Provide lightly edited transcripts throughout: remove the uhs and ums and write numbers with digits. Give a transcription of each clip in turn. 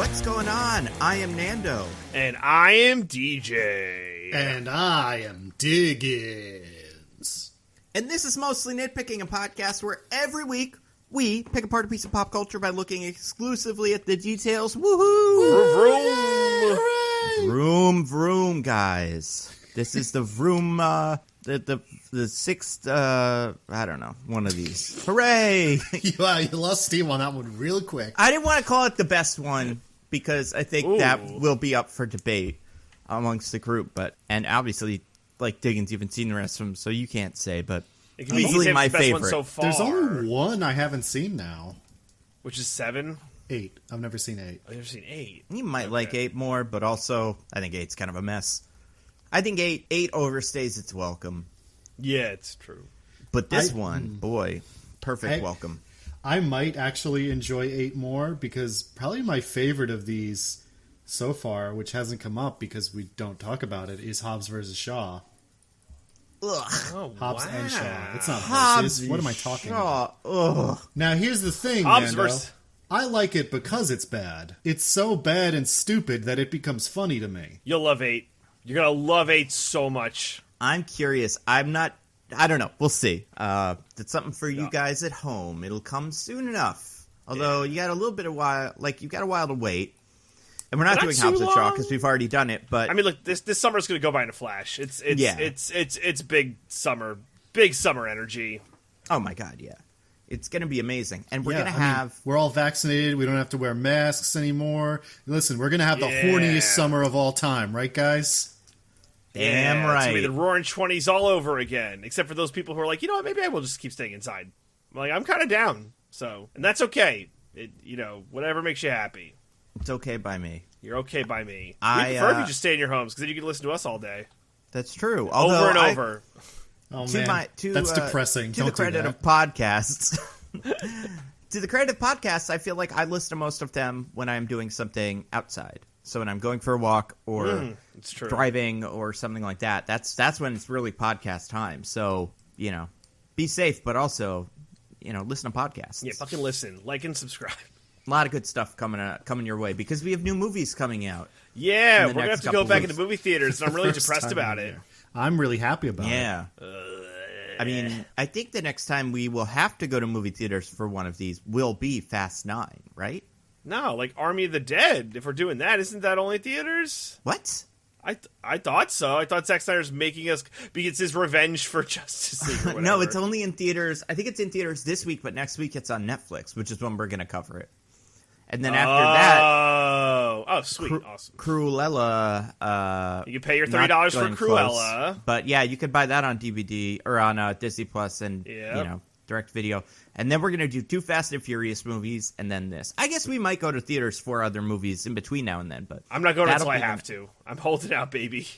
What's going on? I am Nando. And I am DJ. And I am Diggins. And this is Mostly Nitpicking, a podcast where every week we pick apart a piece of pop culture by looking exclusively at the details. Woohoo! Vroom. Vroom, vroom, guys. This is the vroom, the sixth, I don't know, one of these. Hooray! You lost steam on that one really quick. I didn't want to call it the best one because I think that will be up for debate amongst the group. And obviously, like Diggins, you haven't seen the rest of them, so you can't say, but it can be easily my favorite. So far. There's only one I haven't seen now. Which is 7? 8. I've never seen 8. I've never seen 8. You might like 8 more, but also I think 8's kind of a mess. I think 8 overstays its welcome. Yeah, it's true. But this one, boy, perfect welcome. I might actually enjoy 8 more because probably my favorite of these so far, which hasn't come up because we don't talk about it, is Hobbs versus Shaw. Ugh. Oh, Hobbs and Shaw. It's not Hobbs versus. What am I talking Shaw. about? Ugh. Now, here's the thing, Hobbs Nando. versus... I like it because it's bad. It's so bad and stupid that it becomes funny to me. You'll love 8. You're going to love 8 so much. I'm curious. I don't know. We'll see. It's something for you guys at home. It'll come soon enough. Although you got a little bit of while, like you got a while to wait. And we're not doing Hobbs and Shaw because we've already done it. But I mean, look, this summer's going to go by in a flash. It's big summer energy. Oh my god, yeah. It's going to be amazing. And we're going to have... we're all vaccinated. We don't have to wear masks anymore. Listen, we're going to have the horniest summer of all time. Right, guys? Damn right. It's going to be the roaring 20s all over again. Except for those people who are like, you know what, maybe I will just keep staying inside. I'm kind of down. So, and that's okay. Whatever makes you happy. It's okay by me. You're okay by me. I prefer if you just stay in your homes, because then you can listen to us all day. That's true. Over and over. Oh, man. That's depressing. To the credit of podcasts. To the credit of podcasts, I feel like I listen to most of them when I'm doing something outside. So when I'm going for a walk or driving or something like that, that's when it's really podcast time. So, be safe, but also, listen to podcasts. Yeah, fucking listen. Like and subscribe. A lot of good stuff coming your way because we have new movies coming out. Yeah, we're going to have to go back into movie theaters, and I'm really depressed about it. I'm really happy about it. Yeah. I mean, I think the next time we will have to go to movie theaters for one of these will be Fast 9, right? No, like Army of the Dead. If we're doing that, isn't that only theaters? What? I thought so. I thought Zack Snyder's making us because it's his revenge for Justice League or whatever. No, it's only in theaters. I think it's in theaters this week, but next week it's on Netflix, which is when we're going to cover it. And then after that, sweet, awesome. Cruella. You can pay your $30 for Cruella, close, but yeah, you could buy that on DVD or on Disney Plus and direct video. And then we're gonna do 2 Fast and Furious movies, and then this. I guess we might go to theaters for other movies in between now and then, but I'm not going until I have to. I'm holding out, baby.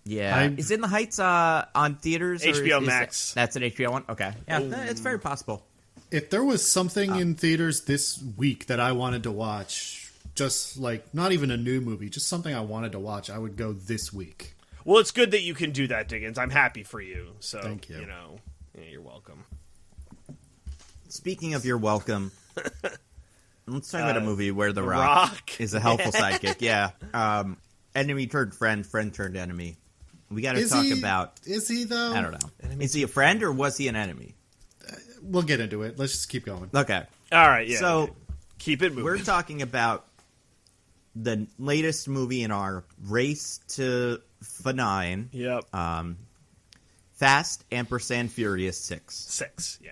Yeah, is In the Heights on theaters? HBO Max. That's an HBO one. Okay, yeah, it's very possible. If there was something in theaters this week that I wanted to watch, just like not even a new movie, just something I wanted to watch, I would go this week. Well, it's good that you can do that, Diggins. I'm happy for you. So, thank you. You're welcome. Speaking of you're welcome, let's talk about a movie where The Rock is a helpful sidekick. Yeah. Enemy turned friend, friend turned enemy. We got to talk about... Is he, though? I don't know. Is he a friend or was he an enemy? We'll get into it. Let's just keep going. Okay. All right, yeah. So, keep it moving. We're talking about the latest movie in our race to F9. Yep. Fast, ampersand, Furious 6. 6, yeah.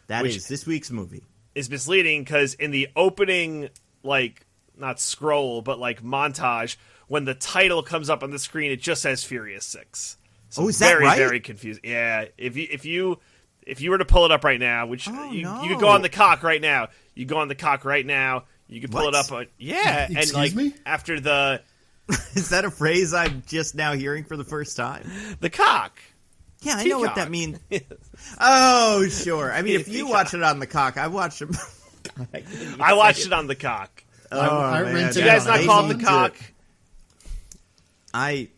That is this week's movie. Is misleading because in the opening, not scroll, but montage, when the title comes up on the screen, it just says Furious 6. So is that right? Very, very confusing. Yeah. If you were to pull it up right now, which you could go on the cock right now. You go on the cock right now. You can pull it up on Excuse me? After the is that a phrase I'm just now hearing for the first time? The cock. Yeah, I know what that means. Oh, sure. I mean, if you watch it on the cock, I watched it. I watched it on the cock. I rented you guys not call it the cock? I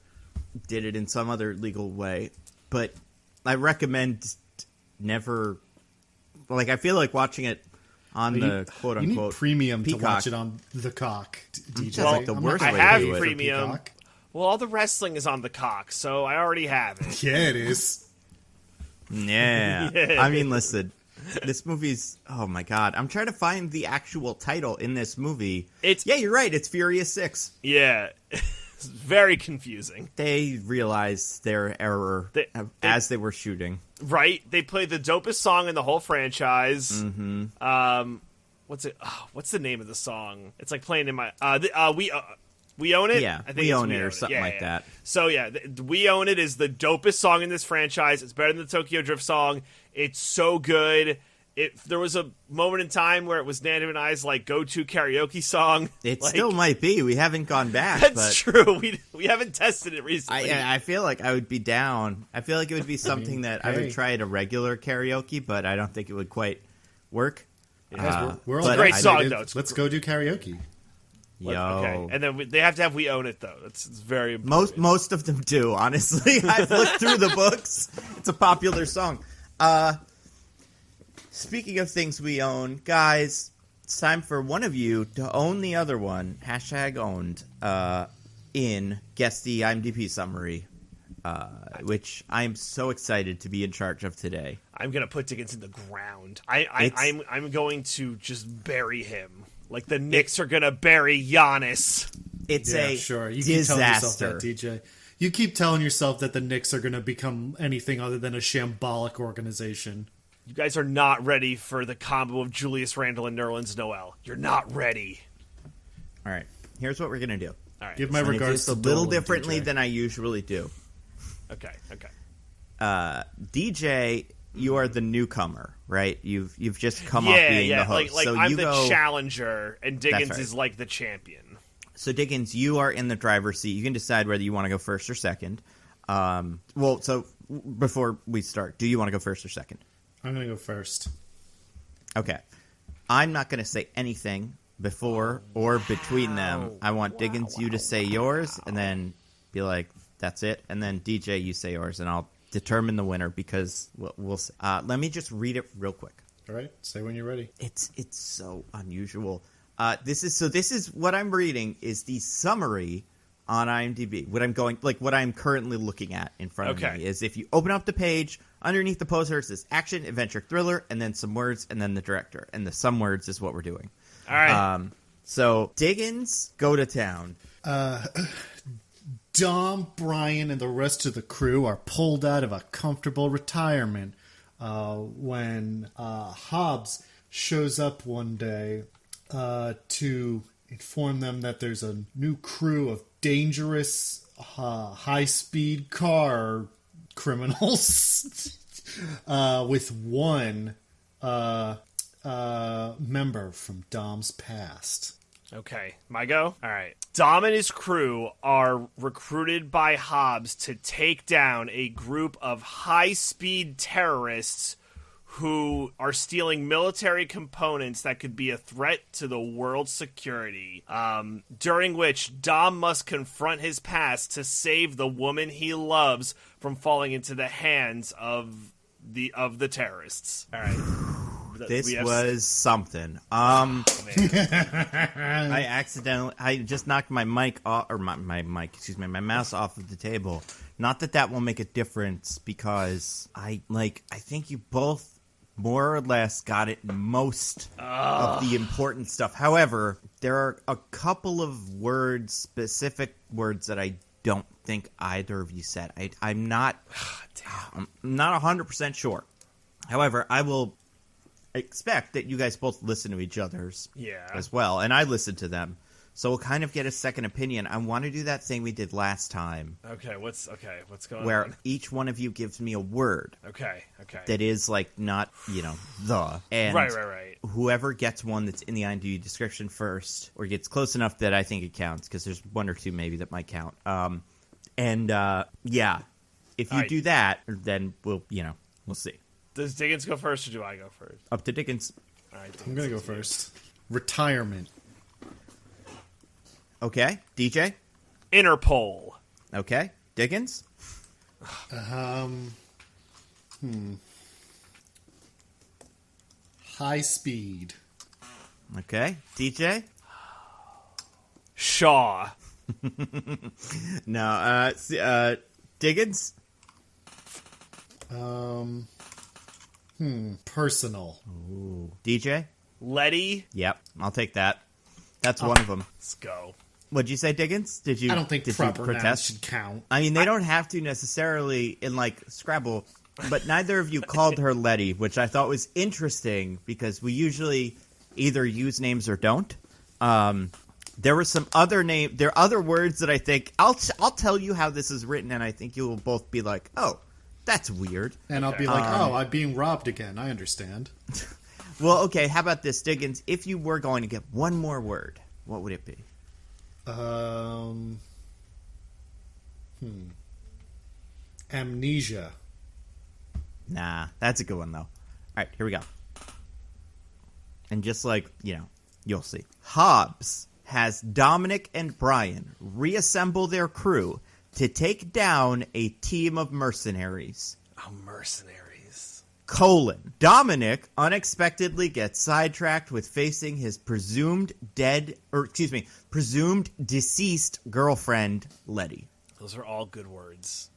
did it in some other legal way, but I recommend never. I feel like watching it on the quote unquote you need premium Peacock. to watch it on the cock, DJ. That's like the worst I way to have do it. premium. Peacock. Well, all the wrestling is on the cock, so I already have it. Yeah, it is. Yeah. Yeah. I mean, listen, this movie's, oh my God. I'm trying to find the actual title in this movie. Yeah, you're right. It's Furious 6. Yeah. It's very confusing. They realized their error as they were shooting. Right? They played the dopest song in the whole franchise. Mm-hmm. What's it? Oh, what's the name of the song? It's like playing in my... We Own It? Yeah, I think We it's Own It or something like that. So yeah, We Own It is the dopest song in this franchise. It's better than the Tokyo Drift song. It's so good. There was a moment in time where it was Nando and I's like go-to karaoke song. It still might be. We haven't gone back. That's true. We haven't tested it recently. I feel like I would be down. I feel like it would be something that I would try at a regular karaoke, but I don't think it would quite work. We're It's all a great song, vaccinated. though. Let's go do karaoke. Yo. Okay. And then they have to have We Own It, though. It's very important. Most of them do, honestly. I've looked through the books. It's a popular song. Speaking of things we own, guys, it's time for one of you to own the other one. #owned in Guess the IMDb Summary, which I'm so excited to be in charge of today. I'm going to put Diggins in the ground. I'm going to just bury him. Like the Knicks are going to bury Giannis. It's a sure. You disaster. keep telling yourself that, DJ. You keep telling yourself that the Knicks are going to become anything other than a shambolic organization. You guys are not ready for the combo of Julius Randle and Nerlens Noel. You're not ready. All right. Here's what we're going to do. All right. Give my regards Just to a little Dolan, differently DJ. than I usually do. Okay. DJ, you are the newcomer, right? You've just come off being the host. Like so I'm you the go, challenger, and Diggins right. is like the champion. So Diggins, you are in the driver's seat. You can decide whether you want to go first or second. So before we start, do you want to go first or second? I'm going to go first. Okay. I'm not going to say anything before or between them. I want Diggins, you to say yours, and then be like, that's it. And then DJ, you say yours, and I'll determine the winner because we'll see. Let me just read it real quick. All right. Say when you're ready. It's so unusual. This is what I'm reading is the summary on IMDb. What I'm currently looking at in front of me is if you open up the page, underneath the poster it says action, adventure, thriller, and then some words, and then the director. And the some words is what we're doing. All right. So Diggins, go to town. Dom, Brian, and the rest of the crew are pulled out of a comfortable retirement when Hobbs shows up one day to inform them that there's a new crew of dangerous high-speed car criminals with one member from Dom's past. Okay, my go? All right. Dom and his crew are recruited by Hobbs to take down a group of high-speed terrorists who are stealing military components that could be a threat to the world's security, during which Dom must confront his past to save the woman he loves from falling into the hands of the terrorists. All right. This was something. I just knocked my mic off, or my mouse off of the table. Not that will make a difference because I think you both more or less got it most of the important stuff. However, there are a couple of specific words that I don't think either of you said. I'm not 100% sure. However, I will expect that you guys both listen to each other's as well, and I listen to them, so we'll kind of get a second opinion. I want to do that thing we did last time. What's going on? Where each one of you gives me a word. Okay. That is not the and right. Whoever gets one that's in the IMDb description first, or gets close enough that I think it counts, because there's one or two maybe that might count. If you do that, then we'll see. Does Diggins go first, or do I go first? Up to Diggins. All right, I'm going to go first. Retirement. Okay. DJ? Interpol. Okay. Diggins? High speed. Okay. DJ? Shaw. No. Diggins? Personal. Ooh. DJ? Letty. Yep. I'll take that. That's one of them. Let's go. What'd you say, Diggins? Did you? I don't think did proper you nouns protest? should count. I mean, they don't have to necessarily in like Scrabble, but neither of you called her Letty, which I thought was interesting because we usually either use names or don't. There were some other there are other words that I think I'll tell you how this is written, and I think you will both be like, "Oh, that's weird," And I'll be like, "Oh, I'm being robbed again." I understand. Well, okay. How about this, Diggins? If you were going to get one more word, what would it be? Amnesia. Nah, that's a good one, though. All right, here we go. And just like, you'll see. Hobbs has Dominic and Brian reassemble their crew to take down a team of mercenaries. Oh, mercenaries. Dominic unexpectedly gets sidetracked with facing his presumed deceased girlfriend, Letty. Those are all good words.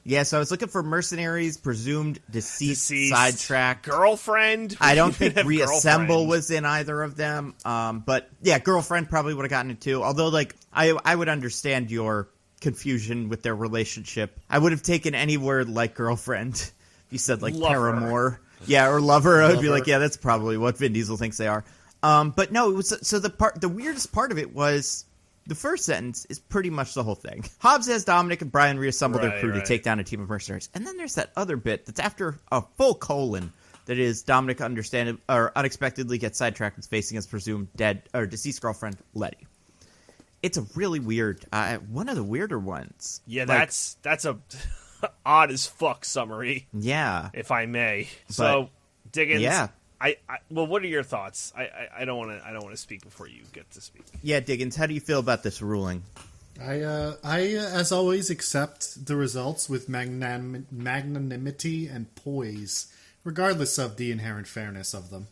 Yeah, so I was looking for mercenaries, presumed deceased. Sidetracked. Girlfriend? I don't think reassemble was in either of them. But yeah, girlfriend probably would have gotten it too. Although, like, I would understand your confusion with their relationship. I would have taken any word like girlfriend. You said like lover. paramour, yeah, or lover. I would be like, yeah, that's probably what Vin Diesel thinks they are. But no, it was so the weirdest part of it was the first sentence is pretty much the whole thing. Hobbs has Dominic and Brian reassemble their crew to take down a team of mercenaries, and then there's that other bit that's after a full colon that is Dominic unexpectedly gets sidetracked and facing his presumed dead or deceased girlfriend Letty. It's a really weird, one of the weirder ones. Yeah, like, that's a odd as fuck summary. Yeah, if I may. So, Diggins. Yeah. Well, what are your thoughts? I don't want to speak before you get to speak. Yeah, Diggins, how do you feel about this ruling? I as always accept the results with magnanimity and poise, regardless of the inherent fairness of them.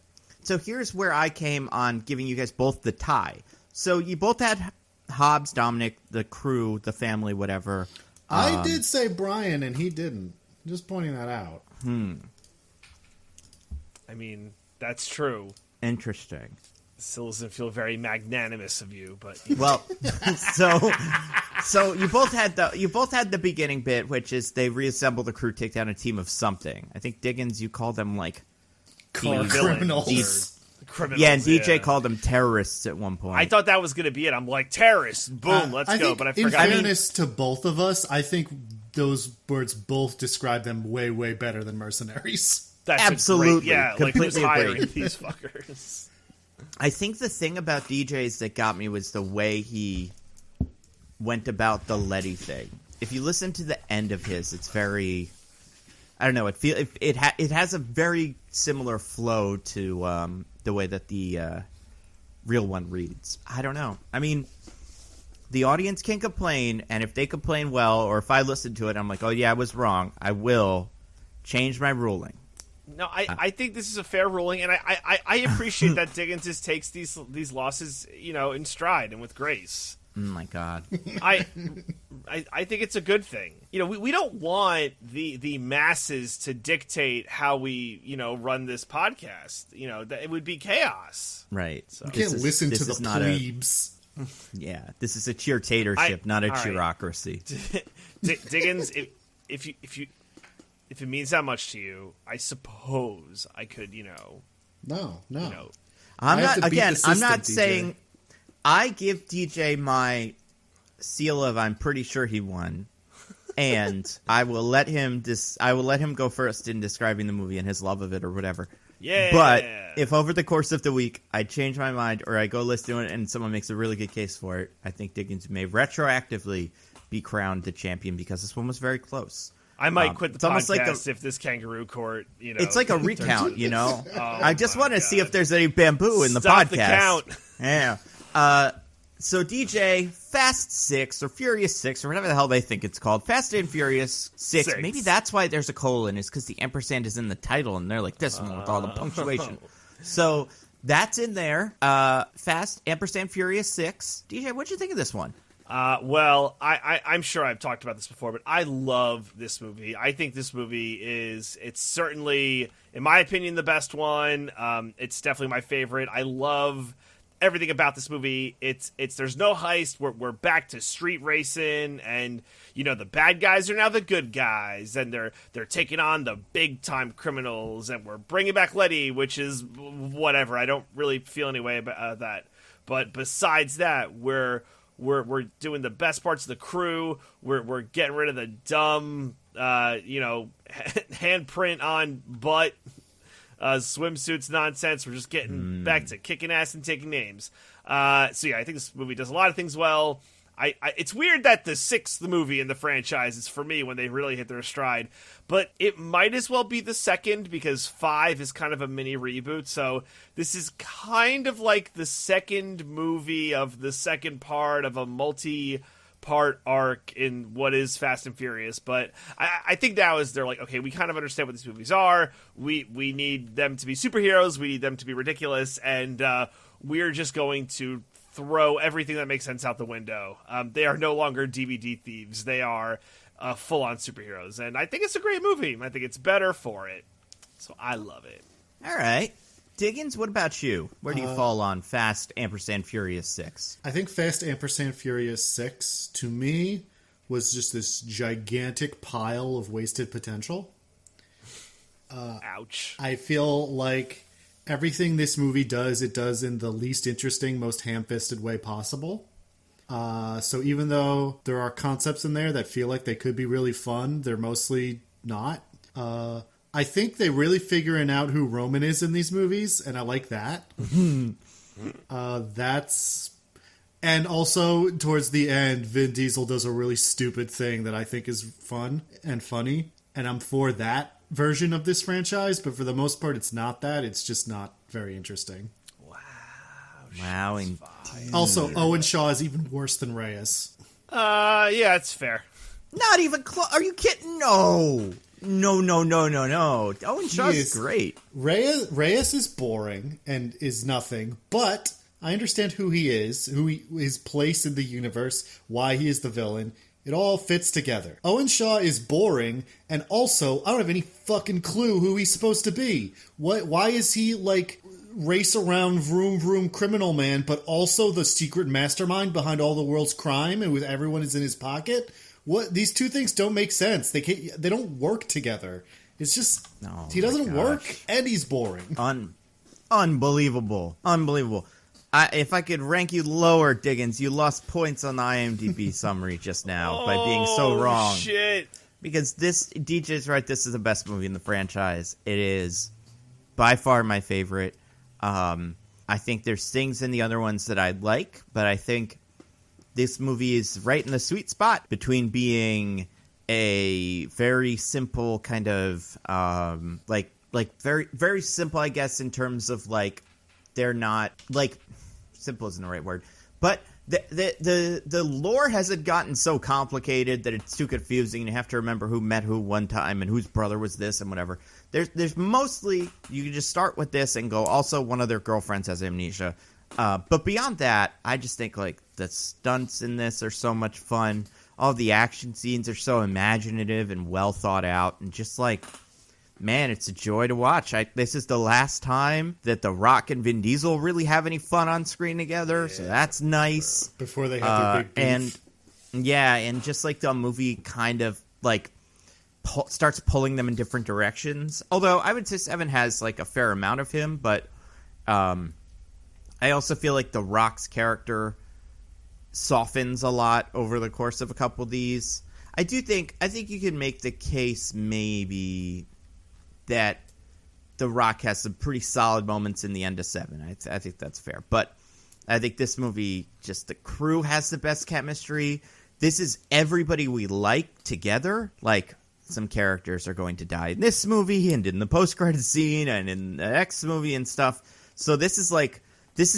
So here's where I came on giving you guys both the tie. So you both had Hobbs, Dominic, the crew, the family, whatever. I did say Brian, and he didn't. Just pointing that out. I mean, that's true. Interesting. Still doesn't feel very magnanimous of you, but well, so you both had the beginning bit, which is they reassemble the crew, take down a team of something. I think Diggins, you called them like criminals. Criminals. Yeah, and DJ called them terrorists at one point. I thought that was going to be it. I'm like, terrorists, boom, let's go. But I forgot. In fairness to both of us, I think those words both describe them way, way better than mercenaries. That's absolutely, like who's completely hiring agree. these fuckers? I think the thing about DJ's that got me was the way he went about the Letty thing. If you listen to the end of his, it's very, I don't know. It has a very similar flow to the way that the real one reads. I don't know. I mean, the audience can complain, and if they complain well, or if I listen to it, I'm like, oh yeah, I was wrong. I will change my ruling. No, I think this is a fair ruling, and I appreciate that Diggins takes these losses, in stride and with grace. Oh my God. I think it's a good thing. We don't want the masses to dictate how we, run this podcast. That it would be chaos. Right. So. You can't listen to the plebes. Yeah, this is a cheertatorship, not a cheerocracy. Diggins, if it means that much to you, I suppose I could, No. I'm not DJ. saying I give DJ my seal of I'm pretty sure he won, and I will let him go first in describing the movie and his love of it or whatever. Yeah. But if over the course of the week I change my mind or I go listen to it and someone makes a really good case for it, I think Diggins may retroactively be crowned the champion because this one was very close. I might quit the podcast like if this kangaroo court, It's like a recount, Oh, I just want to see if there's any bamboo in the Stop podcast. The count. Yeah. So DJ, Fast 6 or Furious 6 or whatever the hell they think it's called, Fast and Furious 6. Maybe that's why there's a colon, is because the ampersand is in the title and they're like this one with all the punctuation. So that's in there. Fast ampersand Furious 6. DJ, what'd you think of this one? Well, I'm sure I've talked about this before, but I love this movie. I think this movie it's certainly, in my opinion, the best one. It's definitely my favorite. I love everything about this movie. It's there's no heist. We're back to street racing, and the bad guys are now the good guys, and they're taking on the big time criminals, and we're bringing back Letty, which is whatever. I don't really feel any way about that. But besides that, we're doing the best parts of the crew. We're getting rid of the dumb, handprint on butt, swimsuits nonsense. We're just getting back to kicking ass and taking names. I think this movie does a lot of things well. It's weird that the sixth movie in the franchise is for me when they really hit their stride, but it might as well be the second because 5 is kind of a mini reboot. So this is kind of like the second movie of the second part of a multi-part arc in what is Fast and Furious. But I think now is they're like, okay, we kind of understand what these movies are. We need them to be superheroes. We need them to be ridiculous, and we're just going to throw everything that makes sense out the window. They are no longer DVD thieves. They are full-on superheroes. And I think it's a great movie. I think it's better for it. So I love it. All right. Diggins, what about you? Where do you fall on Fast ampersand Furious 6? I think Fast ampersand Furious 6, to me, was just this gigantic pile of wasted potential. Ouch. I feel like everything this movie does, it does in the least interesting, most ham-fisted way possible. So even though there are concepts in there that feel like they could be really fun, they're mostly not. I think they're really figuring out who Roman is in these movies, and I like that. And also, towards the end, Vin Diesel does a really stupid thing that I think is fun and funny, and I'm for that version of this franchise, but for the most part it's not that. It's just not very interesting. Wow, indeed. Also, Owen Shaw is even worse than Reyes. Yeah, it's fair. Not even close. Are you kidding? No. Owen Shaw is great. Reyes is boring and is nothing, but I understand who he is, his place in the universe, why he is the villain. It all fits together. Owen Shaw is boring, and also, I don't have any fucking clue who he's supposed to be. Why is he, like, race around vroom vroom criminal man, but also the secret mastermind behind all the world's crime, and with everyone is in his pocket? What? These two things don't make sense. They don't work together. It's just, he doesn't work, and he's boring. Unbelievable. If I could rank you lower, Diggins, you lost points on the IMDb summary just now by being so wrong. Shit. Because DJ's right, this is the best movie in the franchise. It is by far my favorite. I think there's things in the other ones that I like, but I think this movie is right in the sweet spot between being a very simple kind of, very, very simple, I guess, in terms of, like, they're not, like, simple isn't the right word, but the lore hasn't gotten so complicated that it's too confusing. You have to remember who met who one time and whose brother was this and whatever. There's mostly, you can just start with this and go, also one of their girlfriends has amnesia. But beyond that, I just think, like, the stunts in this are so much fun. All the action scenes are so imaginative and well thought out, and just, like, man, it's a joy to watch. This is the last time that The Rock and Vin Diesel really have any fun on screen together, so that's nice. Before they have their big beef. And just, like, the movie kind of, like, starts pulling them in different directions. Although, I would say 7 has, like, a fair amount of him, but I also feel like The Rock's character softens a lot over the course of a couple of these. I think you can make the case maybe that The Rock has some pretty solid moments in the end of 7. I think that's fair. But I think this movie, just the crew has the best chemistry. This is everybody we like together. Like, some characters are going to die in this movie and in the post-credits scene and in the next movie and stuff. So this is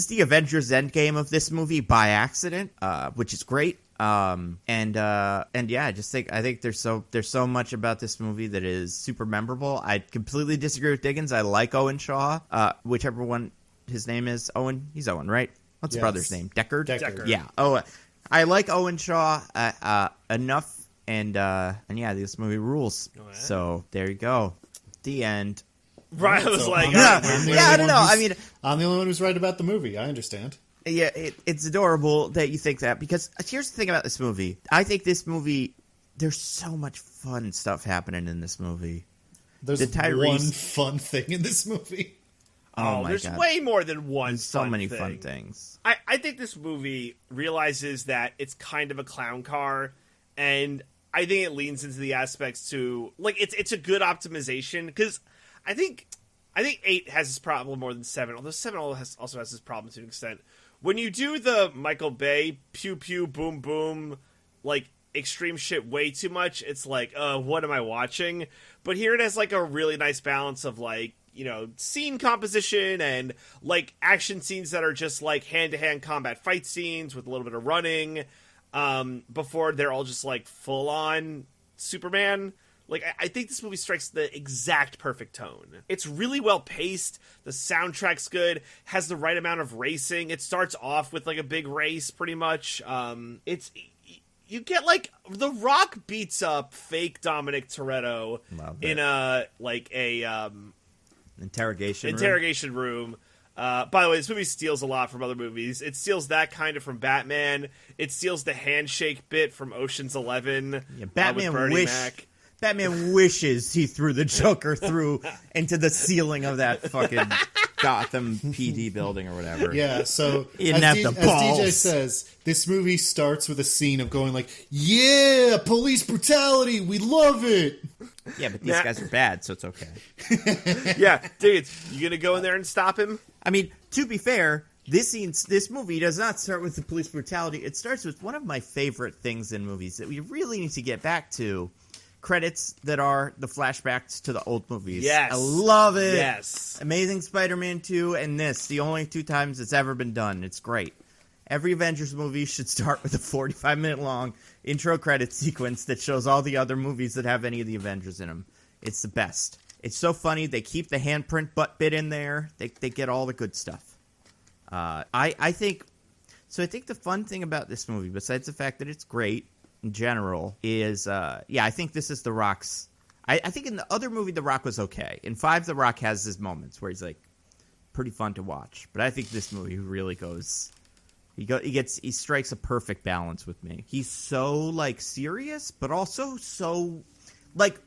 the Avengers Endgame of this movie by accident, which is great. And yeah, I think there's so much about this movie that is super memorable. I completely disagree with Diggins. I like Owen Shaw, whichever one his name is. Owen. He's Owen, right? What's his brother's name? Deckard? Deckard. Yeah. Oh, I like Owen Shaw enough, and yeah, this movie rules. Oh, yeah. So there you go. The end. Right, I was like, I don't know. I mean, I'm the only one who's right about the movie. I understand. Yeah, it's adorable that you think that, because here's the thing about this movie. I think this movie, there's so much fun stuff happening in this movie. There's one fun thing in this movie. Oh, there's God. Way more than one. There's so many fun things. I think this movie realizes that it's kind of a clown car, and I think it leans into the aspects to, like, it's a good optimization, because I think 8 has this problem more than 7, although 7 also has this problem to an extent. When you do the Michael Bay pew pew boom boom, like, extreme shit way too much, it's like, what am I watching? But here it has, like, a really nice balance of, like, you know, scene composition and, like, action scenes that are just, like, hand-to-hand combat fight scenes with a little bit of running, before they're all just, like, full-on Superman. Like, I think this movie strikes the exact perfect tone. It's really well paced. The soundtrack's good. Has the right amount of racing. It starts off with, like, a big race, pretty much. You get, like, The Rock beats up fake Dominic Toretto in a interrogation room. By the way, this movie steals a lot from other movies. It steals that kind of from Batman. It steals the handshake bit from Ocean's 11. Yeah, Batman wishes he threw the Joker through into the ceiling of that fucking Gotham PD building or whatever. Yeah, so as DJ says, this movie starts with a scene of going like, yeah, police brutality, we love it. Yeah, but these guys are bad, so it's okay. Yeah, dude, you gonna go in there and stop him? I mean, to be fair, this movie does not start with the police brutality. It starts with one of my favorite things in movies that we really need to get back to. Credits that are the flashbacks to the old movies. Yes. I love it. Yes. Amazing Spider-Man 2 and this, the only 2 times it's ever been done. It's great. Every Avengers movie should start with a 45-minute long intro credit sequence that shows all the other movies that have any of the Avengers in them. It's the best. It's so funny. They keep the handprint butt bit in there. They get all the good stuff. I think the fun thing about this movie, besides the fact that it's great in general, is I think this is The Rock's. I think in the other movie The Rock was okay. In 5, The Rock has his moments where he's like pretty fun to watch. But I think this movie really goes. He strikes a perfect balance with me. He's so like serious, but also so like.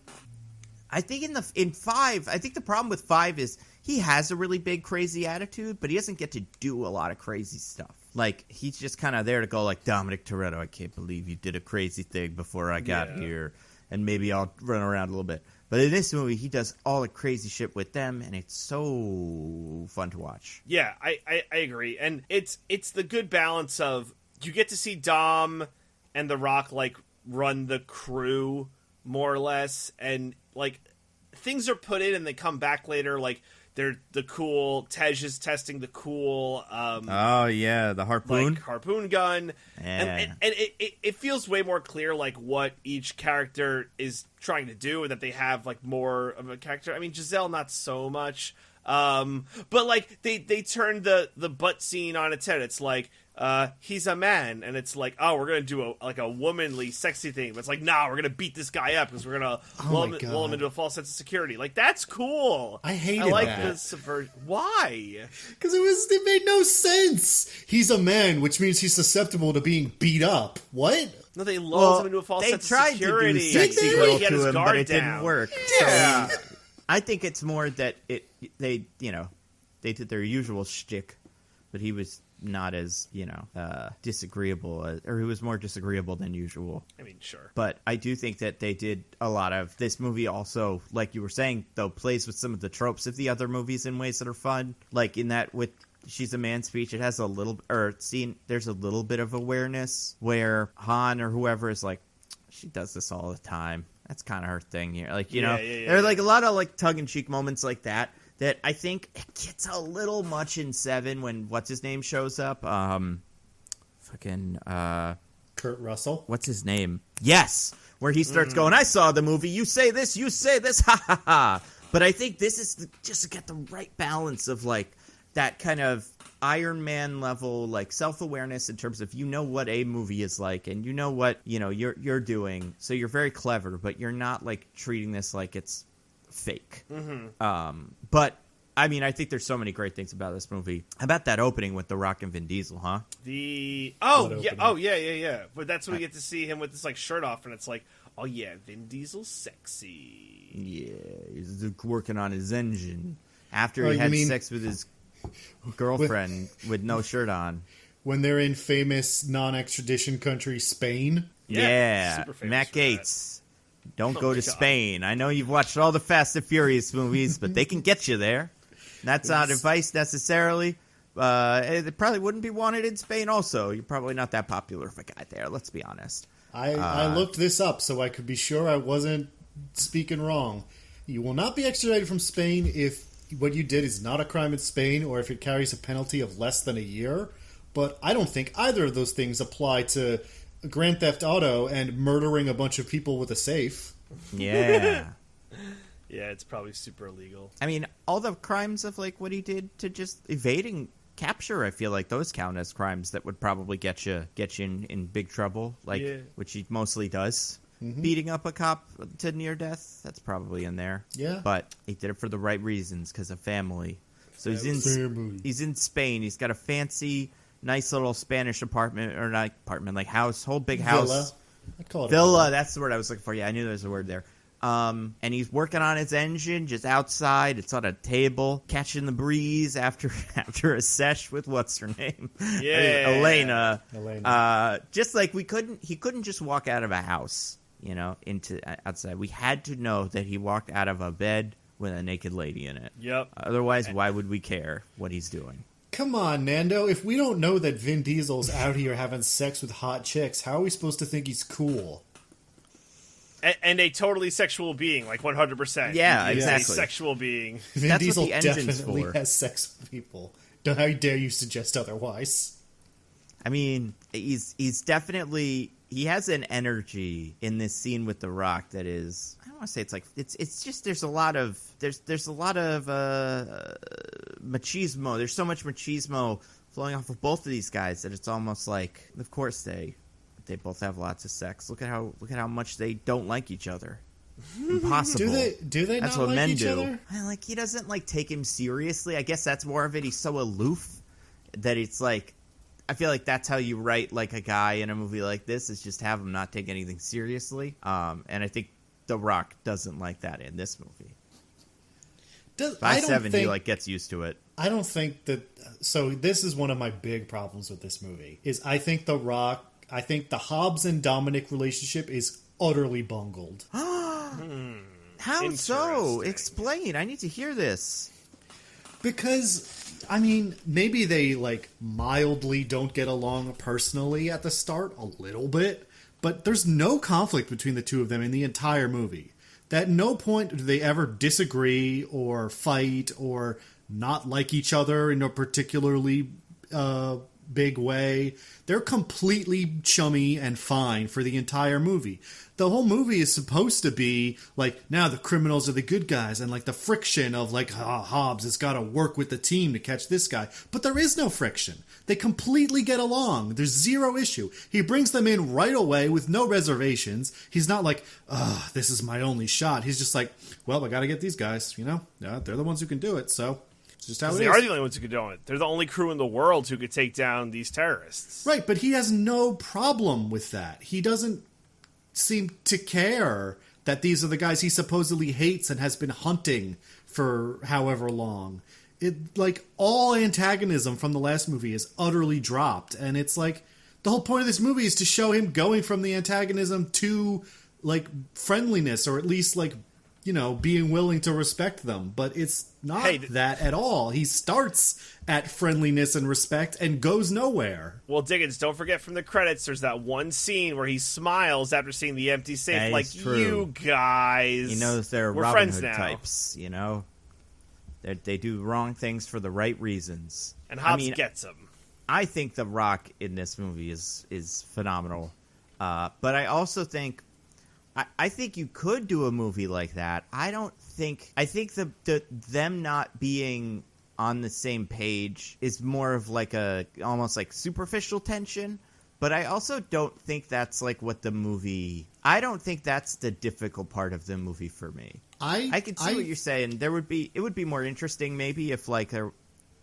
I think in 5, I think the problem with 5 is he has a really big crazy attitude, but he doesn't get to do a lot of crazy stuff. Like, he's just kind of there to go like, Dominic Toretto, I can't believe you did a crazy thing before I got here, and maybe I'll run around a little bit. But in this movie, he does all the crazy shit with them, and it's so fun to watch. Yeah, I agree. And it's the good balance of, you get to see Dom and The Rock, like, run the crew, more or less, and, like, things are put in and they come back later, like, they're the cool. Tej is testing the cool. The harpoon, like harpoon gun, and it feels way more clear, like what each character is trying to do, and that they have like more of a character. I mean, Giselle not so much, but like they turned the butt scene on its head. It's like he's a man, and it's like, oh, we're gonna do a womanly sexy thing, but it's like, nah, we're gonna beat this guy up because we're gonna lull him into a false sense of security. Like, that's cool. I hated that. The subversion. Why? Because it made no sense. He's a man, which means he's susceptible to being beat up. What? No, they lulled him into a false sense of security. They tried to do sexy girl to him, but it down. Didn't work. Yeah. So I think it's more that they did their usual shtick, but he was not as, disagreeable, or he was more disagreeable than usual. I mean, sure. But I do think that they did a lot of this movie also, like you were saying, though, plays with some of the tropes of the other movies in ways that are fun. Like in that with She's a Man speech, it has there's a little bit of awareness where Han or whoever is like, she does this all the time. That's kind of her thing here. Like, there are like a lot of like tongue-in-cheek moments like that I think it gets a little much in 7 when what's-his-name shows up. Kurt Russell? What's his name? Yes! Where he starts going, I saw the movie, you say this, ha ha ha. But I think this is just to get the right balance of like that kind of Iron Man level, like, self-awareness in terms of what a movie is like, and what you're doing. So you're very clever, but you're not like treating this like it's fake. But I mean, I think there's so many great things about this movie. How about that opening with The Rock and Vin Diesel, huh? Yeah. But that's when we get to see him with this like shirt off, and it's like, oh yeah, Vin Diesel's sexy. Yeah, he's working on his engine after he had sex with his girlfriend with no shirt on. When they're in famous non-extradition country Spain. Yeah. Matt Gaetz. Don't go to Spain. I know you've watched all the Fast and Furious movies, but they can get you there. That's not advice necessarily. It probably wouldn't be wanted in Spain also. You're probably not that popular of a guy there, let's be honest. I looked this up so I could be sure I wasn't speaking wrong. You will not be extradited from Spain if what you did is not a crime in Spain or if it carries a penalty of less than a year. But I don't think either of those things apply to Grand Theft Auto and murdering a bunch of people with a safe. Yeah. Yeah, it's probably super illegal. I mean, all the crimes of like what he did to just evading capture, I feel like those count as crimes that would probably get you in big trouble, which he mostly does. Beating up a cop to near death, that's probably in there. Yeah. But he did it for the right reasons, because of family. So he's in Spain. He's got a fancy, nice little Spanish apartment, or not apartment, like house, whole big house. Villa. I'd call it Villa, that's the word I was looking for. Yeah, I knew there was a word there. And he's working on his engine just outside. It's on a table, catching the breeze after a sesh with what's her name? Yeah, Elena. Just like he couldn't just walk out of a house, into outside. We had to know that he walked out of a bed with a naked lady in it. Yep. Otherwise, why would we care what he's doing? Come on, Nando. If we don't know that Vin Diesel's out here having sex with hot chicks, how are we supposed to think he's cool? And a totally sexual being, like 100%. Yeah, He's exactly. a sexual being. Vin That's Diesel what the engine's definitely for. has sex with people. How dare you suggest otherwise? I mean, he's definitely, he has an energy in this scene with The Rock that is, I don't want to say it's like, it's just there's a lot of machismo. There's so much machismo flowing off of both of these guys that it's almost like, of course they both have lots of sex. Look at how much they don't like each other. Impossible. Do they That's not what like men each do. other? Like, he doesn't like take him seriously. I guess that's more of it. He's so aloof that it's like, I feel like that's how you write like a guy in a movie like this, is just have him not take anything seriously. And I think The Rock doesn't like that in this movie. 5'7", he like gets used to it. I don't think that. So this is one of my big problems with this movie. Is I think The Rock. I think the Hobbs and Dominic relationship is utterly bungled. How so? Explain. I need to hear this. Because, I mean, maybe they, like, mildly don't get along personally at the start, a little bit, but there's no conflict between the two of them in the entire movie. At no point do they ever disagree or fight or not like each other in a particularly big way. They're completely chummy and fine for the entire movie. The whole movie is supposed to be like, now the criminals are the good guys, and like the friction of like, Hobbs has got to work with the team to catch this guy. But there is no friction. They completely get along. There's zero issue. He brings them in right away with no reservations. He's not like, this is my only shot. He's just like, well, I got to get these guys, they're the ones who can do it, so it's just how it is. They are the only ones who could do it. They're the only crew in the world who could take down these terrorists. Right, but he has no problem with that. He doesn't seem to care that these are the guys he supposedly hates and has been hunting for however long. Like, all antagonism from the last movie is utterly dropped, and it's like, the whole point of this movie is to show him going from the antagonism to, like, friendliness, or at least, like, being willing to respect them. But it's not that at all. He starts at friendliness and respect and goes nowhere. Well, Diggins, don't forget from the credits, there's that one scene where he smiles after seeing the empty safe. That like, is true. You guys. He knows they're we're Robin friends Hood now. types, They do wrong things for the right reasons. And Hobbs gets them. I think The Rock in this movie is phenomenal. But I also think, I think you could do a movie like that. I think them not being on the same page is more of like a almost like superficial tension. But I also don't think that's like what the movie. I don't think that's the difficult part of the movie for me. I can see what you're saying. It would be more interesting maybe if like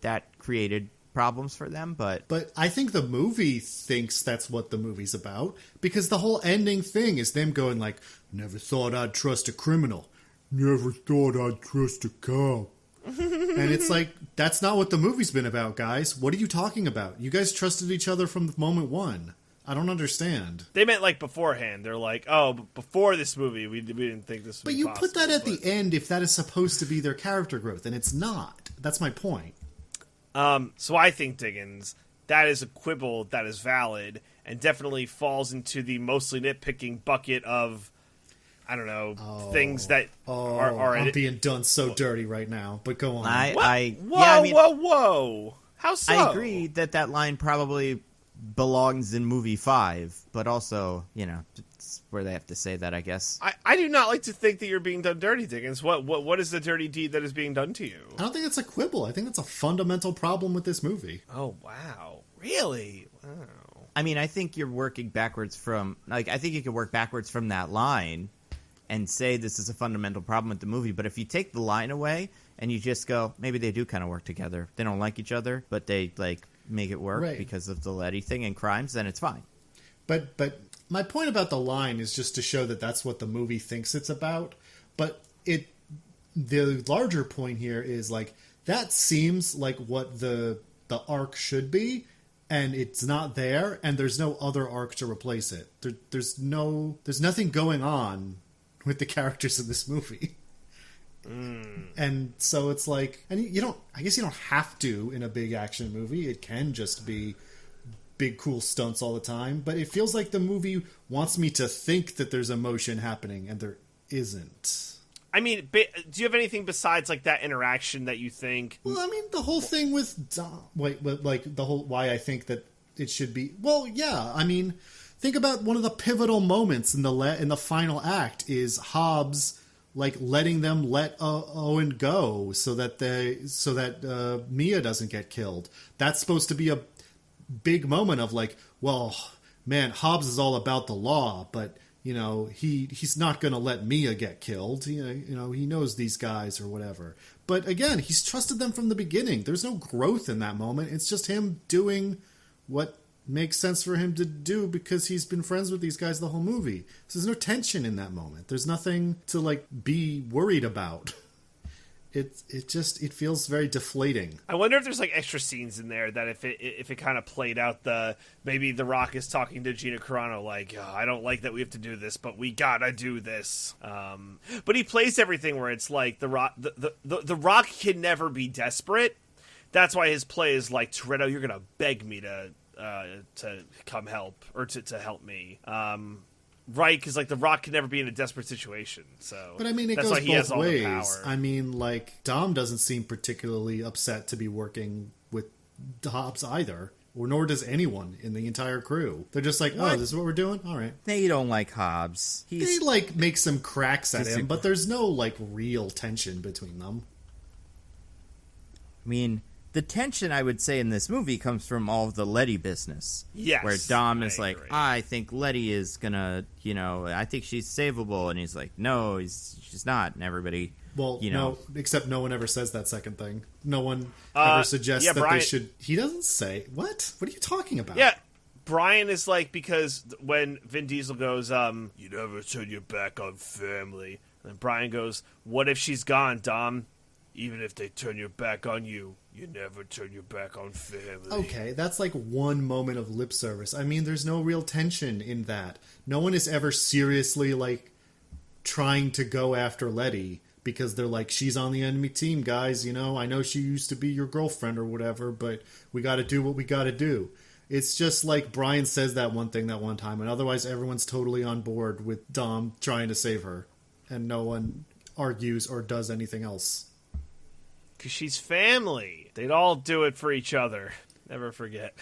that created problems for them, but I think the movie thinks that's what the movie's about, because the whole ending thing is them going like, never thought I'd trust a criminal, never thought I'd trust a cop. And it's like, that's not what the movie's been about, guys. What are you talking about? You guys trusted each other from moment one. I don't understand. They meant like beforehand. They're like, oh, before this movie, we didn't think this would be possible. But you put that at the end if that is supposed to be their character growth, and it's not. That's my point. So I think, Diggins, that is a quibble that is valid and definitely falls into the mostly nitpicking bucket of, I don't know, things that are... I'm being done so dirty right now, but go on. Whoa! How so? I agree that line probably belongs in movie 5, but also, it's where they have to say that, I guess. I do not like to think that you're being done dirty, Diggins. What is the dirty deed that is being done to you? I don't think it's a quibble. I think that's a fundamental problem with this movie. Oh, wow. Really? Wow. I mean, I think you're working backwards from... I think you could work backwards from that line and say this is a fundamental problem with the movie, but if you take the line away and you just go, maybe they do kind of work together. They don't like each other, but they, make it work because of the Letty thing and crimes, then it's fine. But my point about the line is just to show that that's what the movie thinks it's about. But the larger point here is that seems like what the arc should be, and it's not there, and there's no other arc to replace it. There's nothing going on with the characters in this movie. And so it's I guess you don't have to in a big action movie. It can just be big cool stunts all the time, but it feels like the movie wants me to think that there's emotion happening and there isn't. I mean, do you have anything besides that interaction that you think? Well, I mean, the whole thing with Dom, the whole why I think that it should be. Well, yeah, I mean, think about one of the pivotal moments in the final act is Hobbs letting them let Owen go so that Mia doesn't get killed. That's supposed to be a big moment of well, man, Hobbs is all about the law, but he's not going to let Mia get killed. He knows these guys or whatever. But again, he's trusted them from the beginning. There's no growth in that moment. It's just him doing what makes sense for him to do because he's been friends with these guys the whole movie. So there's no tension in that moment. There's nothing to be worried about. It feels very deflating. I wonder if there's extra scenes in there that if it kind of played out maybe The Rock is talking to Gina Carano I don't like that we have to do this, but we gotta do this. But he plays everything where it's The Rock the Rock can never be desperate. That's why his play is Toretto, you're gonna beg me to come help or to help me. Right, because The Rock can never be in a desperate situation. So, but I mean, it that's goes why he has both all ways. The power. I mean, Dom doesn't seem particularly upset to be working with Hobbs either, or nor does anyone in the entire crew. They're just oh, this is what we're doing. All right. They don't like Hobbs. They make some cracks at him, but there's no real tension between them. I mean, the tension, I would say, in this movie comes from all of the Letty business. Yes. Where Dom is I think Letty is gonna, I think she's savable. And he's no, she's not. And everybody, no, except no one ever says that second thing. No one ever suggests that Brian, they should. He doesn't say, what? What are you talking about? Yeah. Brian is because when Vin Diesel goes, you never turn your back on family. And Brian goes, what if she's gone, Dom? Even if they turn your back on you, you never turn your back on family. Okay, that's one moment of lip service. I mean, there's no real tension in that. No one is ever seriously, trying to go after Letty because they're she's on the enemy team, guys. I know she used to be your girlfriend or whatever, but we got to do what we got to do. It's just Brian says that one thing that one time, and otherwise everyone's totally on board with Dom trying to save her, and no one argues or does anything else. Because she's family. They'd all do it for each other. Never forget.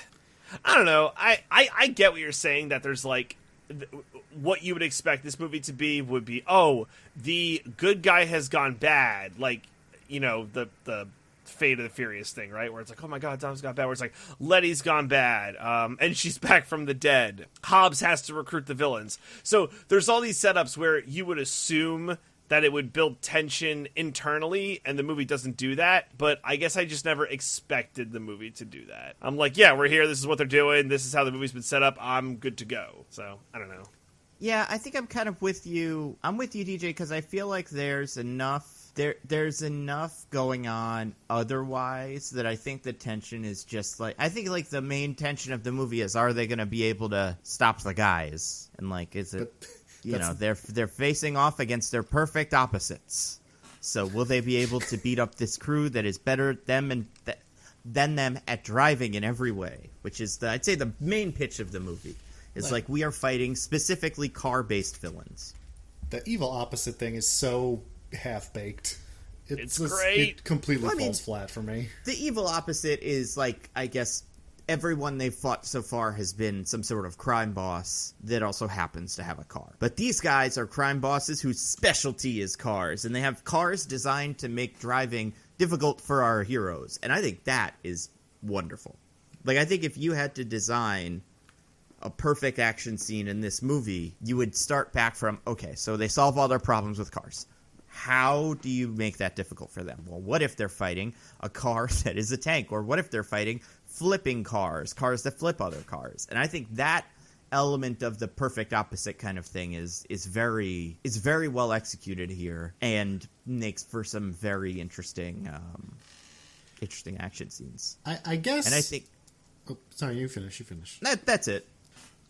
I don't know. I get what you're saying, that there's what you would expect this movie to be would be, oh, the good guy has gone bad. The Fate of the Furious thing, right? Where it's like, oh my god, Dom's got bad. Where it's like, Letty's gone bad, and she's back from the dead. Hobbs has to recruit the villains. So there's all these setups where you would assume that it would build tension internally, and the movie doesn't do that. But I guess I just never expected the movie to do that. I'm like, yeah, we're here. This is what they're doing. This is how the movie's been set up. I'm good to go. So I don't know. Yeah, I think I'm kind of with you. I'm with you, DJ, because I feel like there's enough going on otherwise that I think the tension is just like, I think like the main tension of the movie is, are they going to be able to stop the guys? And like, is it, they're facing off against their perfect opposites. So will they be able to beat up this crew that is better than them at driving in every way? Which is I'd say the main pitch of the movie. It's like we are fighting specifically car-based villains. The evil opposite thing is so half-baked. It's great. It completely falls flat for me. The evil opposite is, like, I guess everyone they've fought so far has been some sort of crime boss that also happens to have a car. But these guys are crime bosses whose specialty is cars, and they have cars designed to make driving difficult for our heroes. And I think that is wonderful. Like, I think if you had to design a perfect action scene in this movie, you would start back from, okay, so they solve all their problems with cars. How do you make that difficult for them? Well, what if they're fighting a car that is a tank? Or what if they're fighting flipping cars that flip other cars? And I think that element of the perfect opposite kind of thing is very well executed here and makes for some very interesting action scenes. I guess... And I think... Oh, sorry, you finish. That's it.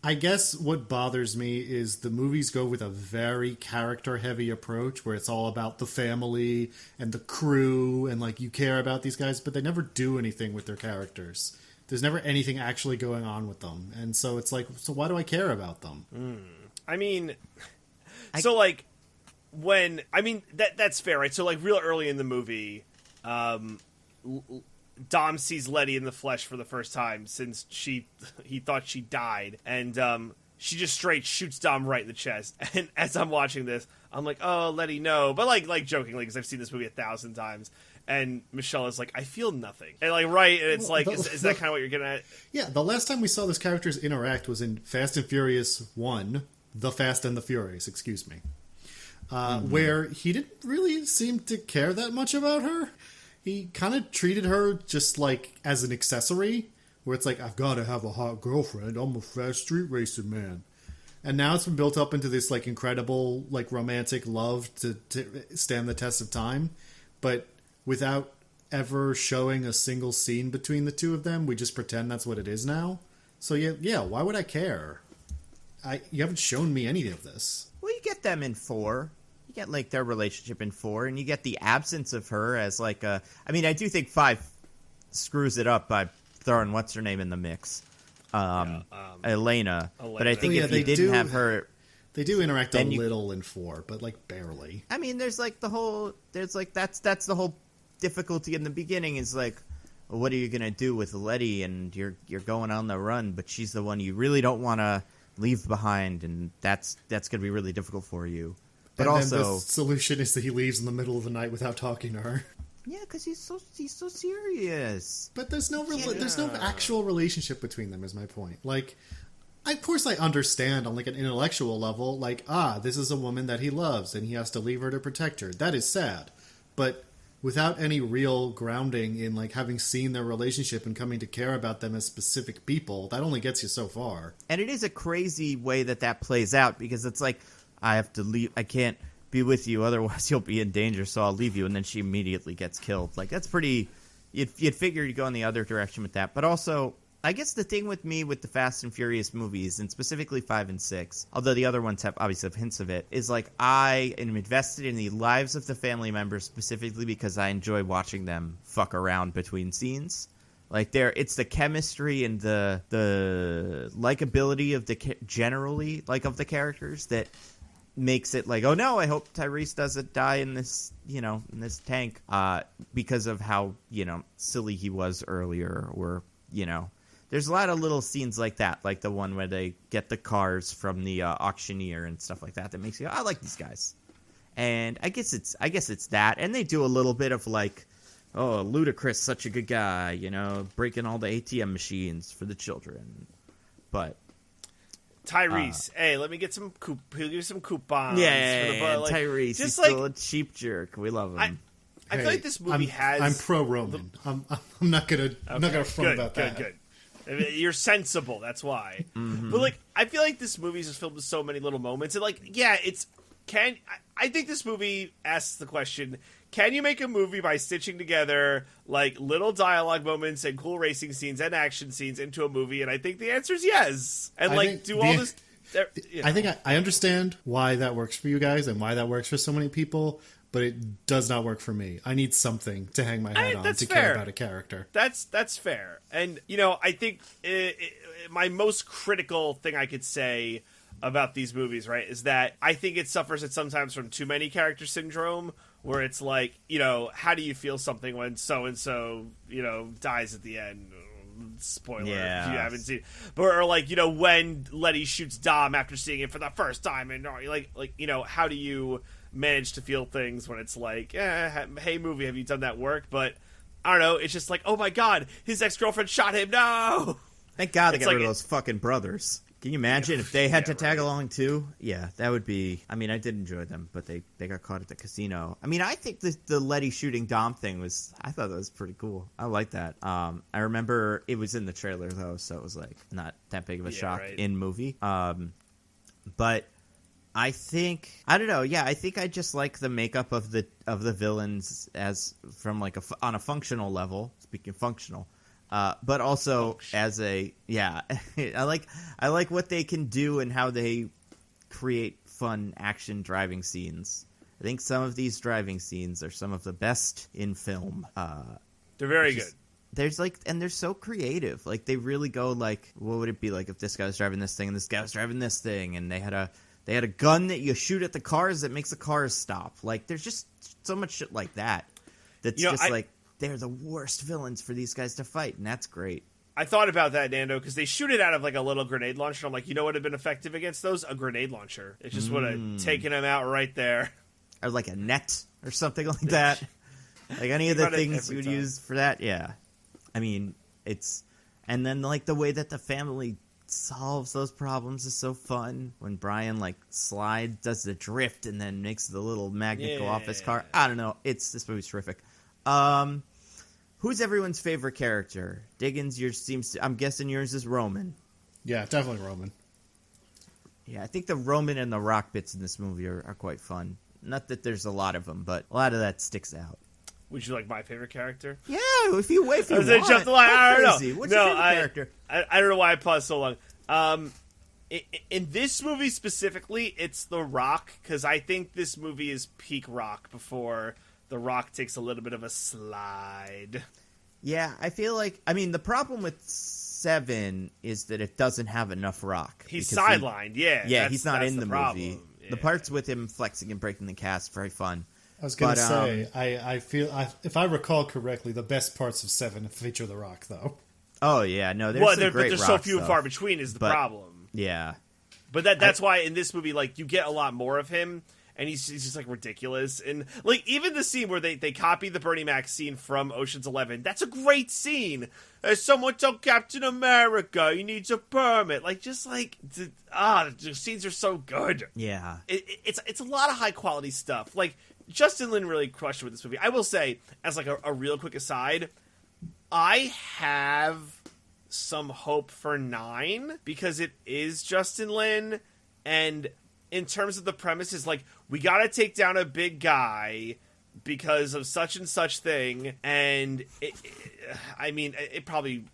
I guess what bothers me is the movies go with a very character-heavy approach where it's all about the family and the crew and, like, you care about these guys, but they never do anything with their characters. There's never anything actually going on with them. And so it's like, so why do I care about them? I mean, so, like, when... I mean, that's fair, right? So, like, real early in the movie, Dom sees Letty in the flesh for the first time since he thought she died, and she just straight shoots Dom right in the chest. And as I'm watching this, I'm like, oh, Letty, no. But like jokingly, because I've seen this movie 1,000 times. And Michelle is like, I feel nothing. And like, right, and it's like, is that kind of what you're getting at? Yeah, the last time we saw those characters interact was in Fast and Furious 1, The Fast and the Furious, excuse me. Where he didn't really seem to care that much about her. He kind of treated her just like as an accessory, where it's like, I've got to have a hot girlfriend. I'm a fast street racer man. And now it's been built up into this like incredible like romantic love to stand the test of time. But without ever showing a single scene between the two of them, we just pretend that's what it is now. So yeah, why would I care? You haven't shown me any of this. Well, you get them in 4. You get, like, their relationship in 4, and you get the absence of her as, like, a... I mean, I do think 5 screws it up by throwing what's-her-name in the mix. Elena. But I think if you didn't have her... They do interact a little in 4, but, like, barely. I mean, there's, like, the whole... There's, like, that's the whole difficulty in the beginning is, like, well, what are you going to do with Letty? And you're going on the run, but she's the one you really don't want to leave behind, and that's going to be really difficult for you. But and also, then the solution is that he leaves in the middle of the night without talking to her. Yeah, because he's so serious. But there's no actual relationship between them. Is my point. Like, of course, I understand on like an intellectual level. Like, this is a woman that he loves, and he has to leave her to protect her. That is sad, but without any real grounding in like having seen their relationship and coming to care about them as specific people, that only gets you so far. And it is a crazy way that plays out because it's like, I have to leave. I can't be with you, otherwise you'll be in danger, so I'll leave you. And then she immediately gets killed. Like, that's pretty... You'd figure you'd go in the other direction with that. But also, I guess the thing with me with the Fast and Furious movies, and specifically 5 and 6, although the other ones have obviously hints of it, is like I am invested in the lives of the family members specifically because I enjoy watching them fuck around between scenes. Like, it's the chemistry and the likability of generally, like, of the characters that makes it like, oh no, I hope Tyrese doesn't die in this, in this tank, because of how, silly he was earlier, or, there's a lot of little scenes like that, like the one where they get the cars from the auctioneer and stuff like that makes you, I like these guys. And I guess it's that, and they do a little bit of like oh, Ludacris, such a good guy, breaking all the ATM machines for the children. But Tyrese, hey, let me get some he'll give you some coupons. Yeah, Tyrese, he's still a cheap jerk. We love him. I feel like this movie I'm pro Roman. I'm not gonna front about that. Good. You're sensible. That's why. Mm-hmm. But I feel like this movie is just filled with so many little moments, and I think this movie asks the question: can you make a movie by stitching together little dialogue moments and cool racing scenes and action scenes into a movie? And I think the answer is yes. And this. I think I understand why that works for you guys and why that works for so many people, but it does not work for me. I need something to hang my hat on to care about a character. That's fair. And, I think my most critical thing I could say about these movies, right, is that I think it suffers sometimes from too many character syndrome, where it's how do you feel something when so-and-so, dies at the end? Spoiler if you haven't seen it. Or when Letty shoots Dom after seeing it for the first time, and how do you manage to feel things when it's hey movie, have you done that work? But I don't know, it's just oh my god, his ex-girlfriend shot him. No, thank god they got rid of those fucking brothers. Can you imagine if they had to tag along too? Yeah, that would be... I mean, I did enjoy them, but they got caught at the casino. I mean, I think the Letty shooting Dom thing was... I thought that was pretty cool. I like that. I remember it was in the trailer, though, so it was, not that big of a shock in movie. But I think... I don't know. Yeah, I think I just like the makeup of the villains as from, on a functional level. Speaking functional... but also as I like what they can do and how they create fun action driving scenes. I think some of these driving scenes are some of the best in film. They're very good. There's and they're so creative. They really go what would it be if this guy was driving this thing and this guy was driving this thing, and they had a gun that you shoot at the cars that makes the cars stop. There's just so much shit like that. That's they're the worst villains for these guys to fight, and that's great. I thought about that, Nando, because they shoot it out of a little grenade launcher. I'm you know what would have been effective against those? A grenade launcher. It just would have taken them out right there. Or a net or something like that. Any of the things you would use for that, yeah. I mean, it's... And then, the way that the family solves those problems is so fun. When Brian, slides, does the drift, and then makes the little magnet go off his car. I don't know. This movie's terrific. Who's everyone's favorite character? Diggins, I'm guessing yours is Roman. Yeah, definitely Roman. Yeah, I think the Roman and the Rock bits in this movie are quite fun. Not that there's a lot of them, but a lot of that sticks out. Would you like my favorite character? Yeah, if you want. Jump the line. I don't know. What's your favorite character? I don't know why I paused so long. In this movie specifically, it's The Rock, because I think this movie is peak Rock before... The Rock takes a little bit of a slide. Yeah, I feel the problem with 7 is that it doesn't have enough Rock. He's sidelined, Yeah, he's not in the movie. Yeah. The parts with him flexing and breaking the cast, very fun. I was going to say, I feel, if I recall correctly, the best parts of 7 feature The Rock, though. Oh, yeah, no, there's some great there's Rock so few stuff. and far between is the problem. Yeah. But that's why in this movie, you get a lot more of him. And he's just ridiculous. And even the scene where they copy the Bernie Mac scene from Ocean's 11, that's a great scene. Someone told Captain America he needs a permit. The scenes are so good. Yeah. It's a lot of high quality stuff. Justin Lin really crushed it with this movie. I will say, as a real quick aside, I have some hope for 9 because it is Justin Lin, and in terms of the premise is we gotta take down a big guy because of such and such thing, and it's probably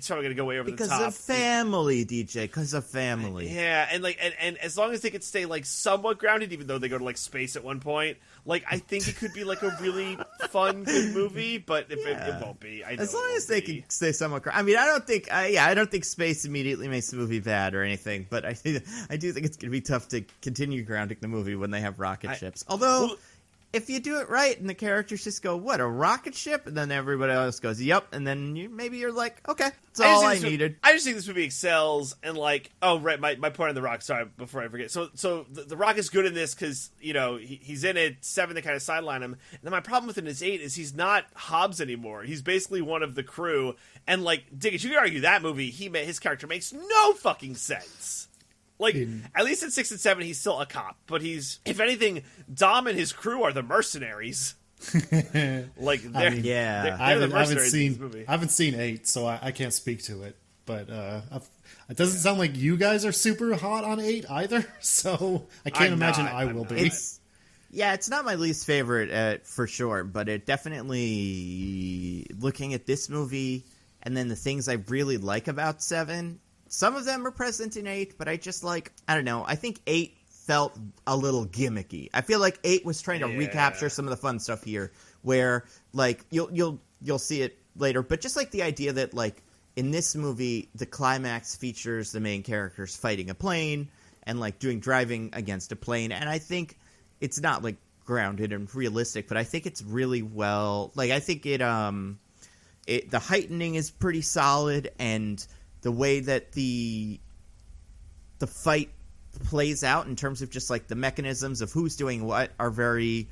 gonna go way over the top. Because of family, DJ. Because of family. Yeah, and as long as they could stay somewhat grounded, even though they go to space at one point, I think it could be a really fun, good movie. But if it won't be, as long as they can stay somewhat grounded. I don't think space immediately makes the movie bad or anything. But I do think it's gonna be tough to continue grounding the movie when they have rocket ships. Although. if you do it right and the characters just go, what, a rocket ship? And then everybody else goes, yep. And then maybe you're like, okay, that's all I needed. I just think this movie excels, and like, oh, right, my point on The Rock, sorry, before I forget. So the Rock is good in this because, you know, he's in it. 7, they kind of sideline him. And then my problem with him is 8 is he's not Hobbs anymore. He's basically one of the crew. And like, Diggins, you could argue that movie, his character makes no fucking sense. Like, at least in 6 and 7, he's still a cop. But he's, if anything, Dom and his crew are the mercenaries. Like, they're the mercenaries in this movie. I haven't seen 8, so I can't speak to it. But it doesn't sound like you guys are super hot on 8 either. So I can't imagine I will be. It's not my least favorite for sure. But it definitely, looking at this movie and then the things I really like about 7... Some of them are present in 8, but I just like, I don't know. I think 8 felt a little gimmicky. I feel like 8 was trying to recapture some of the fun stuff here, where like you'll see it later, but just like the idea that like in this movie the climax features the main characters fighting a plane and like doing driving against a plane, and I think it's not like grounded and realistic, but I think it's really well. Like I think the heightening is pretty solid, and the way that the fight plays out in terms of just like the mechanisms of who's doing what are very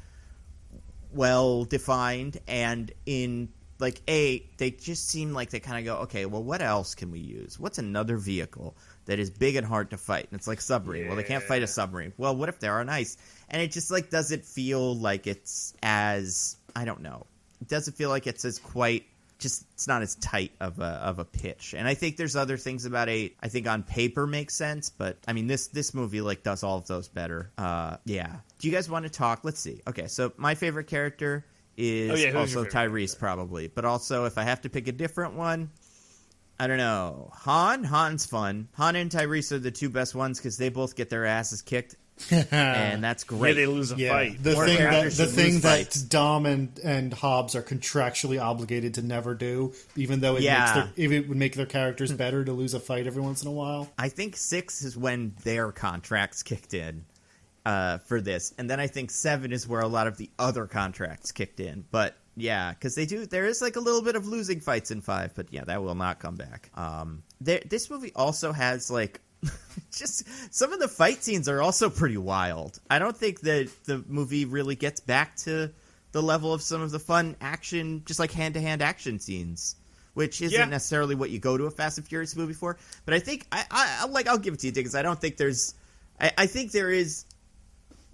well defined. And in like 8, they just seem like they kind of go, okay, well, what else can we use? What's another vehicle that is big and hard to fight? And it's like submarine. Yeah. Well, they can't fight a submarine. Well, what if they're on ice? And it just like doesn't feel like it's as, I don't know. It doesn't feel like it's as quite. Just it's not as tight of a pitch. And I think there's other things about 8 I think on paper makes sense, but I mean this movie like does all of those better. Do you guys want to talk? Let's see. Okay, so my favorite character is also Tyrese probably, but also if I have to pick a different one, I don't know. Han's fun. Han and Tyrese are the two best ones because they both get their asses kicked. And that's great. Yeah, they lose a fight. The thing that Dom and Hobbs are contractually obligated to never do, even though it would make their characters better to lose a fight every once in a while. I think 6 is when their contracts kicked in for this, and then I think 7 is where a lot of the other contracts kicked in. But yeah, because there is like a little bit of losing fights in 5, but yeah, that will not come back. This movie also has like. Just some of the fight scenes are also pretty wild. I don't think that the movie really gets back to the level of some of the fun action, just like hand-to-hand action scenes, which isn't necessarily what you go to a Fast and Furious movie for. But I think I'll give it to you, Diggins. I don't think I think there is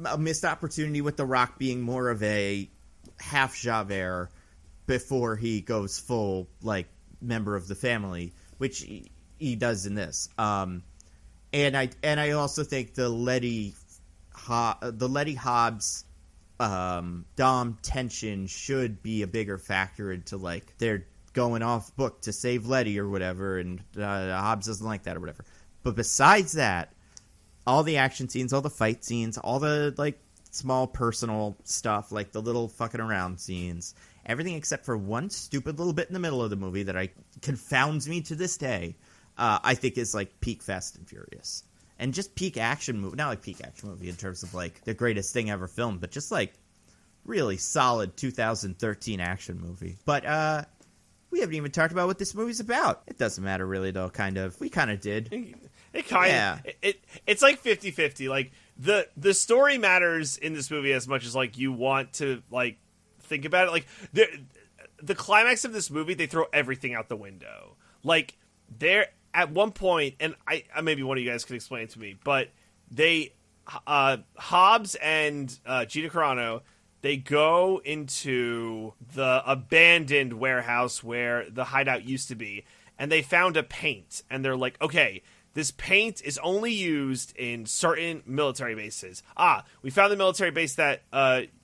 a missed opportunity with The Rock being more of a half Javert before he goes full like member of the family, which he does in this. And I also think the Letty Hobbs Dom tension should be a bigger factor into like they're going off book to save Letty or whatever, and Hobbs doesn't like that or whatever. But besides that, all the action scenes, all the fight scenes, all the like small personal stuff, like the little fucking around scenes, everything except for one stupid little bit in the middle of the movie that confounds me to this day. I think is like peak Fast and Furious, and just peak action movie. Not like peak action movie in terms of like the greatest thing ever filmed, but just like really solid 2013 action movie. But we haven't even talked about what this movie's about. It doesn't matter really though. We kind of did. It kind of it's like 50-50. Like the story matters in this movie as much as like you want to like think about it. Like the climax of this movie, they throw everything out the window. Like they're at one point, and I maybe one of you guys could explain it to me, but they Hobbs and Gina Carano, they go into the abandoned warehouse where the hideout used to be, and they found a paint, and they're like, okay, this paint is only used in certain military bases. We found the military base that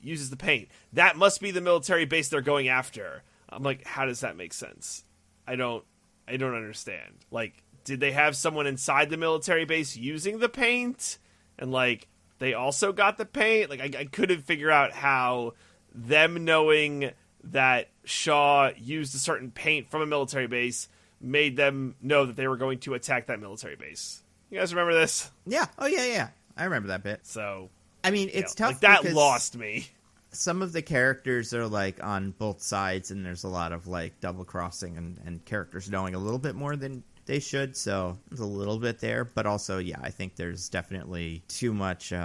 uses the paint. That must be the military base they're going after. I'm like, how does that make sense? I don't understand. Like, did they have someone inside the military base using the paint? And, like, they also got the paint? Like, I couldn't figure out how them knowing that Shaw used a certain paint from a military base made them know that they were going to attack that military base. You guys remember this? Yeah. Oh, yeah. I remember that bit. So, I mean, it's tough. Like, that lost me. some of the characters are like on both sides, and there's a lot of like double crossing and characters knowing a little bit more than they should, so there's a little bit there, but also, yeah, I think there's definitely too much. They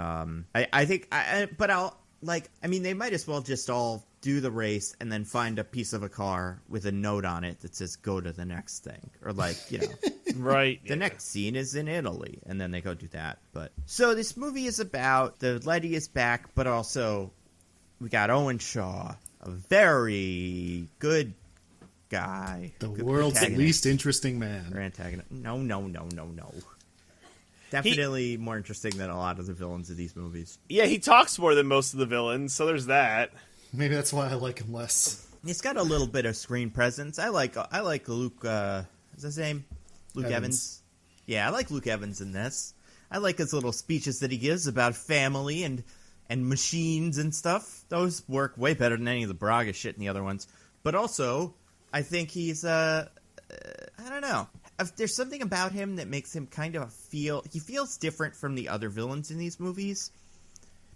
might as well just all do the race and then find a piece of a car with a note on it that says "Go to the next thing," or right. The next scene is in Italy, and then they go do that. But so this movie is about the Letty is back, but also we got Owen Shaw, a very good guy, the world's least interesting man, or antagonist. No. Definitely more interesting than a lot of the villains of these movies. Yeah, he talks more than most of the villains, so there's that. Maybe that's why I like him less. He's got a little bit of screen presence. I like Luke. Is his name Luke Evans? Yeah, I like Luke Evans in this. I like his little speeches that he gives about family and machines and stuff. Those work way better than any of the Braga shit in the other ones. But also, I think he's I don't know. There's something about him that makes him kind of he feels different from the other villains in these movies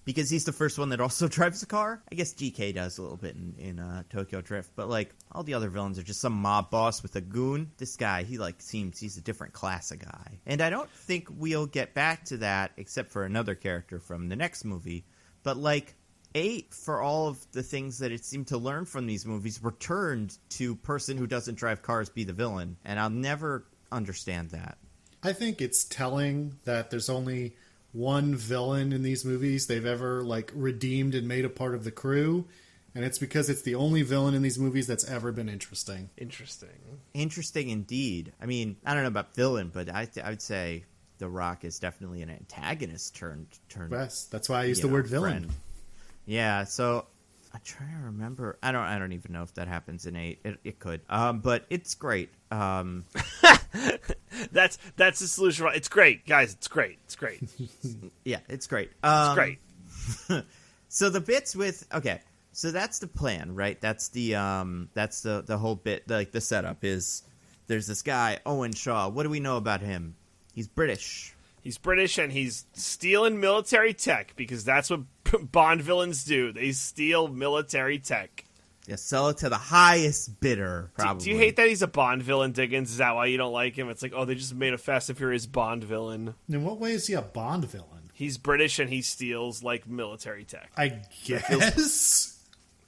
because he's the first one that also drives a car. I guess GK does a little bit in Tokyo Drift, but like all the other villains are just some mob boss with a goon. This guy, seems he's a different class of guy. And I don't think we'll get back to that except for another character from the next movie. But like 8, for all of the things that it seemed to learn from these movies, returned to person who doesn't drive cars be the villain. And I'll never understand that. I think it's telling that there's only one villain in these movies they've ever like redeemed and made a part of the crew. And it's because it's the only villain in these movies that's ever been interesting. Interesting indeed. I mean, I don't know about villain, but I would say The Rock is definitely an antagonist turned. Yes, that's why I use the word villain. Friend. Yeah, so I'm trying to remember. I don't even know if that happens in 8. It could. But it's great. That's the solution. It's great, guys. It's great. Yeah, it's great. It's great. So the bits with so that's the plan, right? That's the whole bit. Like the setup is there's this guy Owen Shaw. What do we know about him? He's British. He's British and he's stealing military tech because that's what Bond villains do. They steal military tech. Yeah, sell it to the highest bidder, probably. Do you hate that he's a Bond villain, Diggins? Is that why you don't like him? It's like, oh, they just made a Fast and Furious Bond villain. In what way is he a Bond villain? He's British and he steals, like, military tech. I guess.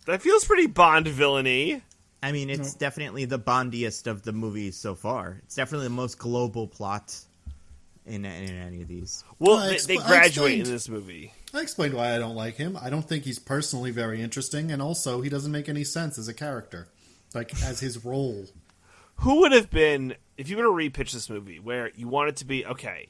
That feels pretty Bond villainy. I mean, it's definitely the Bondiest of the movies so far. It's definitely the most global plot in any of these. Well, they graduate in this movie. I explained why I don't like him. I don't think he's personally very interesting, and also he doesn't make any sense as a character, like as his role. Who would have been if you were to repitch this movie where you want it to be okay?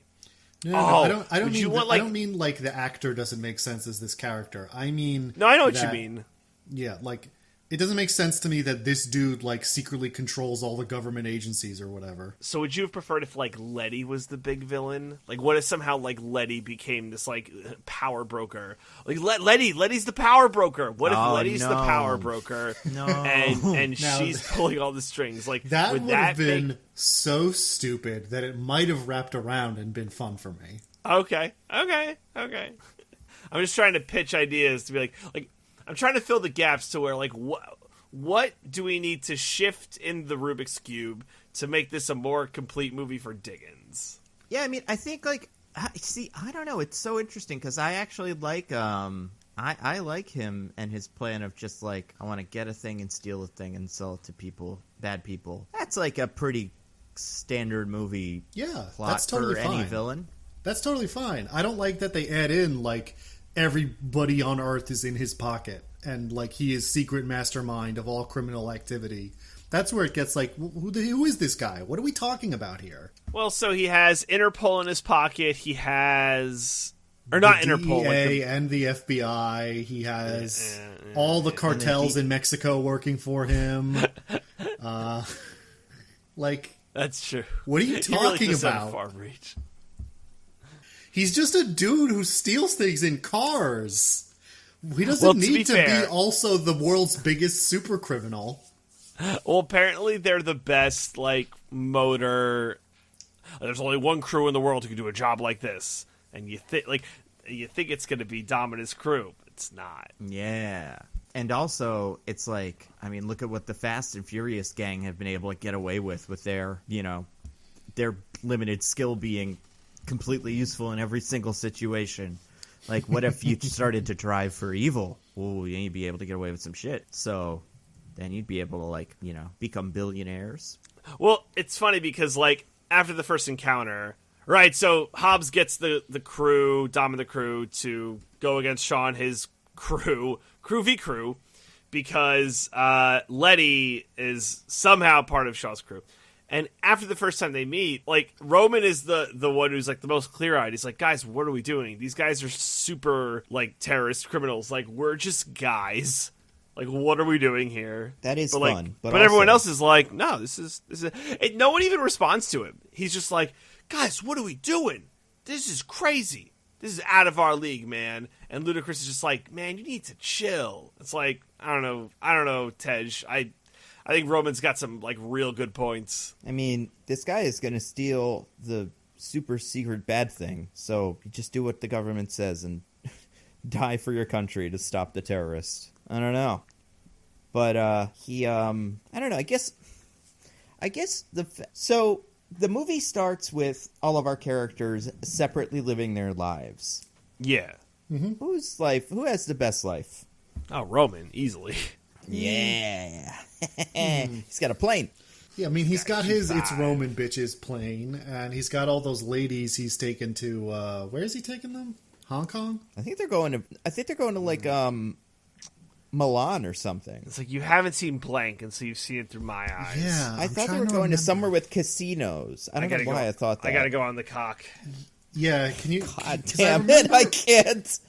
No, I don't mean like the actor doesn't make sense as this character. I mean, no, I know what you mean. Yeah, like it doesn't make sense to me that this dude like secretly controls all the government agencies or whatever. So would you have preferred if like Letty was the big villain? Like what if somehow like Letty became this like power broker? Like Letty's the power broker. What if Letty's the power broker? No. And she's pulling all the strings. Like that would have been so stupid that it might have wrapped around and been fun for me. Okay. I'm just trying to pitch ideas to be like I'm trying to fill the gaps to where, like, what do we need to shift in the Rubik's Cube to make this a more complete movie for Diggins? Yeah, I mean, I think, like, I don't know. It's so interesting because I actually like, I like him and his plan of just, like, I want to get a thing and steal a thing and sell it to people, bad people. That's, like, a pretty standard movie plot that's totally for fine. Any villain. That's totally fine. I don't like that they add in, like, everybody on Earth is in his pocket and like he is secret mastermind of all criminal activity. That's where it gets like, who is this guy? What are we talking about here? Well, so he has Interpol in his pocket. He has, or not Interpol, DEA and the FBI. He has all the cartels in Mexico working for him. Like that's true. What are you talking about? Far reach. He's just a dude who steals things in cars. He doesn't need to be also the world's biggest super criminal. Well, apparently they're the best, like, motor. There's only one crew in the world who can do a job like this. And you think it's going to be Dominant's crew. it's not. Yeah. And also, it's like, I mean, look at what the Fast and Furious gang have been able to get away with their, their limited skill being completely useful in every single situation. Like, what if you started to drive for evil? Well, you'd be able to get away with some shit. So then you'd be able to, like, become billionaires. Well, it's funny because, like, after the first encounter, right, so Hobbs gets the crew, Dom and the crew, to go against Shaw and his crew v. crew, because Letty is somehow part of Shaw's crew. And after the first time they meet, like, Roman is the one who's, like, the most clear-eyed. He's like, guys, what are we doing? These guys are super, like, terrorist criminals. Like, we're just guys. Like, what are we doing here? That is fun. Like, but everyone else is like, no, this is no one even responds to him. He's just like, guys, what are we doing? This is crazy. This is out of our league, man. And Ludacris is just like, man, you need to chill. It's like, I don't know, Tej. I think Roman's got some, like, real good points. I mean, this guy is going to steal the super secret bad thing. So you just do what the government says and die for your country to stop the terrorists. I don't know. But I don't know. I guess so the movie starts with all of our characters separately living their lives. Yeah. Mm-hmm. Who has the best life? Oh, Roman, easily. Yeah. He's got a plane. Yeah, I mean, he's got his It's Roman Bitches plane, and he's got all those ladies he's taken to, where is he taking them? Hong Kong? I think they're going to like, Milan or something. It's like, you haven't seen blank, and so you've seen it through my eyes. Yeah. I thought they were going to somewhere with casinos. I don't know why I thought that. I gotta go on the cock. Yeah, can you... God damn it, I can't.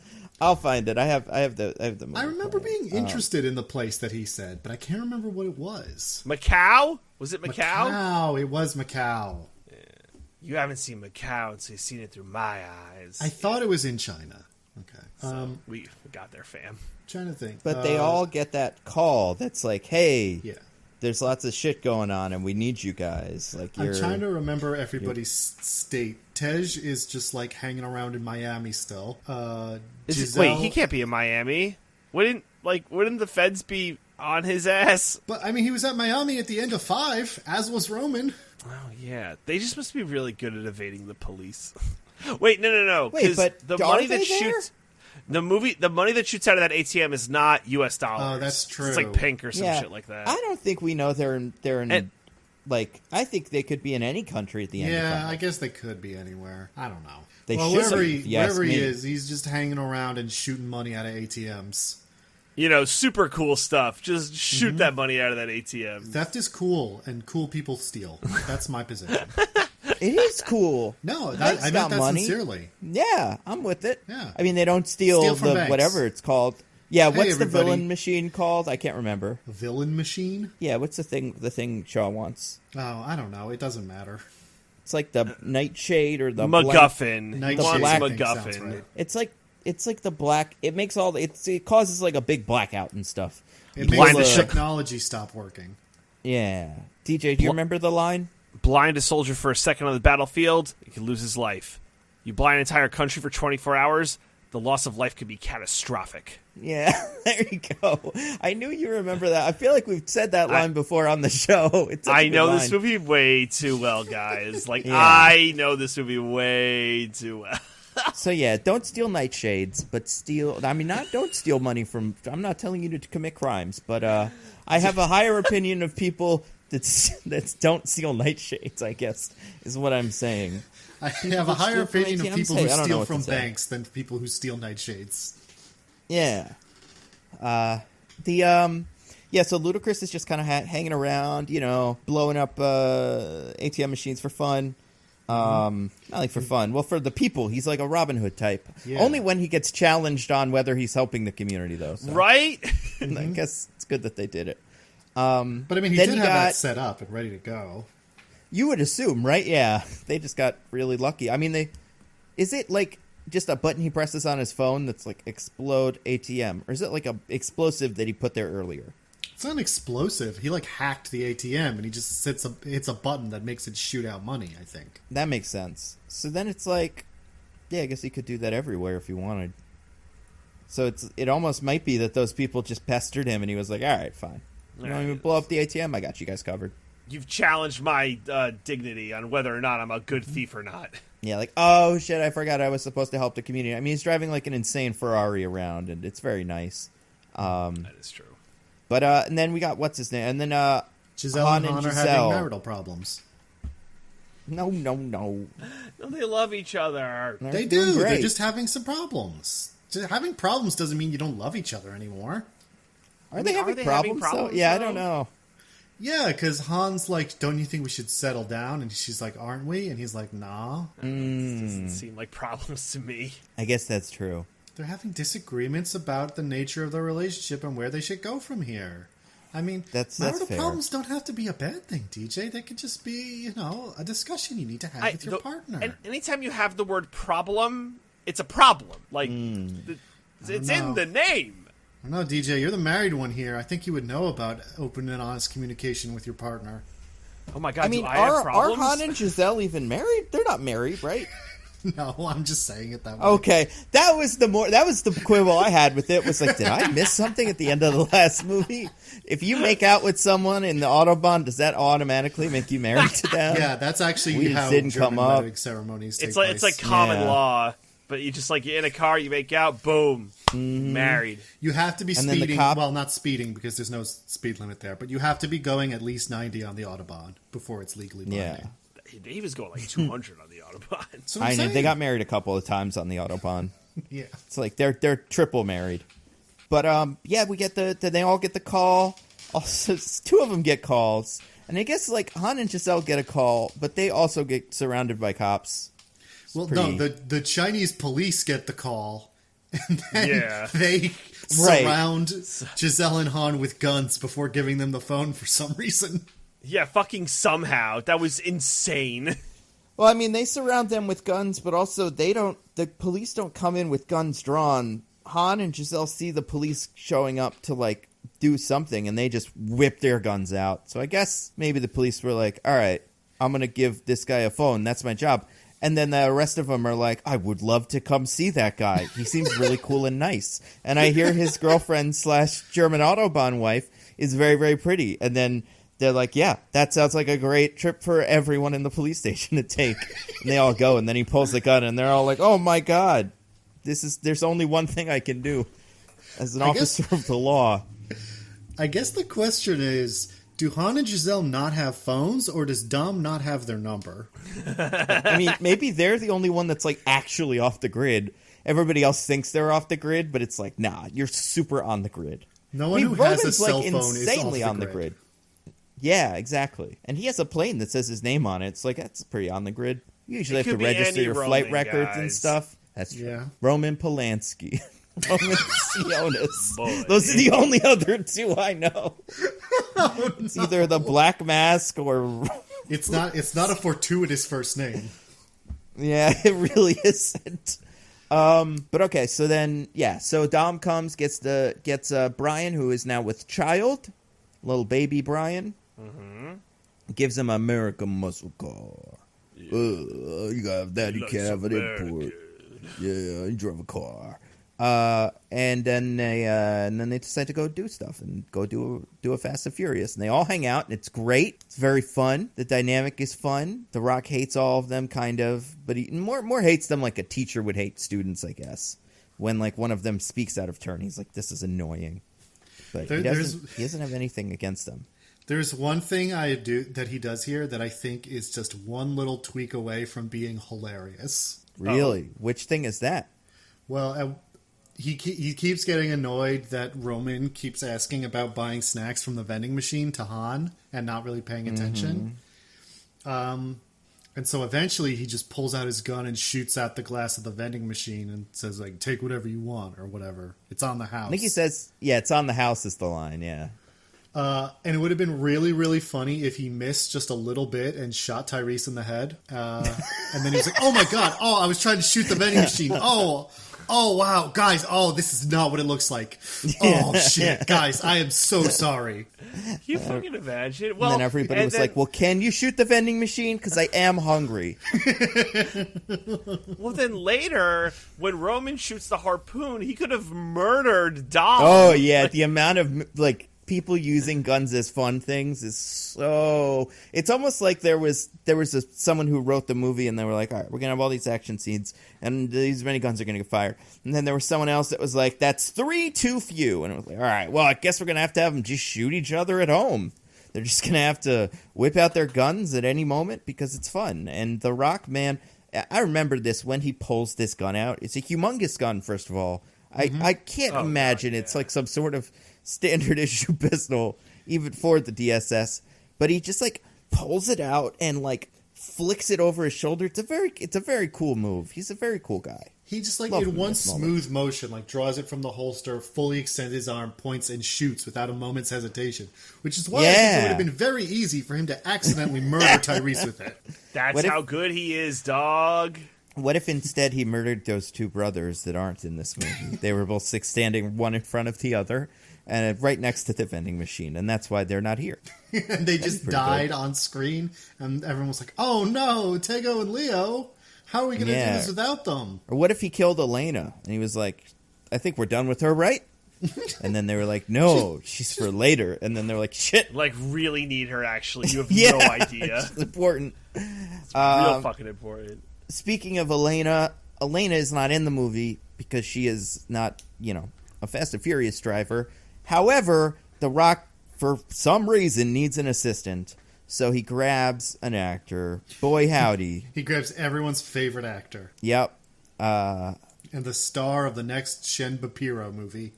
I'll find it. I have the movie. I remember being interested in the place that he said, but I can't remember what it was. Macau? Was it Macau? Macau. It was Macau. Yeah. You haven't seen Macau, and so you've seen it through my eyes. I thought it was in China. Okay. So we got there, fam. Trying to think. But they all get that call that's like, hey, yeah, there's lots of shit going on, and we need you guys. Like, I'm trying to remember everybody's state. Tej is just, like, hanging around in Miami still. Wait, he can't be in Miami. Wouldn't the feds be on his ass? But, I mean, he was at Miami at the end of 5, as was Roman. Oh, yeah. They just must be really good at evading the police. Wait, no. Wait, but the are money they that there? shoots... The money that shoots out of that ATM is not U.S. dollars. Oh, that's true. It's like pink or some shit like that. I don't think we know they're in like, I think they could be in any country at the end of Yeah, time. I guess they could be anywhere. I don't know. They well, should wherever be, he is, he's just hanging around and shooting money out of ATMs. Super cool stuff. Just shoot that money out of that ATM. Theft is cool, and cool people steal. That's my position. It is cool. No, I Banks meant got that money. sincerely. Yeah, I'm with it. Yeah. I mean, they don't steal from the banks. whatever it's called. Yeah, Hey, what's the everybody. villain machine called? I can't remember. A villain machine? Yeah, what's the thing Shaw wants? Oh, I don't know. It doesn't matter. It's like the nightshade or the MacGuffin. Night He wants shade, I think MacGuffin. sounds right. It's like the black. It makes all. It causes like a big blackout and stuff. It Blind makes as the shit. technology stop working. Yeah, DJ, do you remember the line? Blind a soldier for a second on the battlefield, he could lose his life. You blind an entire country for 24 hours, the loss of life could be catastrophic. Yeah, there you go. I knew you remember that. I feel like we've said that line before on the show. It's such a I good know line. this movie way too well, guys. Like, Yeah. I know this movie way too well. So yeah, don't steal nightshades, but don't steal money from. I'm not telling you to commit crimes, but I have a higher opinion of people that don't steal nightshades. I guess is what I'm saying. I have a higher steal from opinion of ATMs? people Hey, who I don't know steal what to from say. banks than people who steal nightshades. Yeah. So Ludacris is just kind of hanging around, blowing up ATM machines for fun. Not like for fun. Well, for the people, he's like a Robin Hood type. Yeah. Only when he gets challenged on whether he's helping the community, though. So. Right? I guess it's good that they did it. But I mean, he Then did you have that got- set up and ready to go. You would assume, right? Yeah. They just got really lucky. I mean, is it like just a button he presses on his phone that's like explode ATM? Or is it like a explosive that he put there earlier? It's not explosive. He like hacked the ATM and he just hits a button that makes it shoot out money, I think. That makes sense. So then it's like, yeah, I guess he could do that everywhere if he wanted. So it almost might be that those people just pestered him, and he was like, all right, fine. You don't even blow up the ATM. I got you guys covered. You've challenged my dignity on whether or not I'm a good thief or not. Yeah, like, oh, shit, I forgot I was supposed to help the community. I mean, he's driving like an insane Ferrari around, and it's very nice. That is true. But, and then we got, what's his name? And then, Giselle and Han are having marital problems. No. No, they love each other. They do. They're just having some problems. Having problems doesn't mean you don't love each other anymore. Are they having problems? Yeah, I don't know. Yeah, because Han's like, don't you think we should settle down? And she's like, aren't we? And he's like, nah. Doesn't seem like problems to me. I guess that's true. They're having disagreements about the nature of their relationship and where they should go from here. I mean, marital problems don't have to be a bad thing, DJ. They could just be, a discussion you need to have with your partner. And anytime you have the word problem, it's a problem. Like, it's in the name. I don't know, DJ, you're the married one here. I think you would know about open and honest communication with your partner. Oh my God, I mean, do I have problems? Are Han and Giselle even married? They're not married, right? No, I'm just saying it that way. Okay, that was the quibble I had with it. Was like, did I miss something at the end of the last movie? If you make out with someone in the Autobahn, does that automatically make you married to them? Yeah, that's actually how German wedding ceremonies take place. It's like common law, but you just you're in a car, you make out, boom, married. You have to be speeding. Well, not speeding because there's no speed limit there, but you have to be going at least 90 on the Autobahn before it's legally binding. Yeah. He was going 200 on the Autobahn. I know they got married a couple of times on the Autobahn. Yeah, it's like they're triple married. But we get they all get the call. Also, two of them get calls, and I guess Han and Giselle get a call, but they also get surrounded by cops. No, the Chinese police get the call, and then they surround Giselle and Han with guns before giving them the phone for some reason. Yeah, fucking somehow. That was insane. Well, I mean, they surround them with guns, but also the police don't come in with guns drawn. Han and Giselle see the police showing up to, do something, and they just whip their guns out. So I guess maybe the police were like, all right, I'm going to give this guy a phone. That's my job. And then the rest of them are like, I would love to come see that guy. He seems really cool and nice. And I hear his girlfriend / German Autobahn wife is very, very pretty. And then they're like, yeah, that sounds like a great trip for everyone in the police station to take. And they all go, and then he pulls the gun, and they're all like, oh my God, there's only one thing I can do as an officer of the law. I guess the question is, do Han and Giselle not have phones, or does Dom not have their number? I mean, maybe they're the only one that's actually off the grid. Everybody else thinks they're off the grid, but it's like, nah, you're super on the grid. No one who has a cell phone is insanely on the grid. Yeah, exactly. And he has a plane that says his name on it. It's that's pretty on the grid. You usually have to register your flight records and stuff. That's true. Yeah. Roman Polanski. Roman Sionis. Those are the only other two I know. It's either the Black Mask or... It's not a fortuitous first name. Yeah, it really isn't. But okay, so then, so Dom comes, gets Brian, who is now with child, little baby Brian. Mm-hmm. Gives him a American muscle car. Yeah. You gotta have that, you can't have an import. Yeah, you drive a car. And then they decide to go do stuff and go do a Fast and Furious, and they all hang out, and it's great. It's very fun. The dynamic is fun. The Rock hates all of them, kind of, but he more hates them like a teacher would hate students, I guess. When one of them speaks out of turn, he's like, "This is annoying," but he doesn't have anything against them. There's one thing that he does here that I think is just one little tweak away from being hilarious. Really? Which thing is that? Well, he keeps getting annoyed that Roman keeps asking about buying snacks from the vending machine to Han and not really paying attention. Mm-hmm. And so eventually he just pulls out his gun and shoots out the glass of the vending machine and says, take whatever you want or whatever. It's on the house. I think he says, it's on the house is the line, yeah. And it would have been really, really funny if he missed just a little bit and shot Tyrese in the head. And then he was like, oh my God, I was trying to shoot the vending machine. Oh, Oh, wow, guys, this is not what it looks like. Oh, shit, guys, I am so sorry. You fucking imagine? Well, and then everybody was like, well, can you shoot the vending machine? Because I am hungry. Well, then later, when Roman shoots the harpoon, he could have murdered Dom. Oh, yeah, the amount of, people using guns as fun things is so... It's almost like there was someone who wrote the movie and they were like, all right, we're going to have all these action scenes and these many guns are going to get fired. And then there was someone else that was like, that's 3 too few. And it was like, all right, well, I guess we're going to have them just shoot each other at home. They're just going to have to whip out their guns at any moment because it's fun. And The Rock, man, I remember this when he pulls this gun out. It's a humongous gun, first of all. I can't imagine it's like some sort of standard issue pistol, even for the DSS. But he just pulls it out and flicks it over his shoulder. It's a very cool move. He's a very cool guy. He just in one smooth motion, draws it from the holster, fully extends his arm, points and shoots without a moment's hesitation. Which is why I think it would have been very easy for him to accidentally murder Tyrese with it. That's how good he is, dog. What if instead he murdered those 2 brothers that aren't in this movie? They were both standing one in front of the other and right next to the vending machine, and that's why they're not here. And they just died on screen, and everyone was like, oh no, Tego and Leo, how are we going to do this without them? Or what if he killed Elena, and he was like, I think we're done with her, right? And then they were like, no, she's for later. And then they were like, shit. Really need her, actually. You have no idea. It's important. It's real fucking important. Speaking of Elena is not in the movie because she is not, a Fast and Furious driver. However, The Rock, for some reason, needs an assistant. So he grabs an actor. Boy, howdy. He grabs everyone's favorite actor. Yep. And the star of the next Shen Bapiro movie.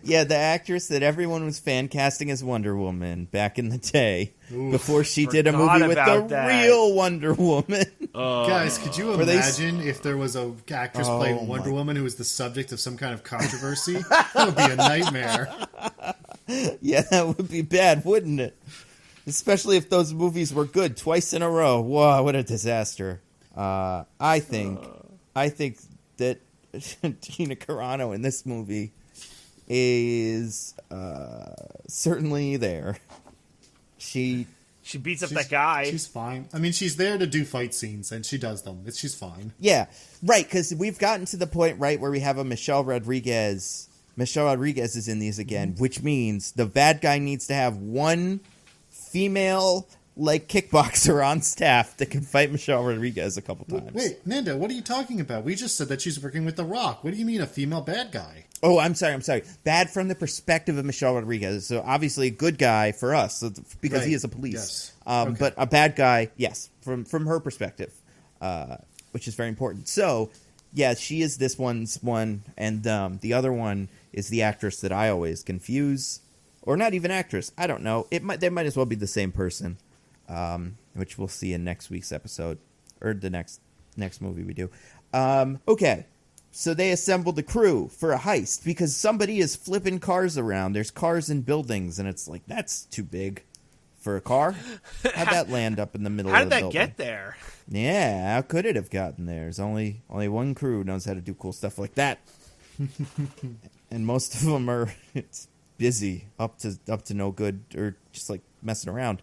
Yeah, the actress that everyone was fan casting as Wonder Woman back in the day. Oof, before she did a movie with the real Wonder Woman. Guys, could you imagine if there was a actress playing Wonder Woman who was the subject of some kind of controversy? That would be a nightmare. Yeah, that would be bad, wouldn't it? Especially if those movies were good twice in a row. Whoa, what a disaster. I think that Gina Carano in this movie is certainly there. She beats up that guy. She's fine. I mean, she's there to do fight scenes, and she does them. She's fine. Yeah, right, because we've gotten to the point, right, where we have a Michelle Rodriguez. Michelle Rodriguez is in these again, which means the bad guy needs to have one female kickboxer on staff that can fight Michelle Rodriguez a couple times. Wait, Nando, what are you talking about? We just said that she's working with The Rock. What do you mean a female bad guy? Oh, I'm sorry. Bad from the perspective of Michelle Rodriguez. So obviously a good guy for us because he is a police. Yes. But a bad guy, yes, from her perspective, which is very important. So, yeah, she is this one's one, and the other one is the actress that I always confuse. Or not even actress. I don't know. They might as well be the same person. Which we'll see in next week's episode, or the next movie we do. Okay, so they assembled the crew for a heist because somebody is flipping cars around. There's cars in buildings, and it's like, that's too big for a car. How'd that land up in the middle of the building? How did that get there? Yeah, how could it have gotten there? There's only one crew knows how to do cool stuff like that. And most of them are it's busy, up to no good, or just messing around.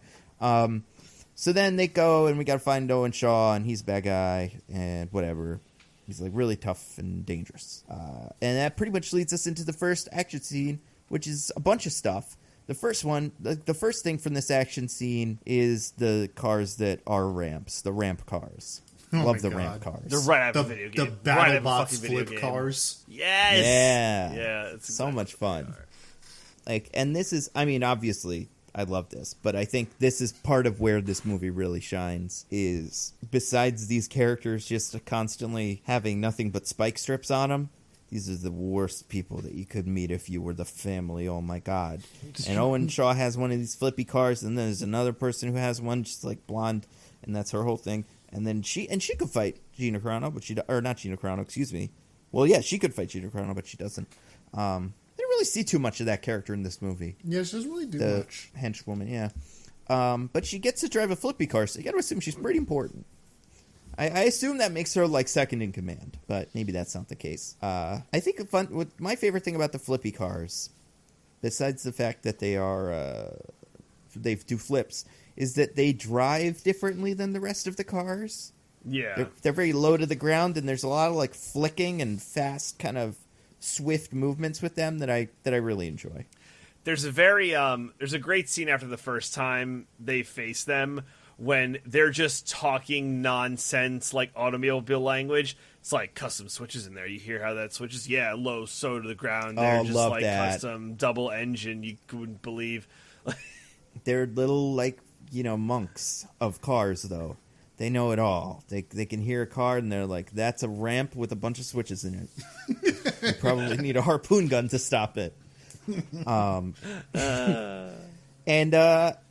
So then they go, and we gotta find Owen Shaw, and he's a bad guy, and whatever. He's really tough and dangerous. And that pretty much leads us into the first action scene, which is a bunch of stuff. The first one, the first thing from this action scene is the cars that are ramps, the ramp cars. Love the ramp cars. They're right out of the video game. The BattleBots flip cars. Yes! Yeah, it's so much fun. And this is, I mean, obviously, I love this, but I think this is part of where this movie really shines, is besides these characters just constantly having nothing but spike strips on them, these are the worst people that you could meet if you were the family. Oh my God. And Owen Shaw has one of these flippy cars, and then there's another person who has one just blonde, and that's her whole thing. And then she could fight Gina Carano, but not Gina Carano, excuse me. Well, yeah, she could fight Gina Carano, but she doesn't. Didn't really see too much of that character in this movie. Yeah, she doesn't really do much. Henchwoman, yeah. But she gets to drive a flippy car, so you got to assume she's pretty important. I assume that makes her like second in command, but maybe that's not the case. I think my favorite thing about the flippy cars, besides the fact that they do flips, is that they drive differently than the rest of the cars. Yeah. They're very low to the ground, and there's a lot of like flicking and fast kind of swift movements with them that I really enjoy. There's a great scene after the first time they face them when they're just talking nonsense like automobile language. It's like custom switches in there. You hear how that switches? Yeah, low, so to the ground. They're just love like that. custom double engine. You wouldn't believe. They're little like, monks of cars though. They know it all. They can hear a car and they're like, that's a ramp with a bunch of switches in it. You probably need a harpoon gun to stop it.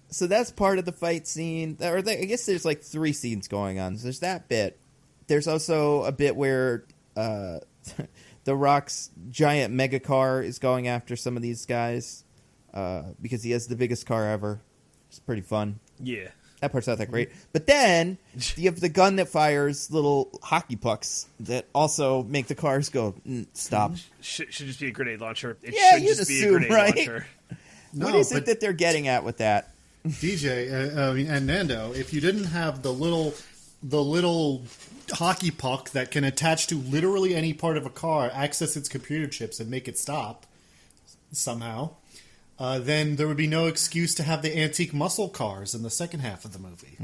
So that's part of the fight scene. I guess there's like 3 scenes going on. So there's that bit. There's also a bit where The Rock's giant mega car is going after some of these guys because he has the biggest car ever. It's pretty fun. Yeah. That part's not that great. But then you have the gun that fires little hockey pucks that also make the cars go, stop. Should just be a grenade launcher. It should just be a grenade launcher. What is it that they're getting at with that? DJ and Nando, if you didn't have the little hockey puck that can attach to literally any part of a car, access its computer chips, and make it stop somehow, then there would be no excuse to have the antique muscle cars in the second half of the movie.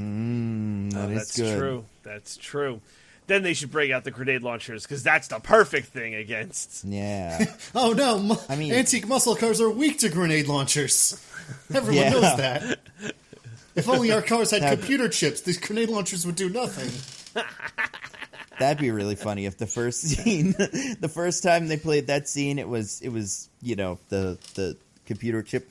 That's good. That's true. Then they should break out the grenade launchers, because that's the perfect thing against. Yeah. Oh, no. Antique muscle cars are weak to grenade launchers. Everyone knows that. If only our cars had computer chips, these grenade launchers would do nothing. That'd be really funny if the first scene, the first time they played that scene, it was the computer chip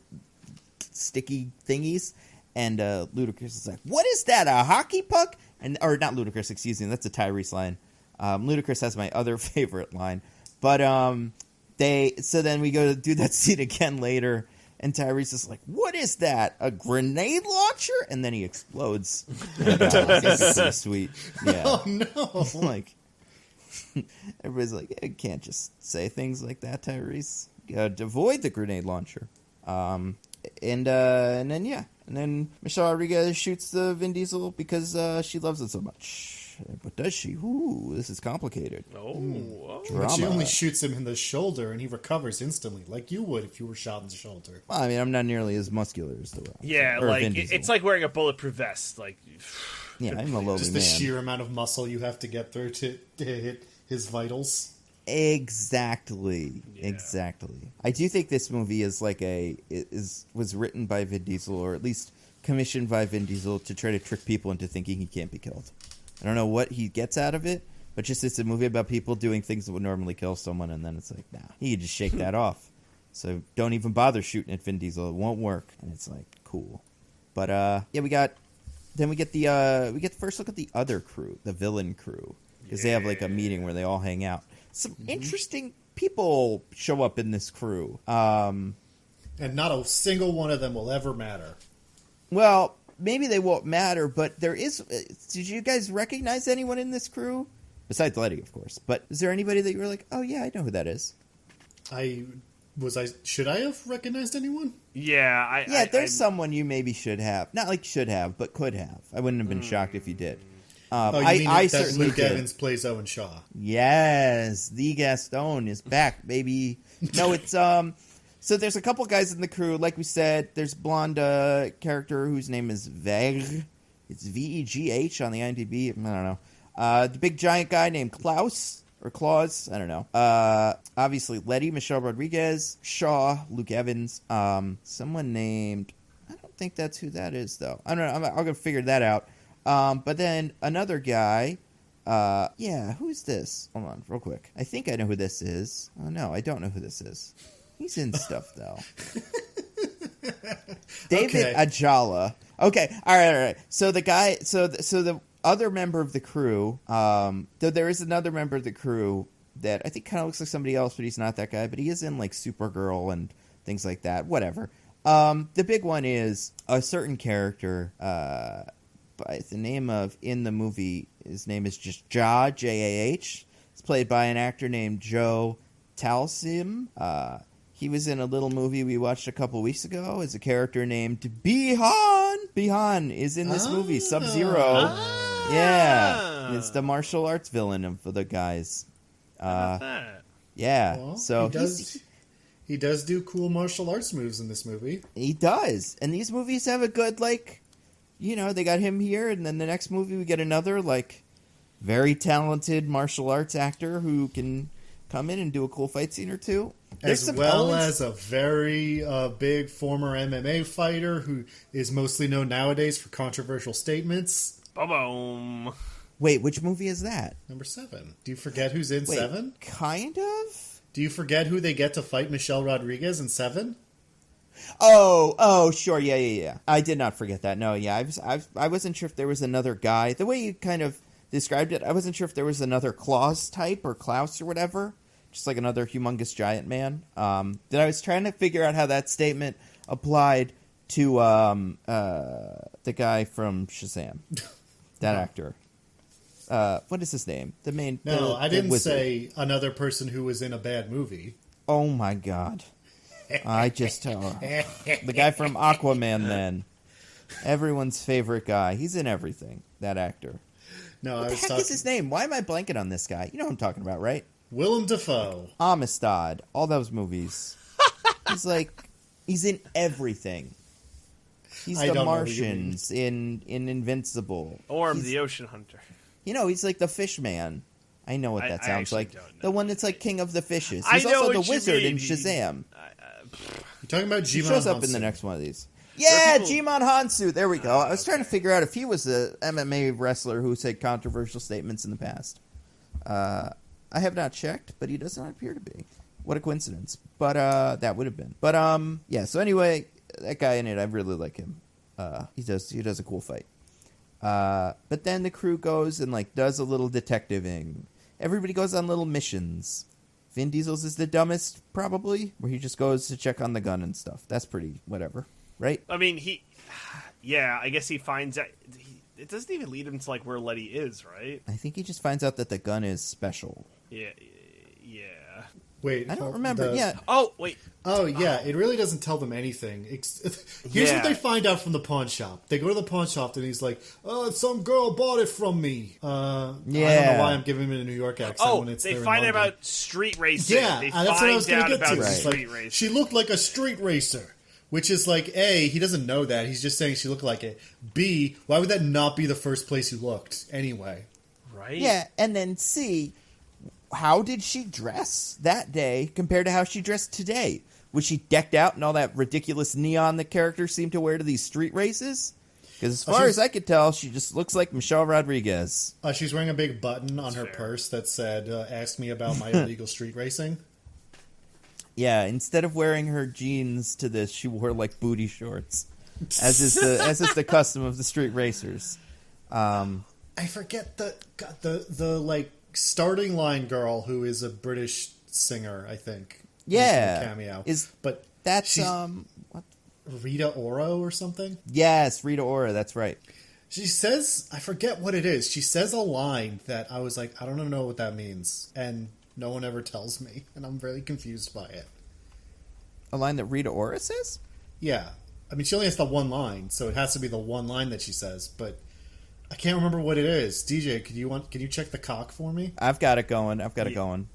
sticky thingies, and Ludacris is like, "What is that? A hockey puck?" Or not Ludacris, excuse me. That's a Tyrese line. Ludacris has my other favorite line, but so then we go to do that scene again later. And Tyrese is like, "What is that? A grenade launcher?" And then he explodes. It's so sweet. Yeah. Oh no! Like everybody's like, "You can't just say things like that, Tyrese. You gotta avoid the grenade launcher." And then Michelle Rodriguez shoots the Vin Diesel because she loves it so much. But does she? Ooh, this is complicated. But she only shoots him in the shoulder, and he recovers instantly, like you would if you were shot in the shoulder. Well, I mean, I'm not nearly as muscular as The Rock. Yeah, like it's like wearing a bulletproof vest. Like, yeah, I'm a lowly just man. the sheer amount of muscle you have to get through to hit his vitals. Exactly. I do think this movie is was written by Vin Diesel, or at least commissioned by Vin Diesel, to try to trick people into thinking he can't be killed. I don't know what he gets out of it, but just it's a movie about people doing things that would normally kill someone, and then it's like, nah, you can just shake that off. So don't even bother shooting at Vin Diesel; it won't work. And it's like, cool. But we get the first look at the other crew, the villain crew, because they have like a meeting where they all hang out. Some interesting people show up in this crew, and not a single one of them will ever matter. Well, maybe they won't matter, but there is. Did you guys recognize anyone in this crew? Besides Letty, of course. But is there anybody that you were like, oh yeah, I know who that is? Should I have recognized anyone? Yeah, there's someone you maybe should have. Not like should have, but could have. I wouldn't have been shocked if you did. I certainly Luke did. Evans plays Owen Shaw. Yes, the Gaston is back, baby. No, it's So there's a couple guys in the crew. Like we said, there's a blonde character whose name is Veg. It's Vegh on the IMDb. I don't know. The big giant guy named Klaus or Claus. I don't know. Obviously Letty, Michelle Rodriguez, Shaw, Luke Evans. Someone named. I don't think that's who that is though. I don't know. I'll go figure that out. But then another guy, who's this? Hold on, real quick. I think I know who this is. Oh, no, I don't know who this is. He's in stuff, though. David Ajala. Okay, all right. So the guy, so the other member of the crew, though there is another member of the crew that I think kind of looks like somebody else, but he's not that guy. But he is in, like, Supergirl and things like that. Whatever. The big one is a certain character, by the name of, in the movie, His name is just Jah, J-A-H. It's played by an actor named Joe Talsim. He was in a little movie we watched a couple weeks ago as a character named Bihan. Bihan is in this movie, Sub-Zero. Yeah. It's the martial arts villain of the guys. How about that? Yeah. Well, so he does do cool martial arts moves in this movie. He does. And these movies have a good, like, you know, they got him here, and then the next movie we get another, like, very talented martial arts actor who can come in and do a cool fight scene or two. As well as a very big former MMA fighter who is mostly known nowadays for controversial statements. Boom. Wait, which movie is that? Number 7. Do you forget who's in 7? Kind of? Do you forget who they get to fight Michelle Rodriguez in 7? Oh, sure, yeah. I did not forget that. No, yeah, I wasn't sure if there was another guy. The way you kind of described it, I wasn't sure if there was another Klaus type or Klaus or whatever, just like another humongous giant man. That I was trying to figure out how that statement applied to the guy from Shazam, that actor. What is his name? The main. No, I didn't wizard. say another person who was in a bad movie. Oh my god! I just the guy from Aquaman. Then everyone's favorite guy. He's in everything. That actor. No, What the heck is his name? Why am I blanking on this guy? You know what I'm talking about, right? Willem Dafoe. Amistad. All those movies. He's in everything. He's the Martians in Invincible. Orm, the Ocean Hunter. You know, he's like the fish man. I know what that sounds like. The one that's like king of the fishes. He's also the wizard in Shazam. You're talking about Jimon He shows up Hansu. in the next one of these. Yeah, Jimon Hansu. There we go. I was trying to figure out if he was a MMA wrestler who said controversial statements in the past. I have not checked, but he does not appear to be. What a coincidence. But that would have been. But yeah. So anyway, that guy in it, I really like him. He does a cool fight. But then the crew goes and like does a little detectiving. Everybody goes on little missions. Vin Diesel's is the dumbest, probably, where he just goes to check on the gun and stuff. That's pretty whatever, right? I mean, I guess he finds out. It doesn't even lead him to like where Letty is, right? I think he just finds out that the gun is special. Yeah. Wait, I don't remember. Yeah. Oh, wait. Oh, yeah. It really doesn't tell them anything. Here's what they find out from the pawn shop. They go to the pawn shop, and he's like, "Oh, some girl bought it from me." I don't know why I'm giving him a New York accent when it's they there find in out London. about street racing. Yeah, they that's what I was going to get to. About street like, racing. she looked like a street racer. Which is like, A, he doesn't know that. He's just saying she looked like it. B, why would that not be the first place he looked anyway? Right? Yeah, and then C, how did she dress that day compared to how she dressed today? Was she decked out in all that ridiculous neon the characters seem to wear to these street races? Because as far as I could tell, she just looks like Michelle Rodriguez. She's wearing a big button on her purse that said, "Ask me about my illegal street racing." Yeah, instead of wearing her jeans to this, she wore like booty shorts, as is the custom of the street racers. I forget the like starting line girl who is a British singer, I think. Yeah, cameo. But that's what? Rita Ora or something. Yes, Rita Ora. That's right. She says, I forget what it is. She says a line that I was like, I don't know what that means, and no one ever tells me, and I'm really confused by it. A line that Rita Ora says? Yeah. I mean, she only has the one line, so it has to be the one line that she says, but I can't remember what it is. DJ, can you check the cock for me? I've got it going.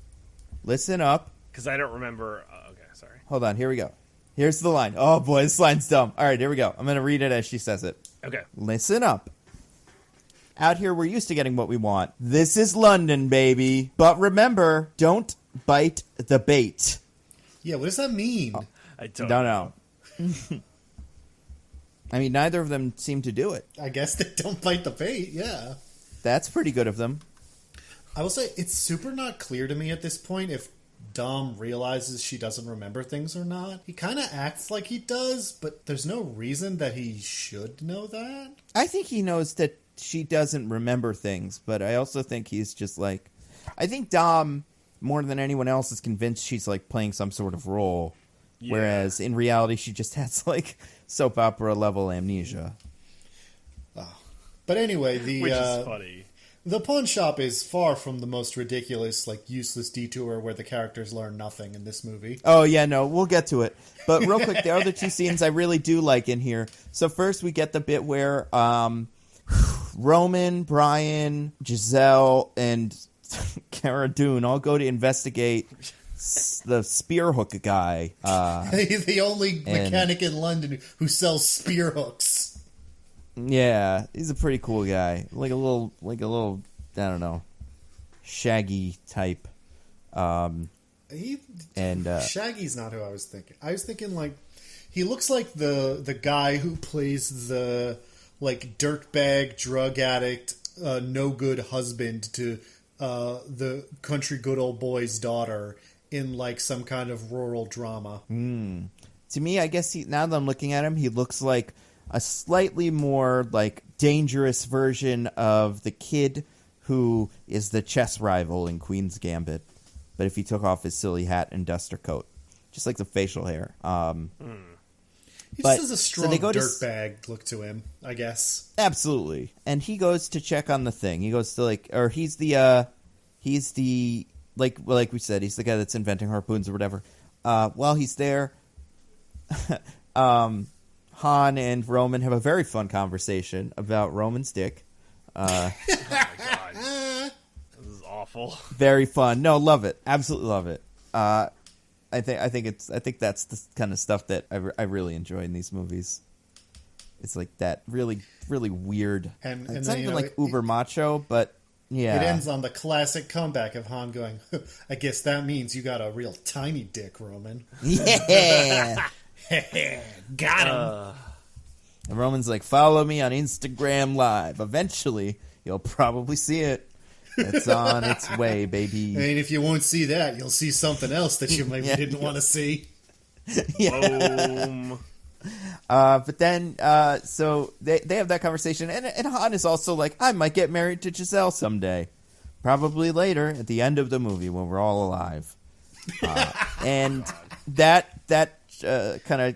Listen up. Because I don't remember. Okay, sorry. Hold on. Here we go. Here's the line. Oh, boy, this line's dumb. All right, here we go. I'm going to read it as she says it. Okay. Listen up. Out here, we're used to getting what we want. This is London, baby. But remember, don't bite the bait. Yeah, what does that mean? I don't know. I mean, neither of them seem to do it. I guess they don't bite the bait, yeah. That's pretty good of them. I will say, it's super not clear to me at this point if Dom realizes she doesn't remember things or not. He kind of acts like he does, but there's no reason that he should know that. I think he knows that she doesn't remember things, but I also think he's just like... I think Dom, more than anyone else, is convinced she's like playing some sort of role, whereas in reality she just has like soap opera level amnesia. But anyway, which is funny. The pawn shop is far from the most ridiculous, like, useless detour where the characters learn nothing in this movie. Oh, yeah, no, we'll get to it. But real quick, there are other two scenes I really do like in here. So first we get the bit where Roman, Brian, Giselle, and Cara Dune all go to investigate the spear hook guy. The only mechanic in London who sells spear hooks. Yeah, he's a pretty cool guy. Like a little, I don't know, Shaggy type. Shaggy's not who I was thinking. I was thinking, like, he looks like the guy who plays the, like, dirtbag, drug addict, no good husband to the country good old boy's daughter in, like, some kind of rural drama. To me, I guess now that I'm looking at him, he looks like a slightly more, like, dangerous version of the kid who is the chess rival in Queen's Gambit. But if he took off his silly hat and duster coat. Just like the facial hair. He just has a strong dirtbag look to him, I guess. Absolutely. And he goes to check on the thing. He goes to, like, or he's the, like we said, he's the guy that's inventing harpoons or whatever. While he's there, Han and Roman have a very fun conversation about Roman's dick. Oh my god, this is awful. Very fun. No, love it. Absolutely love it. I think that's the kind of stuff that I really enjoy in these movies. It's like that really, really weird. And it's not even like uber macho, but yeah. It ends on the classic comeback of Han going, I guess that means you got a real tiny dick, Roman. Yeah. Got him. And Roman's like, follow me on Instagram Live. Eventually, you'll probably see it. It's on its way, baby. And if you won't see that, you'll see something else that you maybe didn't want to see. Boom. But then, so they have that conversation, and Han is also like, I might get married to Giselle someday. Probably later, at the end of the movie, when we're all alive. And that kind of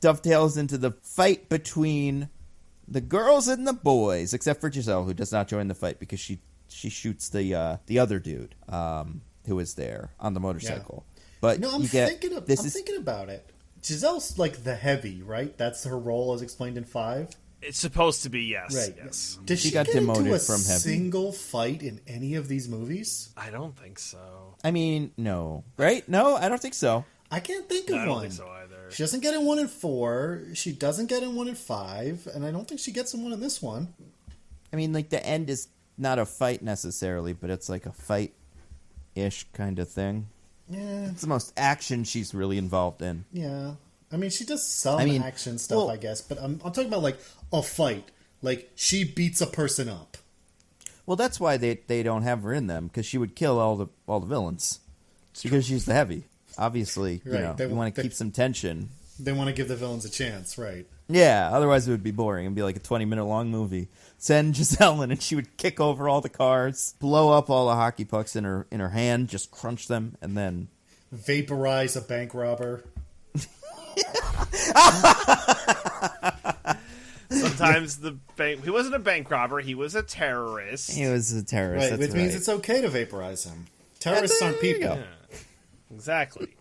dovetails into the fight between the girls and the boys, except for Giselle, who does not join the fight because she shoots the other dude who is there on the motorcycle. Yeah. But I'm thinking about it. Giselle's like the heavy, right? That's her role as explained in 5. It's supposed to be, yes. Right. Yes. Does she got get demoted into a from heavy. Single fight in any of these movies? I don't think so. I mean, no. Right? No, I don't think so. I can't think of one. I don't think so either. She doesn't get in 1 and 4. She doesn't get in 1 and 5. And I don't think she gets in 1 in this one. I mean, like, the end is not a fight necessarily, but it's like a fight-ish kind of thing. Yeah. It's the most action she's really involved in. Yeah. I mean, she does some action stuff, I guess, but I'm talking about, like, a fight. Like, she beats a person up. Well, that's why they don't have her in them, because she would kill all the villains. Because she's the heavy. Obviously, right. You want to keep some tension. They want to give the villains a chance, right. Yeah, otherwise it would be boring. It would be like a 20-minute long movie. Send Giselle in and she would kick over all the cars, blow up all the hockey pucks in her hand, just crunch them, and then vaporize a bank robber. Sometimes he wasn't a bank robber, he was a terrorist. He was a terrorist, right, which means it's okay to vaporize him. Terrorists aren't people. Yeah. Exactly.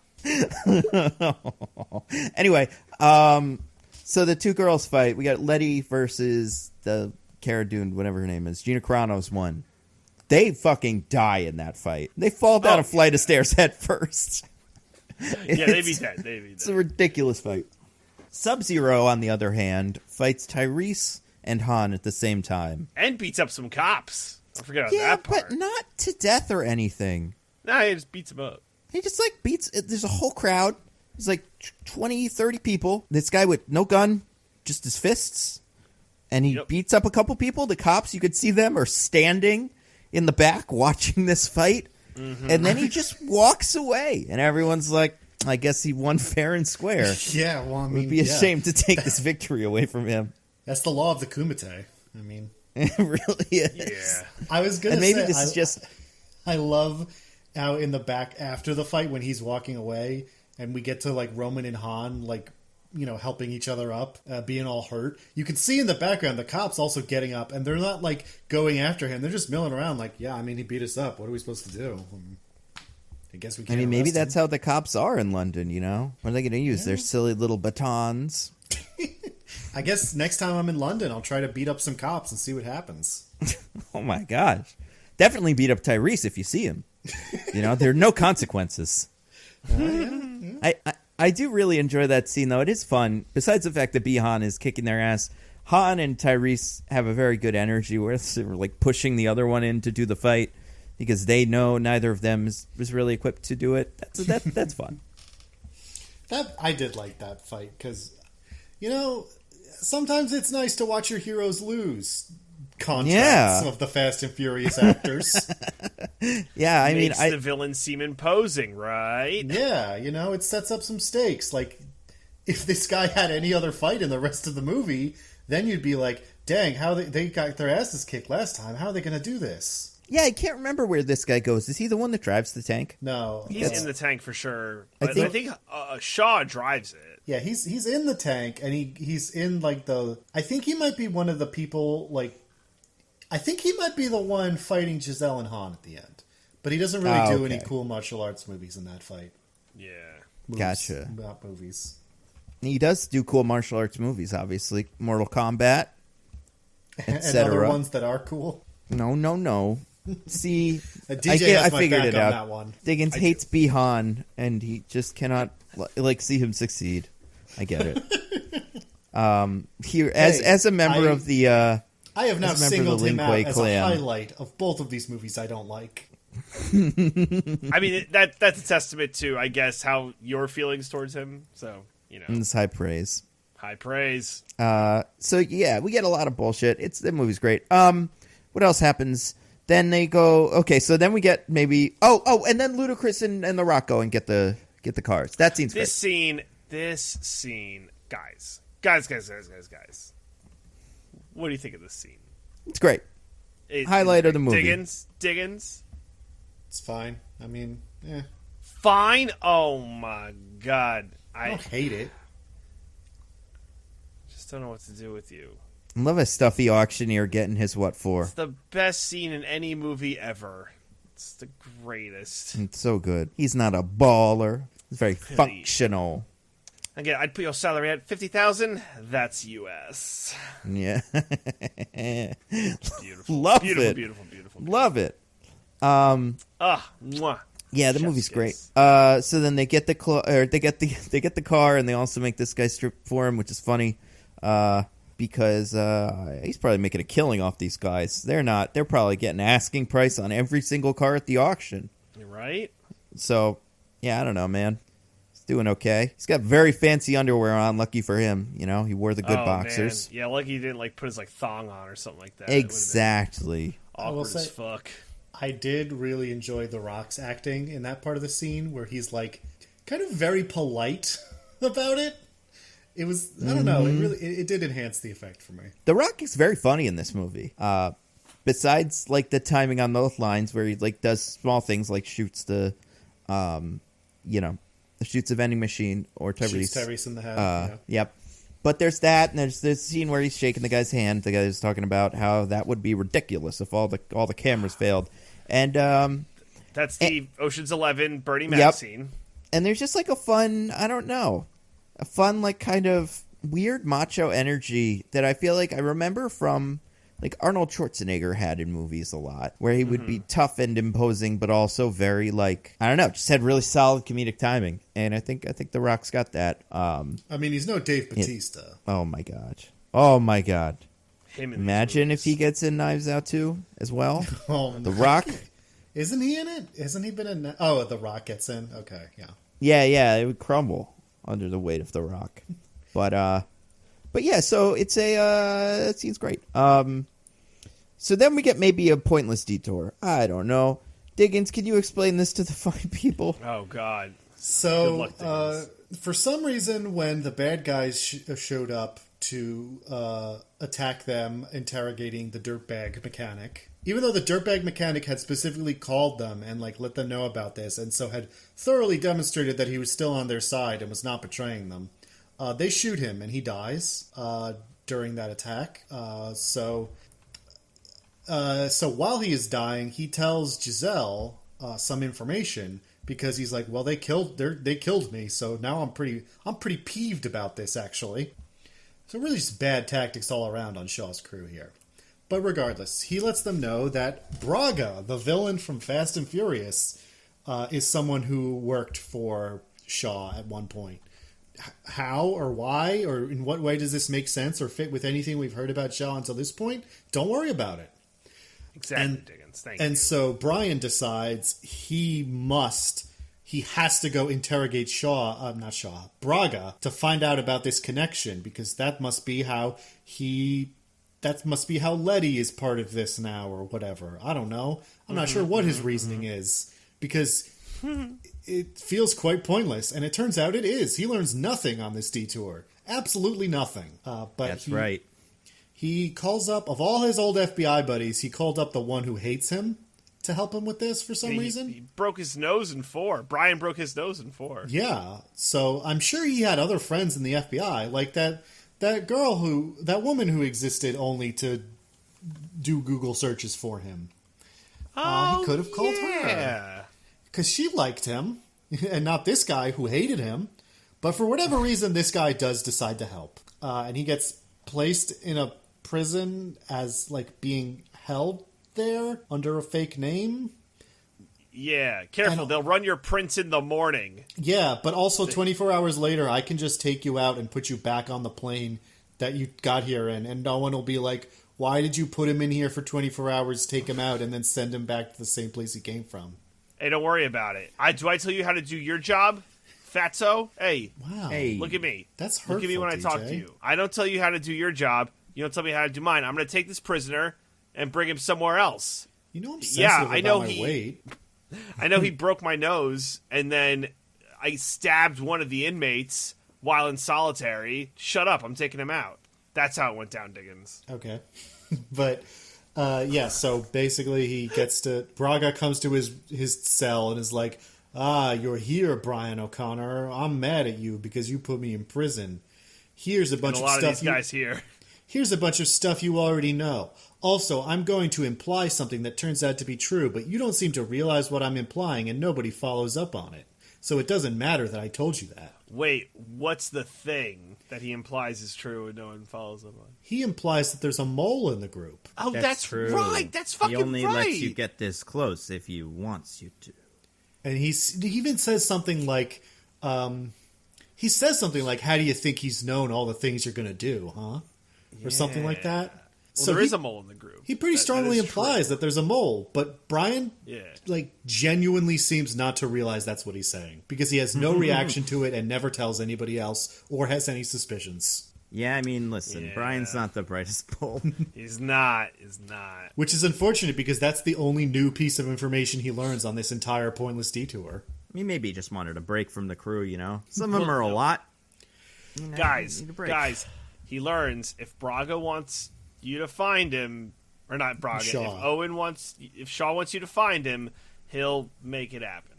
Anyway, so the two girls fight. We got Letty versus the Cara Dune, whatever her name is. Gina Carano's one. They fucking die in that fight. They fall down a flight of stairs head first. Yeah, they beat that. It's a ridiculous fight. Sub-Zero, on the other hand, fights Tyrese and Han at the same time. And beats up some cops. I forget about that part. Yeah, but not to death or anything. Nah, he just beats them up. He just, like, beats... There's a whole crowd. There's, like, 20, 30 people. This guy with no gun, just his fists. And he beats up a couple people. The cops, you could see them, are standing in the back watching this fight. Mm-hmm. And then he just walks away. And everyone's like, I guess he won fair and square. Yeah, well, I mean... It would be a shame to take this victory away from him. That's the law of the Kumite. I mean... It really is. Yeah. I was going to say... And maybe this is just... I love how in the back after the fight when he's walking away and we get to, like, Roman and Han, like, helping each other up, being all hurt. You can see in the background the cops also getting up, and they're not like going after him. They're just milling around like, yeah, I mean, he beat us up. What are we supposed to do? I guess we can't. I mean, maybe that's him. how the cops are in London, What are they going to use? Their silly little batons. I guess next time I'm in London, I'll try to beat up some cops and see what happens. Oh my gosh. Definitely beat up Tyrese if you see him. There are no consequences. Yeah. I do really enjoy that scene, though. It is fun. Besides the fact that Bihan is kicking their ass, Han and Tyrese have a very good energy where they're like pushing the other one in to do the fight because they know neither of them was really equipped to do it. That's fun. I did like that fight because, sometimes it's nice to watch your heroes lose contracts of the Fast and Furious actors. Yeah, I mean, the villain seem imposing, right? Yeah, it sets up some stakes. Like, if this guy had any other fight in the rest of the movie, then you'd be like, dang, how they got their asses kicked last time. How are they going to do this? Yeah, I can't remember where this guy goes. Is he the one that drives the tank? No. He's in the tank for sure. But I think Shaw drives it. Yeah, he's in the tank, and he's in, like, I think he might be one of the people, like... I think he might be the one fighting Giselle and Han at the end. But he doesn't really do any cool martial arts movies in that fight. Yeah. Gotcha. Not movies. He does do cool martial arts movies, obviously. Mortal Kombat, and other ones that are cool. No. See, DJ I figured it out. That one. Diggins hates Bihan, and he just cannot see him succeed. I get it. As a member of the... I have now singled him out as clan. a highlight of both of these movies I don't like. I mean, that's a testament to, I guess, how your feelings towards him. So, It's high praise. High praise. So, yeah, we get a lot of bullshit. The movie's great. What else happens? Then they go... Okay, so then we get maybe... Oh, and then Ludacris and The Rock go and get the cars. That scene's great. This scene... Guys. What do you think of this scene? It's great. Highlight of the movie. Diggins? It's fine. I mean, Fine? Oh my god. I don't hate it. Just don't know what to do with you. I love a stuffy auctioneer getting his what for. It's the best scene in any movie ever. It's the greatest. It's so good. He's not a baller. He's very functional. Again, I'd put your salary at $50,000. That's US. Yeah. Beautiful. Love beautiful, it. Beautiful. Love it. Mwah. Yeah, the movie's great. So then they get the car, and they also make this guy strip for him, which is funny, because he's probably making a killing off these guys. They're not. They're probably getting asking price on every single car at the auction. You're right. So, yeah, I don't know, man. Doing okay. He's got very fancy underwear on. Lucky for him, he wore the good boxers. Man. Yeah, lucky he didn't put his thong on or something like that. Exactly. Awkward as fuck. I did really enjoy The Rock's acting in that part of the scene where he's kind of very polite about it. It was I don't know. It did enhance the effect for me. The Rock is very funny in this movie. Besides the timing on those lines where he does small things like shoots the shoots a vending machine or Tyrese. Shoots Tyrese in the head. Yep. But there's that, and there's this scene where he's shaking the guy's hand. The guy's talking about how that would be ridiculous if all the cameras failed. And that's the Ocean's 11 Bernie Mac scene. And there's just a fun, I don't know, a fun kind of weird macho energy that I feel like I remember from Arnold Schwarzenegger had in movies a lot, where he would be tough and imposing, but also very I don't know, just had really solid comedic timing. And I think The Rock's got that. I mean, he's no Dave Bautista. Oh my god. Imagine if he gets in Knives Out too, as well. The Rock. Isn't he in it? Hasn't he been in? Oh, The Rock gets in. Okay, yeah. Yeah, it would crumble under the weight of The Rock. But yeah, so it's it seems great. So then we get maybe a pointless detour. I don't know. Diggins, can you explain this to the fine people? Oh, God. So, good luck, Diggins. For some reason, when the bad guys showed up to attack them, interrogating the dirtbag mechanic, even though the dirtbag mechanic had specifically called them and let them know about this, and so had thoroughly demonstrated that he was still on their side and was not betraying them, They shoot him, and he dies during that attack. So while he is dying, he tells Giselle some information because he's like, well, they killed me, so now I'm pretty peeved about this, actually. So really just bad tactics all around on Shaw's crew here. But regardless, he lets them know that Braga, the villain from Fast and Furious, is someone who worked for Shaw at one point. How or why or in what way does this make sense or fit with anything we've heard about Shaw until this point? Don't worry about it. Exactly, Diggins. Thank you. And so Brian decides he has to go interrogate Braga to find out about this connection, because that must be how Letty is part of this now or whatever. I don't know. I'm not sure what his reasoning is, because it feels quite pointless, and it turns out it is. He learns nothing on this detour. Absolutely nothing. But That's right. He calls up, of all his old FBI buddies, he called up the one who hates him to help him with this for some reason. He broke his nose in 4. Brian broke his nose in 4. Yeah, so I'm sure he had other friends in the FBI, like that woman who existed only to do Google searches for him. He could have called her. Because she liked him, and not this guy who hated him. But for whatever reason, this guy does decide to help. And he gets placed in a prison as, like, being held there under a fake name. Yeah, careful. They'll run your prints in the morning. Yeah, but also 24 hours later, I can just take you out and put you back on the plane that you got here in, and no one will be like, why did you put him in here for 24 hours, take him out, and then send him back to the same place he came from? Hey, don't worry about it. Do I tell you how to do your job, fatso? Hey. Wow. Hey. Look at me. That's hurtful, Look at me when I talk to you. I don't tell you how to do your job. You don't tell me how to do mine. I'm going to take this prisoner and bring him somewhere else. You know I'm sensitive about my weight. I know he broke my nose, and then I stabbed one of the inmates while in solitary. Shut up, I'm taking him out. That's how it went down, Diggins. Okay. But, so basically Braga comes to his cell and is like, you're here, Brian O'Connor. I'm mad at you because you put me in prison. Here's a bunch of stuff. These guys here. Here's a bunch of stuff you already know. Also, I'm going to imply something that turns out to be true, but you don't seem to realize what I'm implying, and nobody follows up on it. So it doesn't matter that I told you that. Wait, what's the thing that he implies is true and no one follows up on? He implies that there's a mole in the group. Oh, that's true. right. That's fucking right. He only lets you get this close if he wants you to. And he even says something like, how do you think he's known all the things you're going to do, huh? Or something like that. Well, so there is a mole in the group. He pretty strongly implies that there's a mole, but Brian, genuinely seems not to realize that's what he's saying, because he has no reaction to it and never tells anybody else or has any suspicions. Yeah, I mean, listen, Brian's not the brightest bulb. He's not. Which is unfortunate, because that's the only new piece of information he learns on this entire pointless detour. I mean, maybe he just wanted a break from the crew, you know? Some of them are a lot. You know, guys, he learns if Braga wants you to find him, or not Braga, if Shaw wants you to find him, he'll make it happen.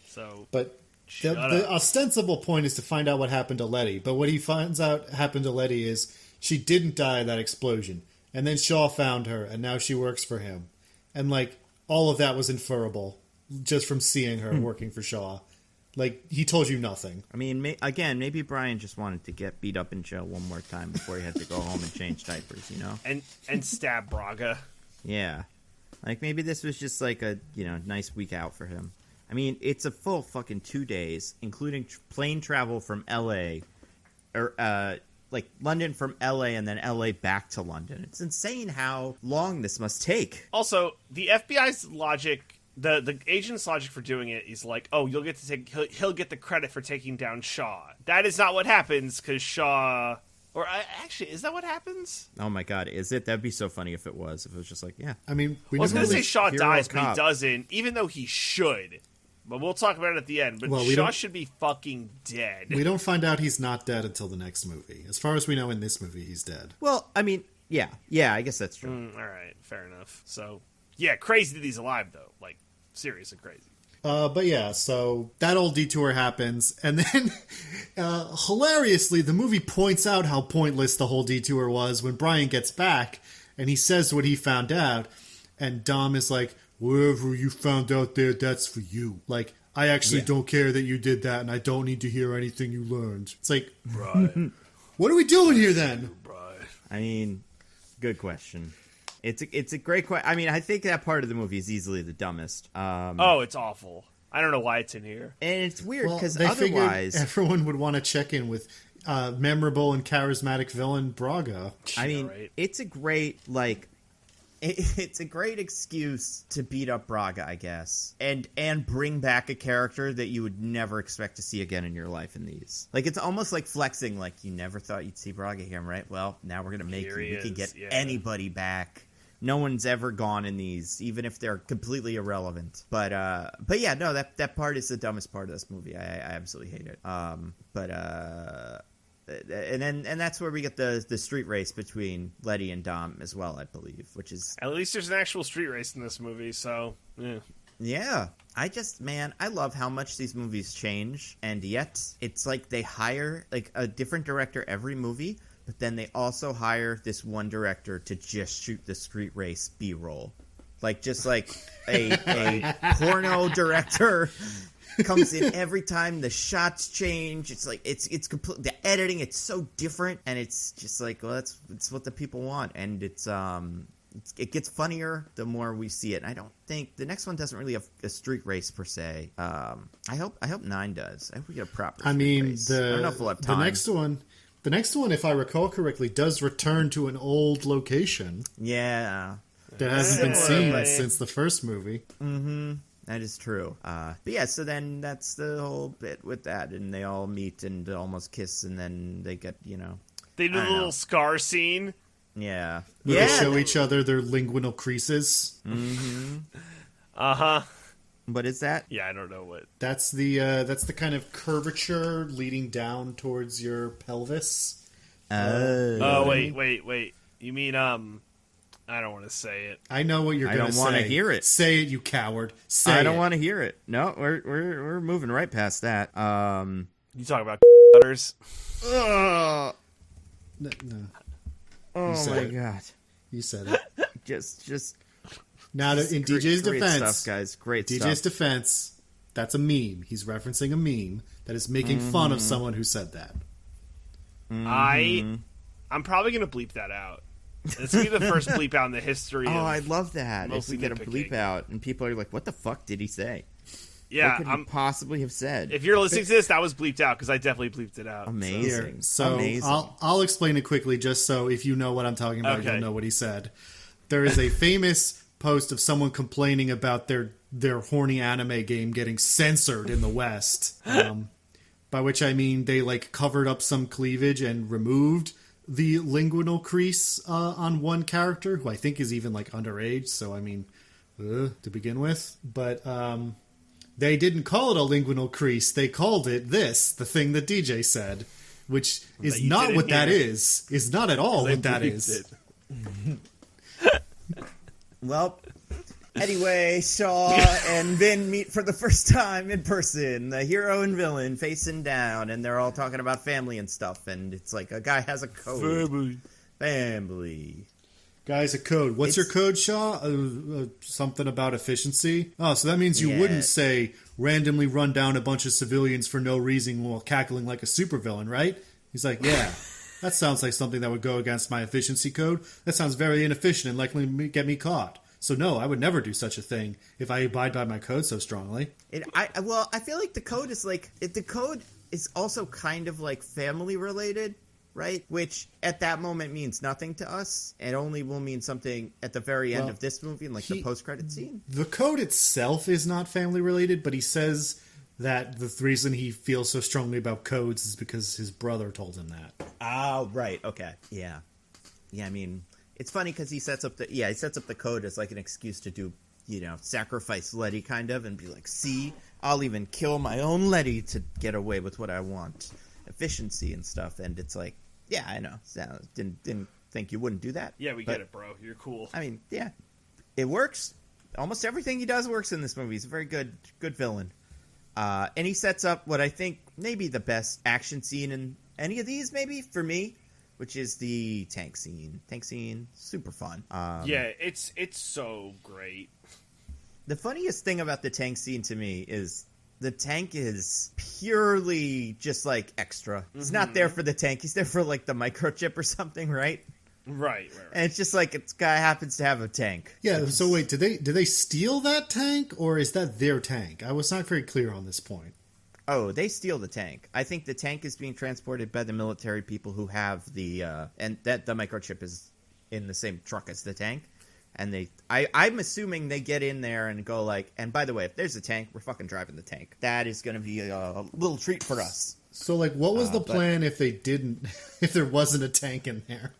So, but the ostensible point is to find out what happened to Letty. But what he finds out happened to Letty is she didn't die in that explosion, and then Shaw found her, and now she works for him, and all of that was inferable just from seeing her working for Shaw. He told you nothing. I mean, maybe Brian just wanted to get beat up in jail one more time before he had to go home and change diapers, you know? And stab Braga. Yeah. Maybe this was just a, nice week out for him. I mean, it's a full fucking 2 days, including plane travel from L.A., or, London from L.A. and then L.A. back to London. It's insane how long this must take. Also, the FBI's logic... The agent's logic for doing it is he'll get the credit for taking down Shaw. That is not what happens, because Shaw... actually, is that what happens? Oh my god, is it? That'd be so funny if it was. If it was just yeah. I mean, I was going to say Shaw dies, but he doesn't, even though he should. But we'll talk about it at the end. But Shaw should be fucking dead. We don't find out he's not dead until the next movie. As far as we know, in this movie, he's dead. Well, I mean, yeah, I guess that's true. All right, fair enough. So, yeah, crazy that he's alive, though. Seriously crazy. But yeah, so that old detour happens, and then hilariously, the movie points out how pointless the whole detour was when Brian gets back, and he says what he found out, and Dom is like, whatever you found out there, that's for you. Like, I actually don't care that you did that, and I don't need to hear anything you learned. It's like, Right. What are we doing here then? Right. I mean, good question. It's a great question. I mean, I think that part of the movie is easily the dumbest. It's awful. I don't know why it's in here. And it's weird Well, because they figured otherwise, everyone would want to check in with memorable and charismatic villain Braga. I mean, right. it's a great it's a great excuse to beat up Braga, I guess, and bring back a character that you would never expect to see again in your life in these. Like, it's almost like flexing, like, you never thought you'd see Braga here, right? Well, now we're gonna make Here you. he We can is, get anybody back. No one's ever gone in these, even if they're completely irrelevant. But yeah, no, that part is the dumbest part of this movie. I absolutely hate it. And that's where we get the street race between Letty and Dom as well, I believe, which is... At least there's an actual street race in this movie, so, yeah. Yeah. I love how much these movies change, and yet it's like they hire like a different director every movie, but then they also hire this one director to just shoot the street race B-roll. Like, just like a porno director comes in every time the shots change. It's like it's complete, the editing, it's so different, and it's just like, well, it's what the people want, and it gets funnier the more we see it. And I don't think the next one doesn't really have a street race per se. I hope 9 does. I hope we get a proper street race. I don't know if we'll have time. The next one, if I recall correctly, does return to an old location. Yeah. That hasn't been seen since the first movie. Mm-hmm. That is true. But yeah, so then that's the whole bit with that, and they all meet and almost kiss, and then they get, They do a little scar scene. Yeah. Where they show each other their linguinal creases. Mm-hmm. Uh-huh. What is that? Yeah, I don't know what. That's the kind of curvature leading down towards your pelvis. Wait. You mean, I don't want to say it. I know what you're going to say. I don't want to hear it. Say it, you coward. Say it. I don't want to hear it. No, we're moving right past that. You talk about butters. No. Oh my god. You said it. Just Now, in DJ's great defense, stuff, guys. Great DJ's stuff. defense, that's a meme. He's referencing a meme that is making fun of someone who said that. Mm-hmm. I'm probably going to bleep that out. It's going to be the first bleep out in the history. Oh, I love that. If we get a nitpicking. bleep out and people are like, what the fuck did he say? Yeah, what could he possibly have said? If you're listening to this, that was bleeped out because I definitely bleeped it out. Amazing. So Amazing. I'll explain it quickly just so if you know what I'm talking about, you'll know what he said. There is a famous post of someone complaining about their horny anime game getting censored in the West. By which I mean they covered up some cleavage and removed the linguinal crease on one character, who I think is even underage. So I mean, to begin with, but they didn't call it a linguinal crease. They called it the thing that DJ said, which is not what that is. Is not at all what that is. Well, anyway, Shaw and Vin meet for the first time in person. The hero and villain facing down, and they're all talking about family and stuff. And it's like a guy has a code. Family. Guys, a code. What's your code, Shaw? Something about efficiency? Oh, so that means you wouldn't say randomly run down a bunch of civilians for no reason while cackling like a supervillain, right? He's like, yeah, that sounds like something that would go against my efficiency code. That sounds very inefficient and likely to get me caught. So no, I would never do such a thing if I abide by my code so strongly. I feel like the code is the code is also kind of family related, right? Which at that moment means nothing to us. It only will mean something at the very end of this movie, in the post-credit scene. The code itself is not family related, but he says that the reason he feels so strongly about codes is because his brother told him that. Oh, right. Okay. Yeah. I mean, it's funny because he sets up the code as an excuse to do, sacrifice Letty kind of, and be like, see, I'll even kill my own Letty to get away with what I want, efficiency and stuff. And it's like, yeah, I know. Didn't think you wouldn't do that. Yeah, we get it, bro. You're cool. I mean, yeah, it works. almost everything he does works in this movie. He's a very good villain. And he sets up what I think maybe the best action scene in any of these, maybe, for me, which is the tank scene. Tank scene, super fun. Yeah, it's so great. The funniest thing about the tank scene to me is the tank is purely just, like, extra. He's not there for the tank. He's there for, like, the microchip or something, right? Right. And it's just like, this guy happens to have a tank. Yeah, so wait, did they steal that tank, or is that their tank? I was not very clear on this point. Oh, they steal the tank. I think the tank is being transported by the military people who have the and that the microchip is in the same truck as the tank. And I'm assuming they get in there and go like, and by the way, if there's a tank, we're fucking driving the tank. That is going to be a little treat for us. So, like, what was the plan if they didn't, if there wasn't a tank in there?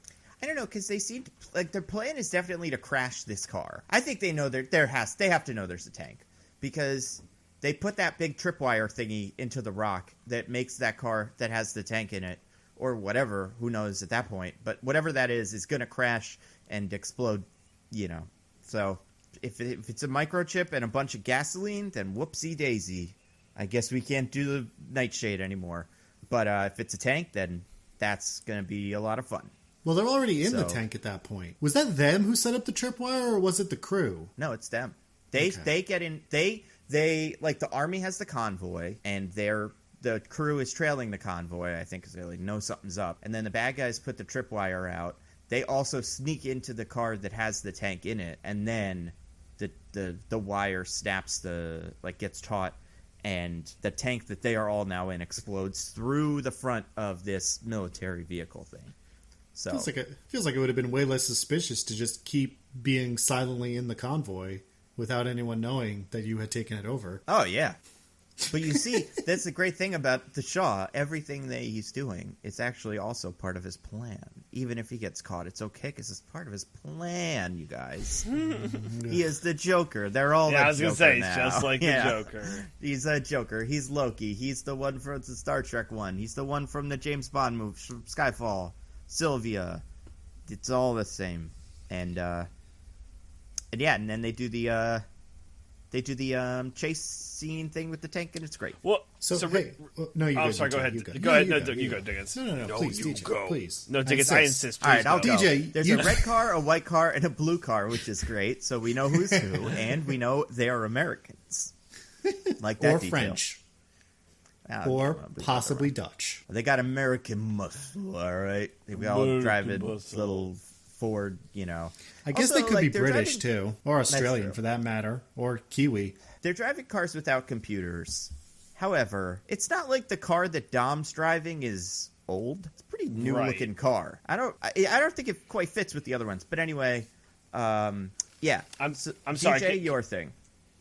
I don't know, because they seem like their plan is definitely to crash this car. I think they know they have to know there's a tank, because they put that big tripwire thingy into the rock that makes that car that has the tank in it, or whatever, who knows at that point, but whatever that is going to crash and explode, you know. So if it's a microchip and a bunch of gasoline, then whoopsie daisy. I guess we can't do the nightshade anymore. But if it's a tank, then that's going to be a lot of fun. Well, they're already in the tank at that point. Was that them who set up the tripwire, or was it the crew? No, it's them. They get in. They like, the army has the convoy, and the crew is trailing the convoy, I think, because they like know something's up. And then the bad guys put the tripwire out. They also sneak into the car that has the tank in it, and then the wire snaps, gets taut, and the tank that they are all now in explodes through the front of this military vehicle thing. So feels like it would have been way less suspicious to just keep being silently in the convoy without anyone knowing that you had taken it over. Oh, yeah. But you see, that's the great thing about the Shaw. Everything that he's doing is actually also part of his plan. Even if he gets caught, it's okay, because it's part of his plan, you guys. He is the Joker. They're all the Joker. Yeah, I was going to say, he's just like the Joker. He's a Joker. He's Loki. He's the one from the Star Trek one. He's the one from the James Bond movie, Skyfall. Sylvia. It's all the same. And then they do the chase scene thing with the tank, and it's great. Well, no, you go. Sorry, go ahead. You go ahead. You go, Diggins. No, please, DJ, go. Please. No, Diggins, I insist. All right, I'll go. DJ. There's a red car, a white car, and a blue car, which is great. So we know who's who, and we know they are Americans. Like that or detail. French. Or possibly Dutch. They got American muscle, all right? They all driving little Ford, you know. I guess they could be British, too. Or Australian, for that matter. Or Kiwi. They're driving cars without computers. However, it's not like the car that Dom's driving is old. It's a pretty new-looking car. I don't think it quite fits with the other ones. But anyway, yeah. I'm DJ, sorry. your thing.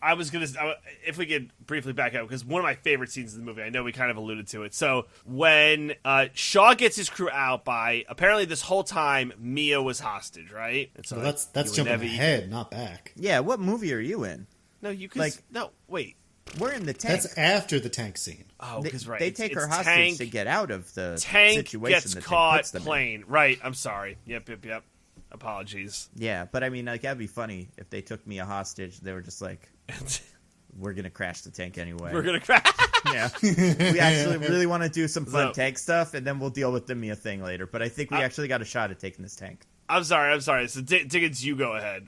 I was going to, if we could briefly back up, because one of my favorite scenes in the movie, I know we kind of alluded to it. So when Shaw gets his crew out apparently this whole time, Mia was hostage, right? And so that's jumping ahead, not back. Yeah, what movie are you in? No, you could, no, wait. We're in the tank. That's after the tank scene. Oh, because They take her hostage to get out of the situation. Gets caught playing. Right, I'm sorry. Yep. Apologies. Yeah, but I mean, like, that'd be funny if they took me a hostage. They were just like, we're going to crash the tank anyway. We're going to crash. Yeah. We actually really want to do some fun tank stuff, and then we'll deal with the Mia thing later. But I think we actually got a shot at taking this tank. I'm sorry. So, Diggins, you go ahead.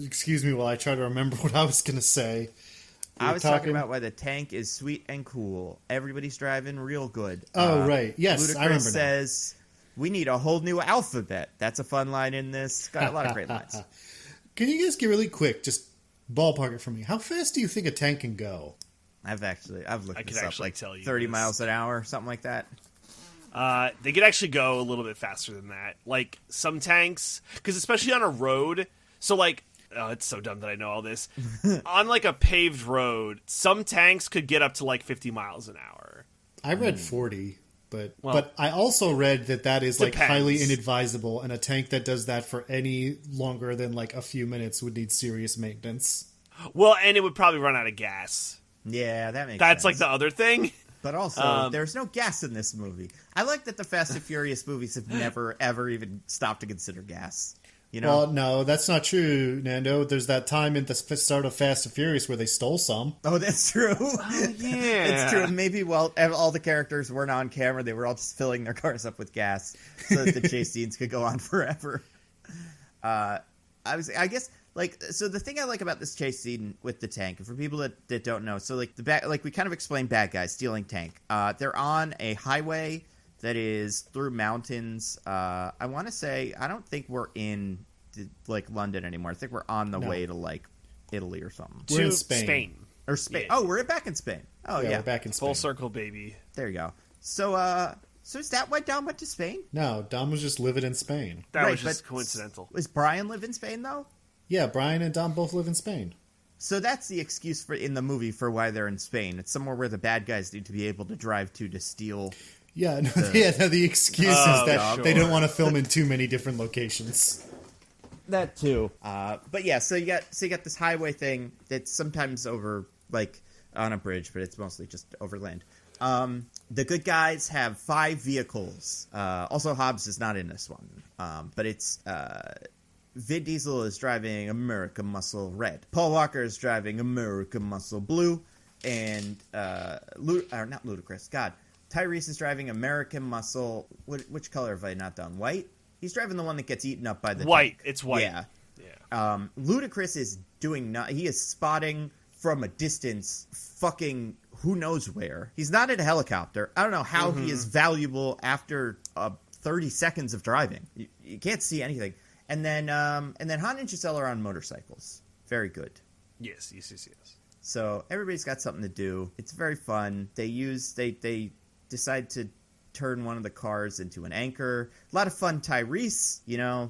Excuse me while I try to remember what I was going to say. I was talking about why the tank is sweet and cool. Everybody's driving real good. Oh, right. Yes, I remember says, we need a whole new alphabet. That's a fun line in this. It's got a lot of great lines. Can you guys get really quick, just ballpark it for me? How fast do you think a tank can go? I've looked this up, like tell you 30 miles an hour, something like that. They could actually go a little bit faster than that. Like, some tanks, because especially on a road, so like, oh, it's so dumb that I know all this. On like a paved road, some tanks could get up to like 50 miles an hour. I read 40. But I also read that is like highly inadvisable, and a tank that does that for any longer than like a few minutes would need serious maintenance. Well, and it would probably run out of gas. Yeah, that's sense. Like the other thing. But also, there's no gas in this movie. I like that the Fast and Furious movies have never, ever even stopped to consider gas. You know? Well, no, that's not true, Nando. There's that time in the start of Fast and Furious where they stole some. Oh, that's true. Oh, yeah. It's true. Maybe, well, all the characters weren't on camera. They were all just filling their cars up with gas so that the chase scenes could go on forever. I guess, like, so the thing I like about this chase scene with the tank, for people that don't know, so, like, we kind of explained bad guys stealing tank. They're on a highway that is through mountains. I want to say, I don't think we're in, like, London anymore. I think we're on the way to, like, Italy or something. We're in Spain. Or Spain. Yeah. Oh, we're back in Spain. Oh, yeah. We're back in Spain. Full circle, baby. There you go. So is that why Dom went to Spain? No, Dom was just living in Spain. That was just coincidental. Was Brian live in Spain, though? Yeah, Brian and Dom both live in Spain. So that's the excuse in the movie for why they're in Spain. It's somewhere where the bad guys need to be able to drive to steal. Yeah, the excuse is that sure. they don't want to film in too many different locations. That too. But yeah, so you got this highway thing that's sometimes over, like, on a bridge, but it's mostly just over land. The good guys have 5 vehicles. Also, Hobbs is not in this one. But it's Vin Diesel is driving American Muscle Red. Paul Walker is driving American Muscle Blue. And not Ludacris. God. Tyrese is driving American Muscle. Which color have I not done? White? He's driving the one that gets eaten up by the white. tank. It's white. Yeah. Ludacris is he is spotting from a distance fucking who knows where. He's not in a helicopter. I don't know how he is valuable after 30 seconds of driving. You can't see anything. And then Han and Giselle are on motorcycles. Very good. Yes. So everybody's got something to do. It's very fun. They decide to turn one of the cars into an anchor. A lot of fun. Tyrese,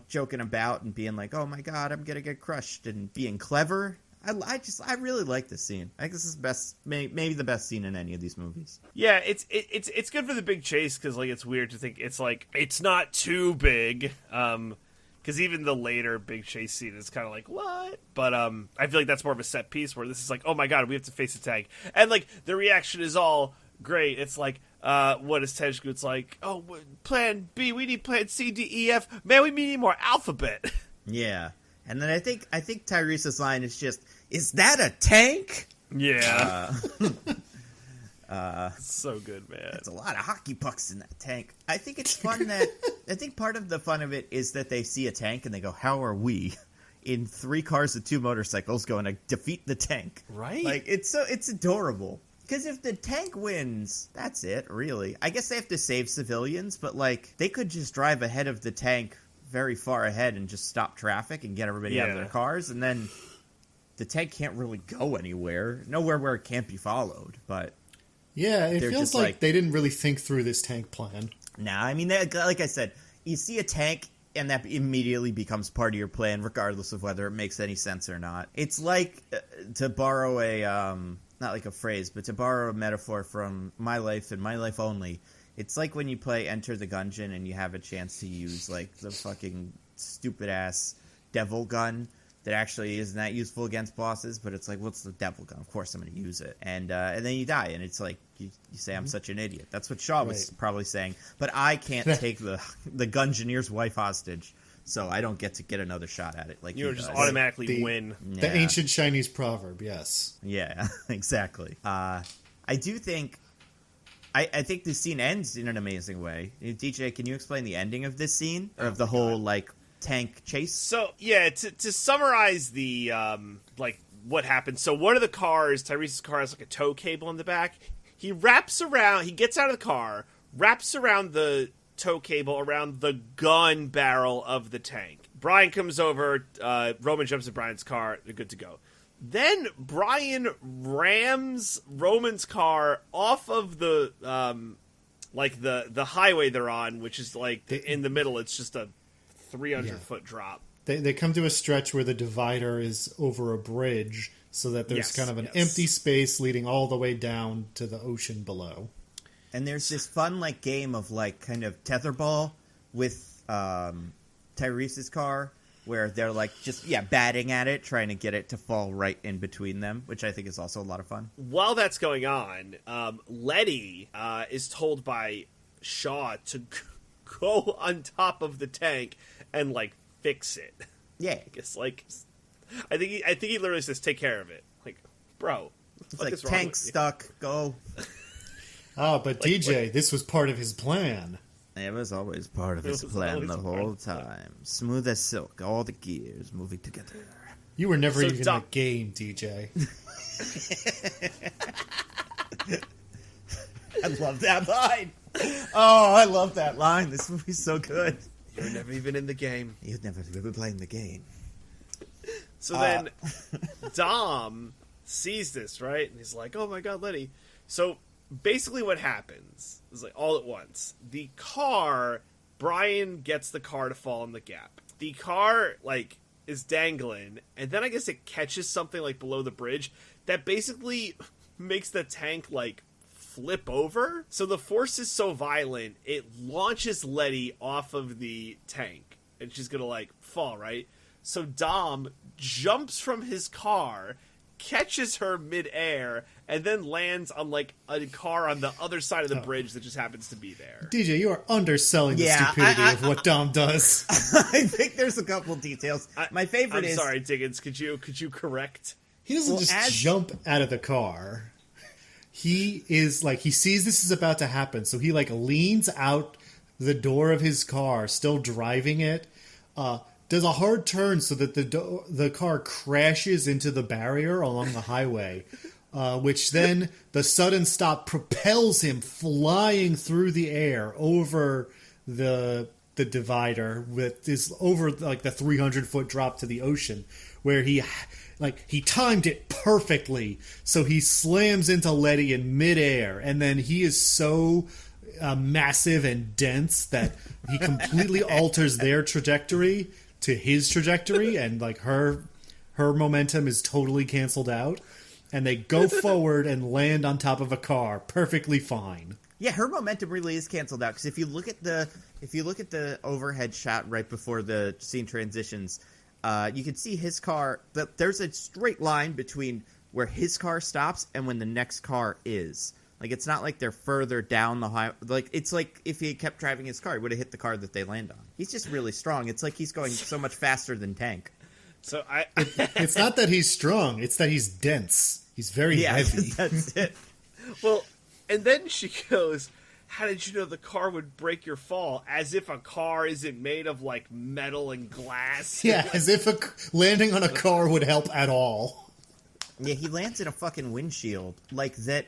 joking about and being like, "Oh my God, I'm gonna get crushed," and being clever. I really like this scene. I think this is maybe the best scene in any of these movies. Yeah, it's good for the big chase because, like, it's weird to think it's not too big. Because even the later big chase scene is kind of like, what? But I feel like that's more of a set piece where this is like, oh my God, we have to face the tank, and like the reaction is all great. It's like, what is Tej Goot's like? Oh, plan B. We need plan C, D, E, F. Man, we need more alphabet. Yeah, and then I think Tyrese's line is just, "Is that a tank?" Yeah. So good, man. There's a lot of hockey pucks in that tank. I think it's fun that I think part of the fun of it is that they see a tank and they go, "How are we in 3 cars and 2 motorcycles going to defeat the tank?" Right? Like, it's adorable. Because if the tank wins, that's it, really. I guess they have to save civilians, but, like, they could just drive ahead of the tank very far ahead and just stop traffic and get everybody out of their cars, and then the tank can't really go anywhere. Nowhere where it can't be followed, but... Yeah, it feels like they didn't really think through this tank plan. Nah, I mean, like I said, you see a tank, and that immediately becomes part of your plan, regardless of whether it makes any sense or not. It's like, to borrow a, not like a phrase, but to borrow a metaphor from my life and my life only, it's like when you play Enter the Gungeon and you have a chance to use, like, the fucking stupid-ass devil gun that actually isn't that useful against bosses, but it's like, what's the devil gun? Of course I'm going to use it. And then you die, and it's like, you say, I'm such an idiot. That's what Shaw was probably saying. But I can't take the Gungeoneer's wife hostage, so I don't get another shot at it. Like you just automatically win. The ancient Chinese proverb, yes. Yeah, exactly. I do think... I think this scene ends in an amazing way. DJ, can you explain the ending of this scene? Or of the whole, like, tank chase? So, yeah, to summarize the, like, what happened. So one of the cars, Tyrese's car, has, like, a tow cable in the back. He gets out of the car, wraps around the tow cable around the gun barrel of the tank. Brian comes over, Roman jumps in Brian's car, they're good to go. Then Brian rams Roman's car off of the like the highway they're on, which is like in the middle. It's just a 300-foot drop. They come to a stretch where the divider is over a bridge, so that there's kind of an empty space leading all the way down to the ocean below. And there's this fun like game of like kind of tetherball with Tyrese's car, where they're like just batting at it, trying to get it to fall right in between them, which I think is also a lot of fun. While that's going on, Letty is told by Shaw to go on top of the tank and like fix it. Yeah. I guess, like, I think he literally says, take care of it. Like, bro, It's like, tank stuck, go. Oh, but like, DJ, this was part of his plan. It was always part of his plan the whole time. Smooth as silk, all the gears moving together. You were never even in the game, DJ. I love that line. Oh, I love that line. This movie's so good. You were never even in the game. You've never been playing the game. So then Dom sees this, right? And he's like, oh my god, Letty. So basically what happens is, like, all at once, the car, Brian gets the car to fall in the gap. The car, like, is dangling, and then I guess it catches something, like, below the bridge that basically makes the tank, like, flip over. So the force is so violent, it launches Letty off of the tank, and she's gonna, like, fall, right? So Dom jumps from his car, catches her midair, and then lands on, like, a car on the other side of the bridge that just happens to be there. DJ, you are underselling the stupidity of what Dom does. I think there's a couple details. My favorite is... I'm sorry, Diggins, could you correct? He doesn't jump out of the car. He is, like, he sees this is about to happen, so he, like, leans out the door of his car, still driving it, does a hard turn so that the car crashes into the barrier along the highway, which then the sudden stop propels him flying through the air over the divider with this over, like, the 300-foot drop to the ocean, where he timed it perfectly, so he slams into Letty in midair, and then he is so massive and dense that he completely alters their trajectory to his trajectory, and, like, her momentum is totally canceled out, and they go forward and land on top of a car perfectly fine. Yeah, her momentum really is canceled out, because if you look at the overhead shot right before the scene transitions, you can see his car. There's a straight line between where his car stops and when the next car is. Like, it's not like they're further down the highway. Like, it's like if he kept driving his car, he would have hit the car that they land on. He's just really strong. It's like he's going so much faster than Tank. So it's not that he's strong. It's that he's dense. He's very heavy. That's it. Well, and then she goes, how did you know the car would break your fall? As if a car isn't made of, like, metal and glass. Yeah, as if landing on a car would help at all. Yeah, he lands in a fucking windshield. Like, that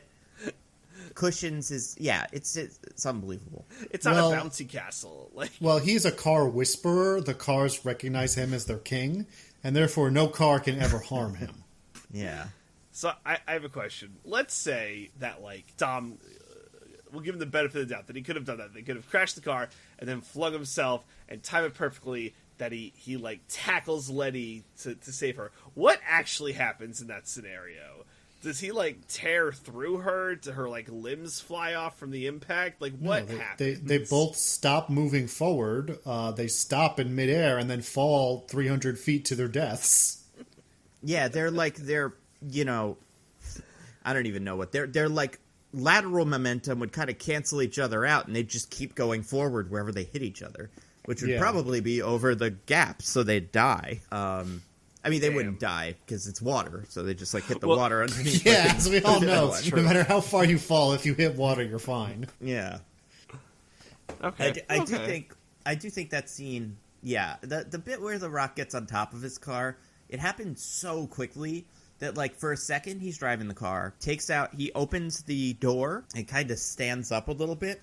cushions his... Yeah, it's unbelievable. It's not a bouncy castle. Like, well, he's a car whisperer. The cars recognize him as their king, and therefore no car can ever harm him. Yeah. So I have a question. Let's say that, like, Dom... we'll give him the benefit of the doubt that he could have done that. They could have crashed the car and then flung himself and time it perfectly that he like, tackles Letty to save her. What actually happens in that scenario? Does he, like, tear through her? Do her, like, limbs fly off from the impact? Like, what happens? They both stop moving forward. They stop in midair and then fall 300 feet to their deaths. Yeah, they're, you know... I don't even know what... They're like... lateral momentum would kind of cancel each other out, and they'd just keep going forward wherever they hit each other, which would probably be over the gap, so they'd die. I mean, they wouldn't die, because it's water, so they just, like, hit the water underneath. Yeah, as we all know, no matter how far you fall, if you hit water, you're fine. Yeah. Okay. I do think that scene, yeah, the bit where The Rock gets on top of his car, it happened so quickly that, like, for a second, he's driving the car, he opens the door and kind of stands up a little bit,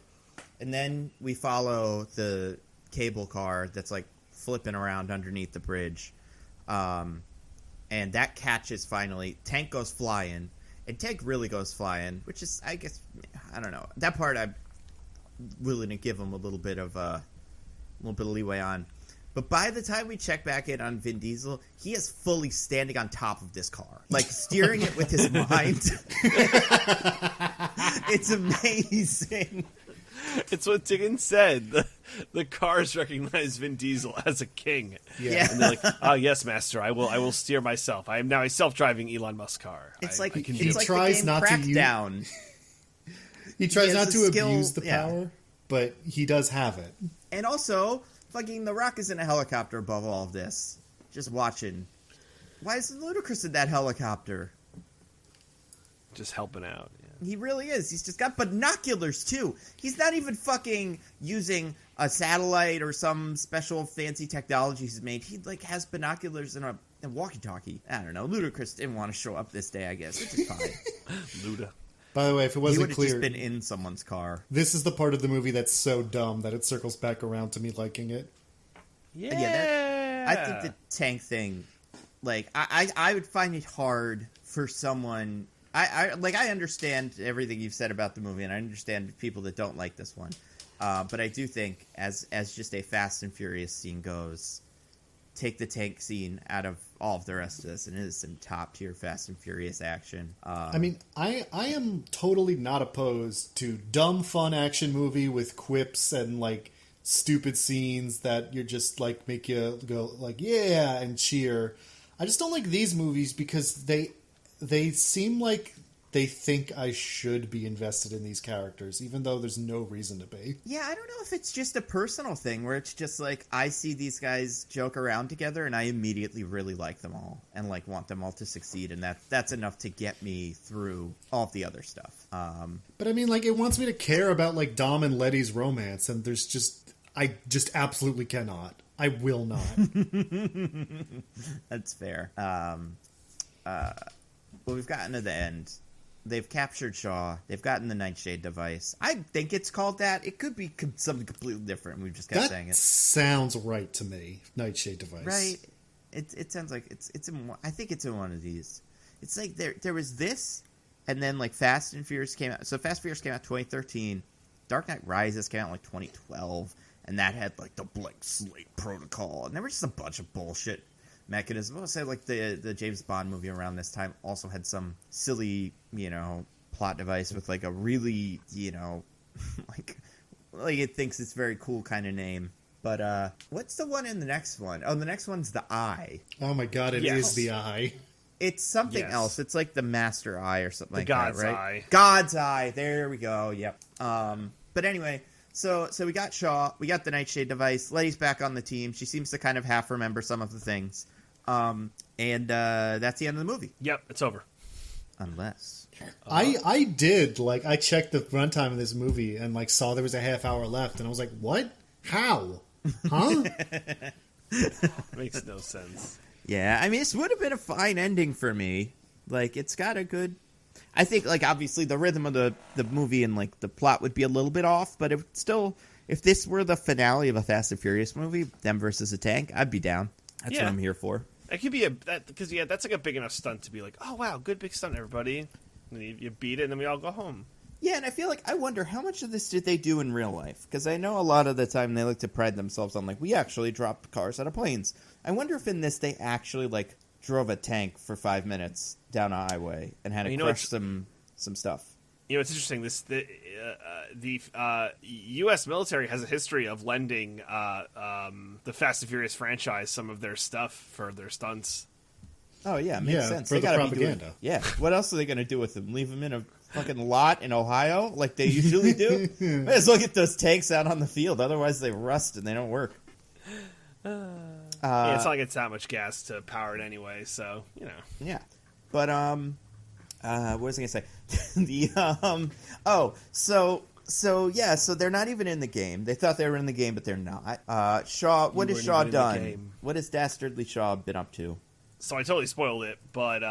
and then we follow the cable car that's, like, flipping around underneath the bridge, and that catches finally. Tank goes flying, and Tank really goes flying, which is, I guess, I don't know. That part I'm willing to give him a little bit of leeway on. But by the time we check back in on Vin Diesel, he is fully standing on top of this car. Like, steering it with his mind. It's amazing. It's what Diggins said. The cars recognize Vin Diesel as a king. Yeah. And they're like, oh, yes, master, I will steer myself. I am now a self-driving Elon Musk car. It's like, I can it's like tries the game not to Crackdown. He tries not to abuse the power, but he does have it. And also, Fucking The Rock is in a helicopter above all of this. Just watching. Why is Ludacris in that helicopter? Just helping out. Yeah. He really is. He's just got binoculars, too. He's not even fucking using a satellite or some special fancy technology he's made. He, like, has binoculars and a walkie-talkie. I don't know. Ludacris didn't want to show up this day, I guess, which is fine. Luda. By the way, if it He wasn't would have clear, just been in someone's car. this is the part of the movie that's so dumb that it circles back around to me liking it. Yeah. I think the tank thing, like, I would find it hard for someone. I understand everything you've said about the movie, and I understand people that don't like this one. But I do think, as just a Fast and Furious scene goes, take the tank scene out of all of the rest of this, and it is some top tier Fast and Furious action. I mean, I am totally not opposed to dumb fun action movie with quips and like stupid scenes that you just like make you go like yeah and cheer. I just don't like these movies because they seem like they think I should be invested in these characters, even though there's no reason to be. Yeah, I don't know if it's just a personal thing where it's just like I see these guys joke around together and I immediately really like them all and like want them all to succeed, and that's enough to get me through all of the other stuff. But I mean, like, it wants me to care about like Dom and Letty's romance, and I just absolutely cannot. I will not. That's fair. Well, we've gotten to the end. They've captured Shaw. They've gotten the Nightshade device. I think it's called that. It could be something completely different. We've just kept saying it. That sounds right to me. Nightshade device. Right. It sounds like it's in. I think it's in one of these. It's like there was this, and then like Fast and Furious came out. So Fast and Furious came out 2013. Dark Knight Rises came out in like 2012, and that had like the blank slate protocol, and there was just a bunch of bullshit mechanism. I would say like the James Bond movie around this time also had some silly, plot device with like a really, like it thinks it's very cool kind of name. But what's the one in the next one? Oh, the next one's the Eye. Oh my god, it is the Eye. It's something else. It's like the Master Eye or something like God's that, right? Eye. God's Eye. There we go. Yep. But anyway, so we got Shaw. We got the Nightshade device. Letty's back on the team. She seems to kind of half remember some of the things. And that's the end of the movie. Yep, it's over. Unless I did I checked the runtime of this movie and like saw there was a half hour left, and I was like, what? How? Huh? Makes no sense. Yeah, I mean, this would have been a fine ending for me. Like, it's got a good. I think, like, obviously the rhythm of the movie and like the plot would be a little bit off, but if this were the finale of a Fast and Furious movie, them versus a tank, I'd be down. That's what I'm here for. It could be because that's like a big enough stunt to be like, oh wow, good big stunt, everybody. And then you beat it, and then we all go home. Yeah, and I feel like I wonder how much of this did they do in real life? Because I know a lot of the time they like to pride themselves on like we actually dropped cars out of planes. I wonder if in this they actually like drove a tank for 5 minutes down a highway and had to crush some stuff. It's interesting. The U.S. military has a history of lending the Fast and Furious franchise some of their stuff for their stunts. Oh yeah, makes sense. For they the gotta propaganda. What else are they going to do with them? Leave them in a fucking lot in Ohio like they usually do? Might as well get those tanks out on the field. Otherwise, they rust and they don't work. It's not like it's that much gas to power it anyway, so Yeah, but what was I going to say? So they're not even in the game. They thought they were in the game, but they're not. Shaw, what has Shaw done? What has Dastardly Shaw been up to? So I totally spoiled it, but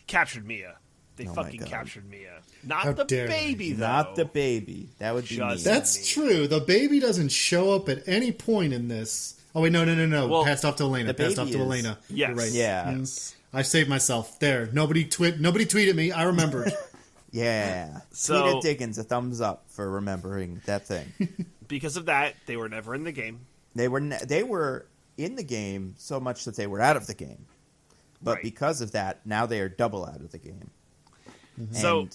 captured Mia. They fucking captured Mia. Not the baby, though. Not the baby. That would be Mia. That's true. The baby doesn't show up at any point in this. Oh, wait, no. Well, passed off to Elena. Yes. You're right. Yeah. I saved myself. There. Nobody tweeted me. I remembered. Yeah. So, Tweet at Diggins a thumbs up for remembering that thing. Because of that, they were never in the game. They were in the game so much that they were out of the game. But because of that, now they are double out of the game. Mm-hmm.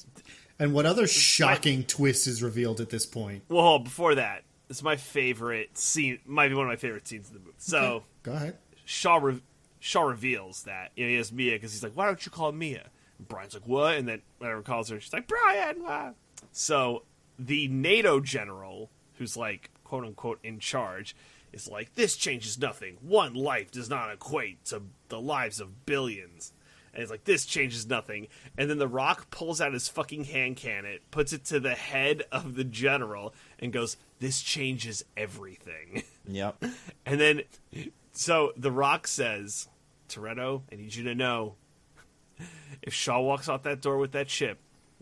And what other shocking twist is revealed at this point? Well, before that, this is my favorite scene. Might be one of my favorite scenes in the movie. So, okay. Go ahead. Shaw reveals that he has Mia because he's like, "Why don't you call Mia?" And Brian's like, "What?" And then whenever calls her, she's like, "Brian." So the NATO general, who's like quote unquote in charge, is like, this changes nothing. One life does not equate to the lives of billions. And it's like, this changes nothing. And then The Rock pulls out his fucking hand cannon, puts it to the head of the general, and goes, this changes everything. Yep. And then, so The Rock says, Toretto, I need you to know, if Shaw walks out that door with that chip,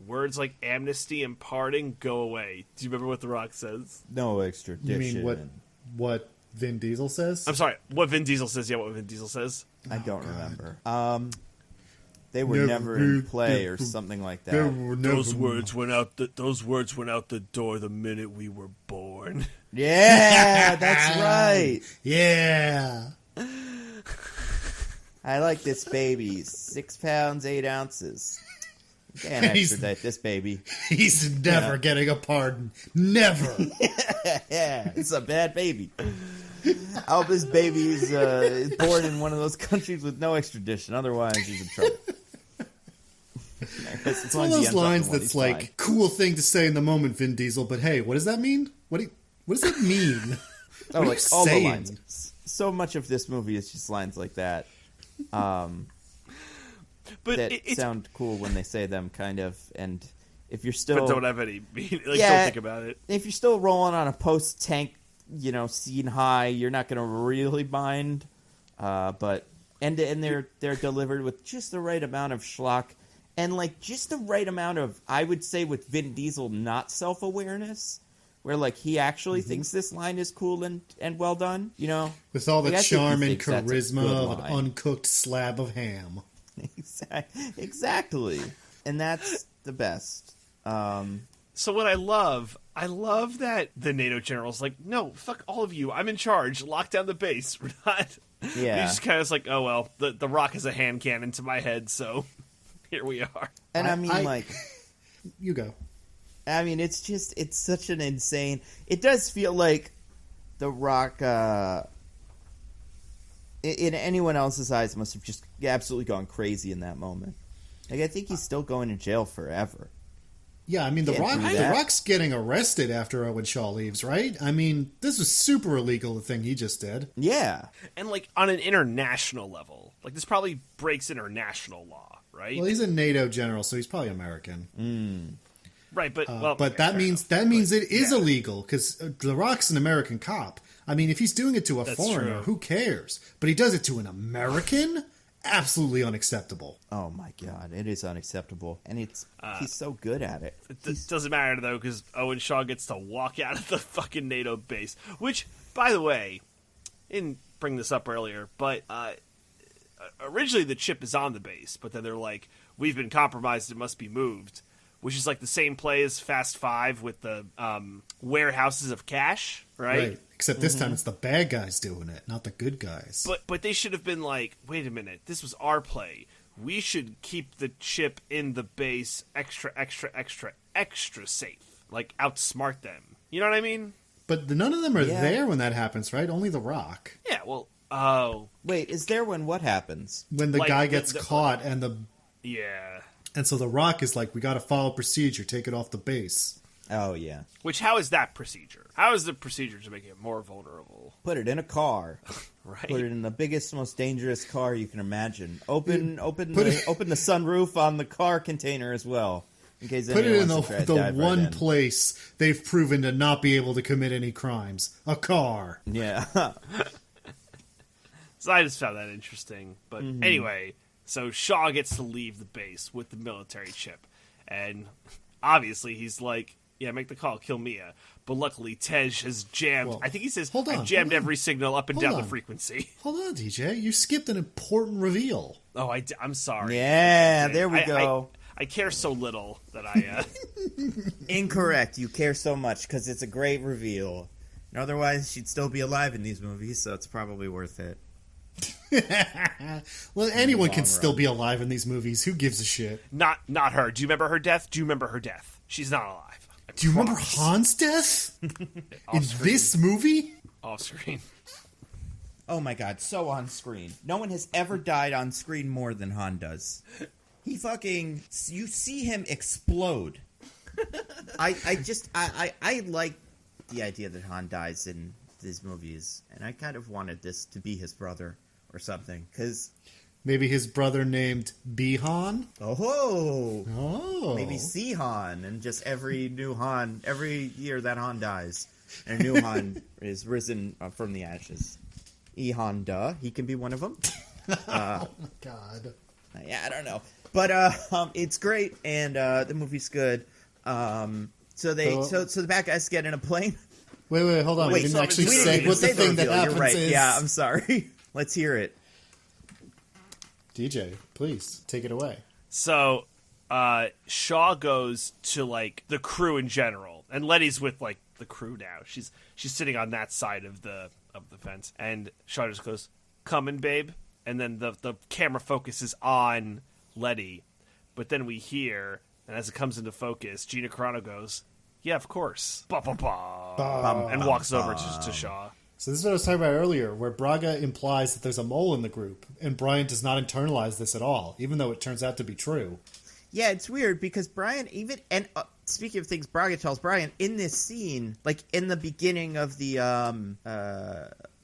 words like amnesty and pardon go away. Do you remember what The Rock says? No extradition. You mean what Vin Diesel says? I'm sorry, what Vin Diesel says. Yeah, what Vin Diesel says. I don't remember. They were never in play or something like that. Those words went out the door the minute we were born. Yeah, that's right. Yeah. I like this baby. 6 pounds, 8 ounces. Can't extradite this baby. He's never getting a pardon. Never. Yeah, it's a bad baby. I hope this baby is born in one of those countries with no extradition. Otherwise, he's in trouble. It's one of those lines that's like, fine. Cool thing to say in the moment, Vin Diesel, but hey, what does that mean? What does that mean? Oh, like all the lines. So much of this movie is just lines like that. But that sound cool when they say them, kind of. And if you're still, but don't have any meaning. Like, don't think about it. If you're still rolling on a post-tank, scene high, you're not going to really mind. But they're delivered with just the right amount of schlock, and like just the right amount of, I would say, with Vin Diesel, not self-awareness. Where, like, he actually thinks this line is cool and well done, With all the charm and charisma of an uncooked slab of ham. Exactly. And that's the best. So what I love that the NATO general's like, no, fuck all of you. I'm in charge. Lock down the base. We're not... Yeah. He's just kind of like, oh, well, the Rock is a hand cannon to my head, so here we are. And I mean, You go. I mean, it's such an insane... It does feel like The Rock, in anyone else's eyes, must have just absolutely gone crazy in that moment. Like, I think he's still going to jail forever. Yeah, I mean, The Rock's getting arrested after Owen Shaw leaves, right? I mean, this was super illegal, the thing he just did. Yeah. And, like, on an international level. Like, this probably breaks international law, right? Well, he's a NATO general, so he's probably American. Right, but that means it is illegal because The Rock's an American cop. I mean, if he's doing it to a foreigner, true. Who cares? But he does it to an American? Absolutely unacceptable. Oh my god, it is unacceptable, and he's so good at it. It doesn't matter though, because Owen Shaw gets to walk out of the fucking NATO base. Which, by the way, I didn't bring this up earlier, but originally the chip is on the base, but then they're like, "We've been compromised; it must be moved." Which is like the same play as Fast 5 with the warehouses of cash, right? Except this time it's the bad guys doing it, not the good guys. But they should have been like, wait a minute, this was our play. We should keep the chip in the base extra safe. Like, outsmart them. You know what I mean? But none of them are there when that happens, right? Only The Rock. Yeah, well, oh. Wait, is there when what happens? When the guy gets caught and the... Yeah. And so The Rock is like, we got to follow procedure, take it off the base. Oh, yeah. Which, how is that procedure? How is the procedure to make it more vulnerable? Put it in a car. Right. Put it in the biggest, most dangerous car you can imagine. Open the sunroof on the car container as well. In case put it in the one place they've proven to not be able to commit any crimes. A car. Yeah. So I just found that interesting. But anyway... So Shaw gets to leave the base with the military chip. And obviously he's like, yeah, make the call, kill Mia. But luckily Tej has jammed, I think he says, I jammed every signal up and down the frequency. Hold on, DJ. You skipped an important reveal. Oh, I'm sorry. Yeah, there we go. I care so little that I... Incorrect. You care so much because it's a great reveal. And otherwise, she'd still be alive in these movies, so it's probably worth it. Well, anyone can still be alive in these movies. Who gives a shit? Not her. Do you remember her death? She's not alive. Do you remember Han's death? In this movie? Off screen. Oh my god, so on screen. No one has ever died on screen more than Han does. He fucking... You see him explode. I like the idea that Han dies in these movies, and I kind of wanted this to be his brother or something, because maybe his brother named Bihan. Oh, maybe Sihan, and just every new Han, every year that Han dies, and a new Han is risen from the ashes. Ihan, duh, he can be one of them. Oh my God. Yeah, I don't know, but it's great, and the movie's good. So the bad guys get in a plane. Wait, hold on. We didn't actually say what the thing that happens is. Yeah, I'm sorry. Let's hear it. DJ, please take it away. So, Shaw goes to like the crew in general, and Letty's with like the crew now. She's sitting on that side of the fence, and Shaw just goes, "Coming, babe," and then the camera focuses on Letty, but then we hear, and as it comes into focus, Gina Carano goes, "Yeah, of course," and walks over to Shaw. So this is what I was talking about earlier, where Braga implies that there's a mole in the group, and Brian does not internalize this at all, even though it turns out to be true. Yeah, it's weird because Brian speaking of things Braga tells Brian in this scene, like in the beginning of the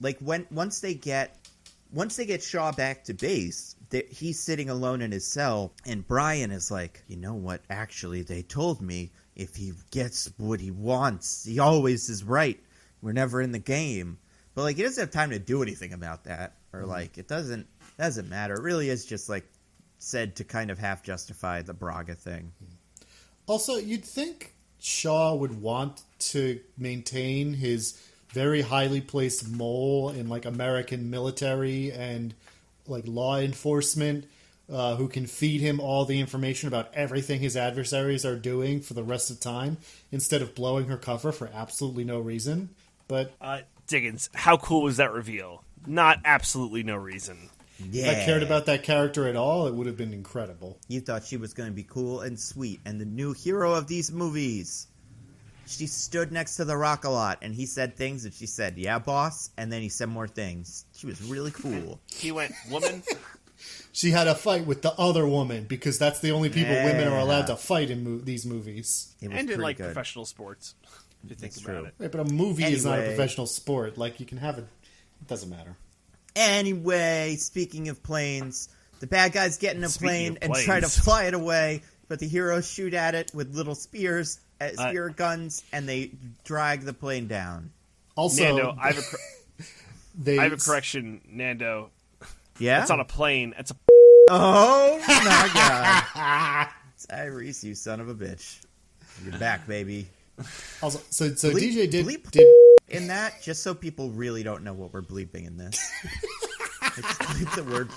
like once they get Shaw back to base, he's sitting alone in his cell, and Brian is like, you know what? Actually, they told me if he gets what he wants, he always is right. We're never in the game. But like, he doesn't have time to do anything about that, or like, it doesn't matter. It really is just like said to kind of half justify the Braga thing. Also, you'd think Shaw would want to maintain his very highly placed mole in like American military and like law enforcement, who can feed him all the information about everything his adversaries are doing for the rest of time, instead of blowing her cover for absolutely no reason. But Diggins, how cool was that reveal? Not absolutely no reason. Yeah. If I cared about that character at all, it would have been incredible. You thought she was going to be cool and sweet and the new hero of these movies. She stood next to The Rock a lot, and he said things, and she said, "Yeah, boss," and then he said more things. She was really cool. He went, "Woman." She had a fight with the other woman, because that's the only people women are allowed to fight in these movies. And in like professional sports, if you think about it. Right, but a movie is not a professional sport. Like, you can have it. It doesn't matter. Anyway, speaking of planes, the bad guys get in a plane and try to fly it away, but the heroes shoot at it with little spear guns, and they drag the plane down. Also, Nando, I have a correction, Nando. Yeah? It's not a plane. It's a... Oh, my God. Tyrese, you son of a bitch. You're back, baby. Also, so DJ did in that, just so people really don't know what we're bleeping in this. Just bleep the word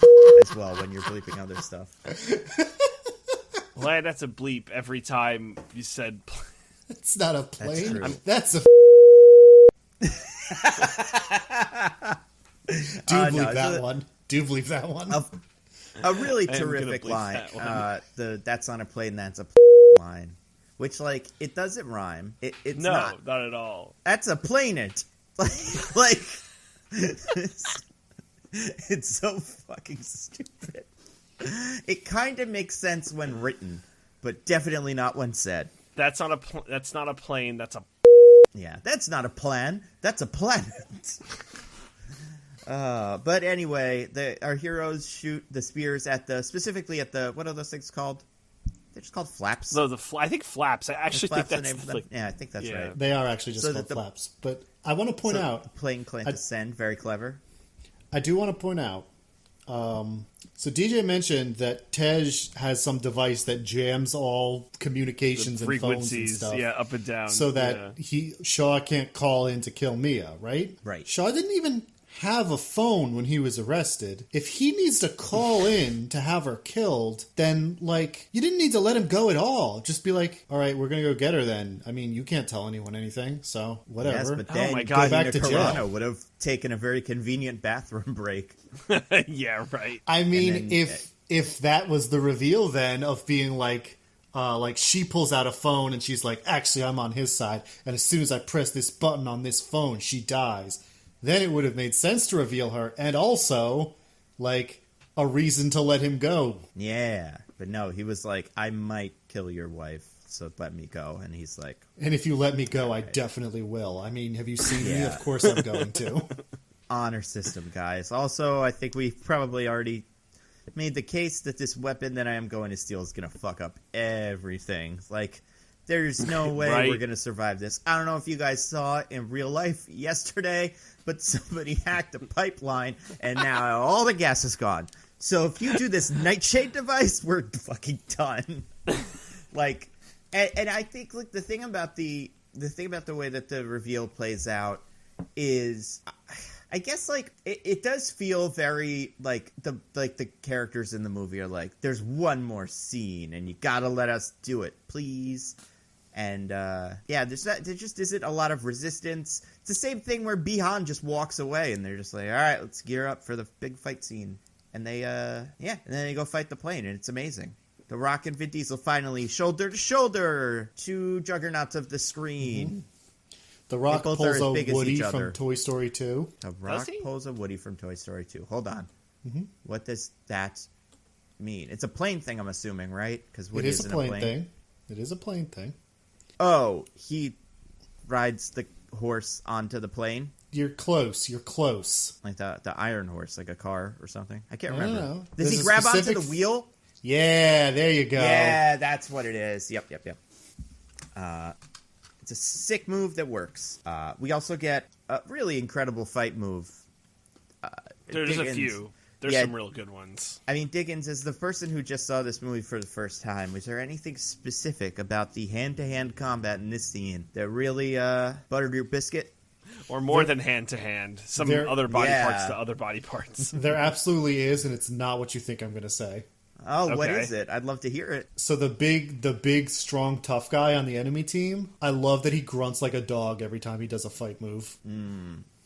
as well when you're bleeping other stuff. Well, I had to bleep every time you said... It's not a plane. That's a... bleep that one. Do bleep that one. A really terrific line. That's on a plane, that's a line. Which, like, it doesn't rhyme. It's not at all. That's a planet. Like it's so fucking stupid. It kind of makes sense when written, but definitely not when said. That's not a plane. That's a... Yeah, that's not a plan. That's a planet. But anyway, our heroes shoot the spears specifically at the, what are those things called? They're just called flaps. No, I think flaps. I actually think that's the name of them. Yeah, I think that's right. They are actually just called flaps. But I want to point out, plane can descend. Very clever. I do want to point out. So DJ mentioned that Tej has some device that jams all communications and phones and stuff. Yeah, up and down, so that Shaw can't call in to kill Mia. Right. Shaw didn't even have a phone when he was arrested. If he needs to call in to have her killed, then, like, you didn't need to let him go at all. Just be like, all right, we're going to go get her then. I mean, you can't tell anyone anything, so whatever. Yes, but then go back to jail. Would have taken a very convenient bathroom break. Yeah, right. I mean, if that was the reveal then of being like she pulls out a phone and she's like, actually, I'm on his side, and as soon as I press this button on this phone, she dies. Then it would have made sense to reveal her, and also, like, a reason to let him go. Yeah, but no, he was like, I might kill your wife. so let me go. And he's like, and if you let me go, I definitely will. I mean, have you seen me? Of course I'm going to. Honor system, guys. Also, I think we've probably already made the case that this weapon that I am going to steal is going to fuck up everything. Like, there's no way Right. we're going to survive this. I don't know if you guys saw it in real life yesterday, but somebody hacked a pipeline, and now all the gas is gone. So if you do this nightshade device, we're fucking done. Like, and I think like the thing about the way that the reveal plays out is, I guess like it does feel very like the characters in the movie are like, there's one more scene and you gotta let us do it, please. And there just isn't a lot of resistance. It's the same thing where Bihan just walks away and they're just like, all right, let's gear up for the big fight scene. And they and then they go fight the plane, and it's amazing. The Rock and Vin Diesel finally shoulder to shoulder, two juggernauts of the screen. Mm-hmm. The Rock both pulls are as a big as Woody each from other. Toy Story 2. The Rock he? pulls a Woody from Toy Story 2. Hold on. Mm-hmm. What does that mean? It's a plane thing, I'm assuming, right? Because It Woody is a isn't plane thing. It is a plane thing. Oh, he rides the horse onto the plane? You're close. You're close. Like the Iron Horse, like a car or something? I can't I don't remember. know. Does he There's a grab onto specific the wheel? Yeah, there you go. Yeah, that's what it is. Yep. It's a sick move that works. We also get a really incredible fight move. There's Diggins. a few. There's Yeah. some real good ones. I mean, Diggins, as the person who just saw this movie for the first time, was there anything specific about the hand-to-hand combat in this scene that really buttered your biscuit? Or more than hand to hand. Some There- other body Yeah. parts to other body parts. There absolutely is, and it's not what you think I'm going to say. Oh, what Okay. is it? I'd love to hear it. So the big, strong, tough guy on the enemy team, I love that he grunts like a dog every time he does a fight move.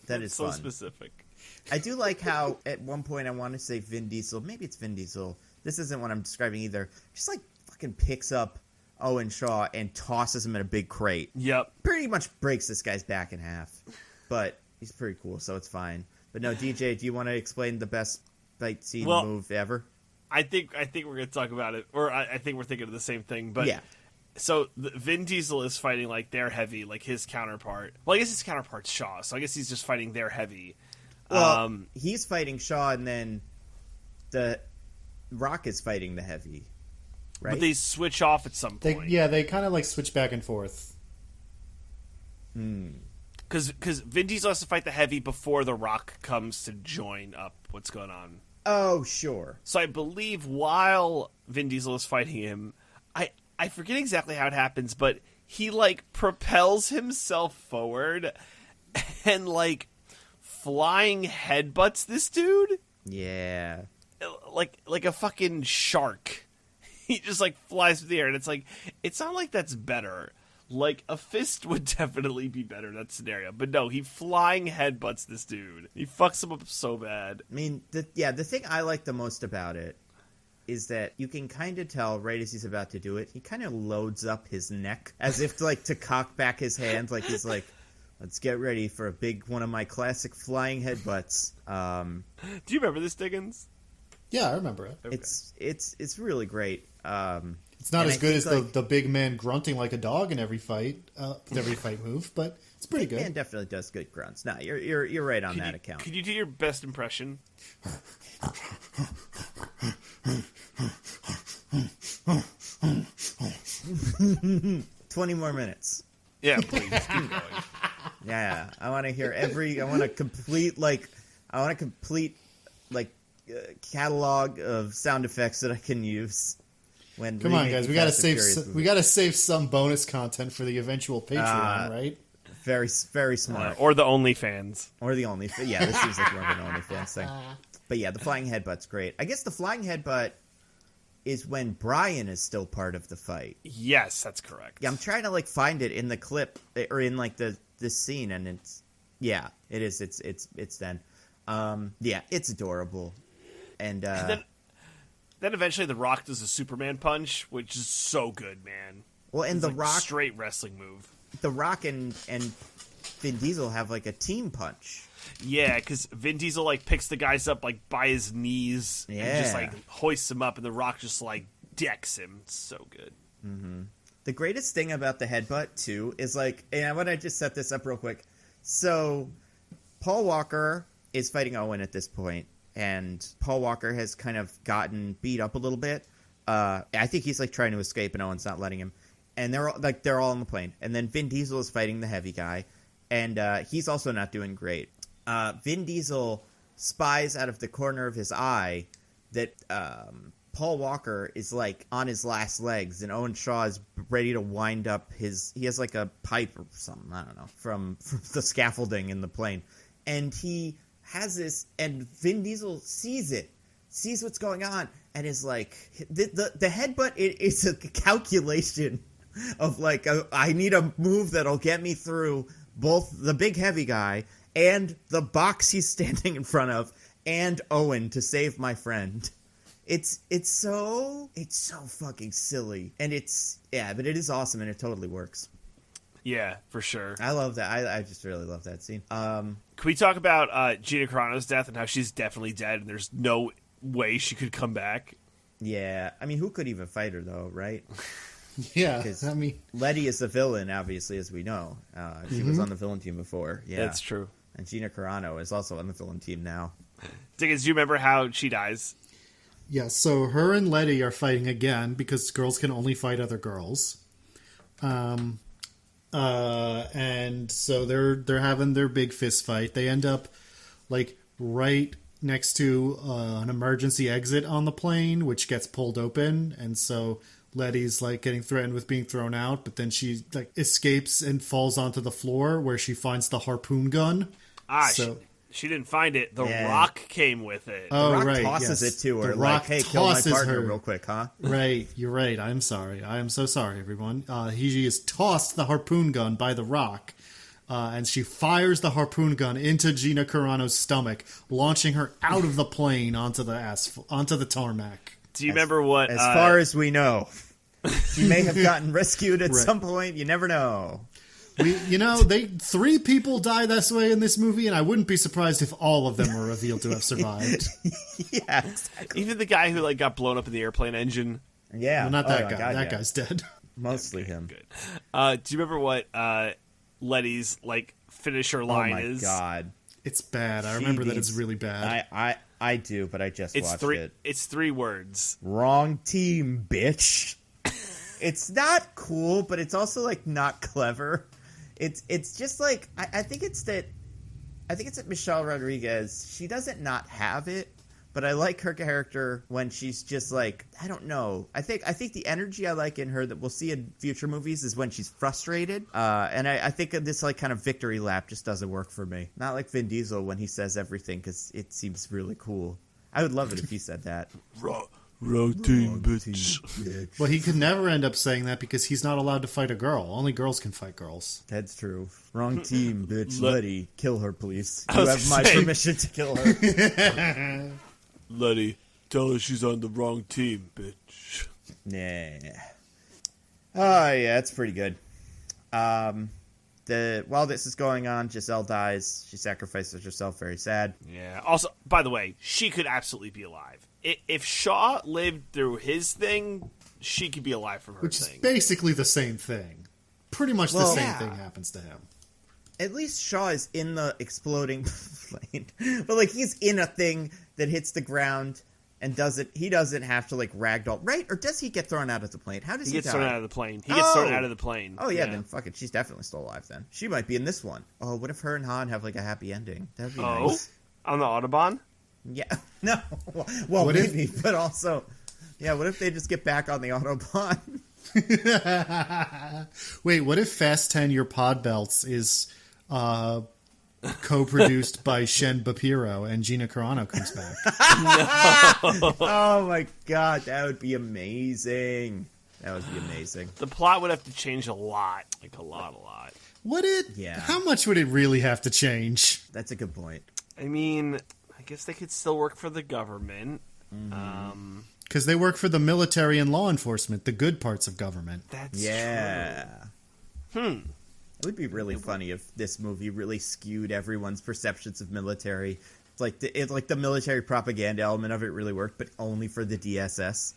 That is so fun. specific. I do like how at one point I want to say Vin Diesel, maybe it's Vin Diesel. This isn't what I'm describing either. Just like fucking picks up Owen Shaw and tosses him in a big crate. Yep. Pretty much breaks this guy's back in half. But he's pretty cool, so it's fine. But no, DJ, do you want to explain the best fight scene move ever? I think we're going to talk about it, or I think we're thinking of the same thing. But Yeah. So Vin Diesel is fighting like their heavy, like his counterpart. Well, I guess his counterpart's Shaw, so I guess he's just fighting their heavy. Well, he's fighting Shaw, and then the Rock is fighting the heavy, right? But they switch off at some point. They kind of like switch back and forth. Because Vin Diesel has to fight the heavy before the Rock comes to join up what's going on. Oh, sure. So I believe while Vin Diesel is fighting him, I forget exactly how it happens, but he like propels himself forward and like flying headbutts this dude Yeah. like a fucking shark. He just like flies through the air, and it's like, it's not like that's better. Like a fist would definitely be better in that scenario, but no, he flying headbutts this dude. He fucks him up so bad. I mean, the thing I like the most about it is that you can kind of tell right as he's about to do it, he kind of loads up his neck as if to cock back his hands, like he's like, let's get ready for a big one of my classic flying headbutts. Do you remember this, Diggins? Yeah, I remember it. Okay. It's really great. It's not And as I good as think, the big man grunting like a dog in every fight, with every fight move, but it's pretty good. Man definitely does good grunts. No, you're right on that account. Could you do your best impression? 20 more minutes. Yeah, please keep going. Yeah, I want to hear I want a complete catalog of sound effects that I can use. When Come on, guys, we gotta Fast and Furious save movies. we gotta save some bonus content for the eventual Patreon, right? Very, very smart. Or the OnlyFans. Or the only. Yeah, this seems like more of an OnlyFans thing. But yeah, the flying headbutt's great. I guess the flying headbutt is when Brian is still part of the fight. Yes, that's correct. Yeah, I'm trying to find it in the clip or in this scene, and it is. It's then. Yeah, it's adorable, and then eventually the Rock does a Superman punch, which is so good, man. well, and It's the like Rock, straight wrestling move. the Rock, and Vin Diesel have a team punch. Yeah, because Vin Diesel picks the guys up by his knees and just Yeah. hoists him up, and the Rock just decks him. It's so good. The greatest thing about the headbutt, too, is like, and I want to just set this up real quick. So, Paul Walker is fighting Owen at this point, and Paul Walker has kind of gotten beat up a little bit. I think he's like trying to escape, and Owen's not letting him. And they're all on the plane. And then Vin Diesel is fighting the heavy guy, and he's also not doing great. Vin Diesel spies out of the corner of his eye that Paul Walker is like on his last legs, and Owen Shaw is ready to wind up he has like a pipe or something, I don't know, from the scaffolding in the plane. And he has this, and Vin Diesel sees what's going on, and is like, the headbutt is a calculation of like, I need a move that'll get me through both the big heavy guy and the box he's standing in front of and Owen to save my friend. It's so fucking silly, and but it is awesome, and it totally works. Yeah, for sure. I love that. I just really love that scene. Can we talk about Gina Carano's death and how she's definitely dead, and there's no way she could come back? Yeah, I mean, who could even fight her though, right? Yeah, I mean, Letty is the villain, obviously, as we know. She was on the villain team before. Yeah, that's true. And Gina Carano is also on the villain team now. Diggins, do you remember how she dies? Yeah, so her and Letty are fighting again because girls can only fight other girls. And so they're having their big fist fight. They end up like right next to an emergency exit on the plane, which gets pulled open, and so Letty's like getting threatened with being thrown out, but then she like escapes and falls onto the floor where she finds the harpoon gun. She didn't find it. The Rock came with it. Oh, The Rock tosses it to her. Like, hey, kill my partner real quick, huh? Right, you're right. I'm sorry. I am so sorry, everyone. He is tossed the harpoon gun by The Rock, and she fires the harpoon gun into Gina Carano's stomach, launching her out of the plane onto the tarmac. Do you remember what... As far as we know. She may have gotten rescued at some point. You never know. Three people die this way in this movie, and I wouldn't be surprised if all of them were revealed to have survived. Yeah, exactly. Even the guy who like got blown up in the airplane engine. Yeah. Well, not that guy. God, that guy's dead. Mostly him. Good. Do you remember what Letty's like finisher line is? Oh my god. It's bad. I remember that it's really bad. I do, but I just watched it. It's 3 words. Wrong team, bitch. It's not cool, but it's also like not clever. It's just like I think it's that Michelle Rodriguez, she doesn't not have it, but I like her character when she's just like, I don't know. I think the energy I like in her that we'll see in future movies is when she's frustrated. And I think this like kind of victory lap just doesn't work for me. Not like Vin Diesel when he says everything because it seems really cool. I would love it if he said that. Wrong team, bitch. Well, he could never end up saying that because he's not allowed to fight a girl. Only girls can fight girls. That's true. Wrong team, bitch. Letty, kill her, please. You have my permission to kill her. Letty, tell her she's on the wrong team, bitch. Yeah. Oh, yeah, that's pretty good. While this is going on, Giselle dies. She sacrifices herself. Very sad. Yeah. Also, by the way, she could absolutely be alive. If Shaw lived through his thing, she could be alive from her Which thing. is basically the same thing. Pretty much the same thing happens to him. At least Shaw is in the exploding plane. But, like, he's in a thing that hits the ground and he doesn't have to, like, ragdoll. Right? Or does he get thrown out of the plane? How does he die? He gets thrown out of the plane. He gets thrown out of the plane. Oh, yeah, then fuck it. She's definitely still alive then. She might be in this one. Oh, what if her and Han have, like, a happy ending? That'd be nice. On the Autobahn? Yeah. No. Well, maybe, but also... Yeah, what if they just get back on the Autobahn? Wait, what if Fast 10 Your Pod Belts is co-produced by Shen Bapiro and Gina Carano comes back? No. Oh my god, that would be amazing. That would be amazing. The plot would have to change a lot. Like a lot. Would it? Yeah. How much would it really have to change? That's a good point. I mean, I guess they could still work for the government. Because they work for the military and law enforcement, the good parts of government. That's true. It would be really funny if this movie really skewed everyone's perceptions of military. It's like the military propaganda element of it really worked, but only for the DSS.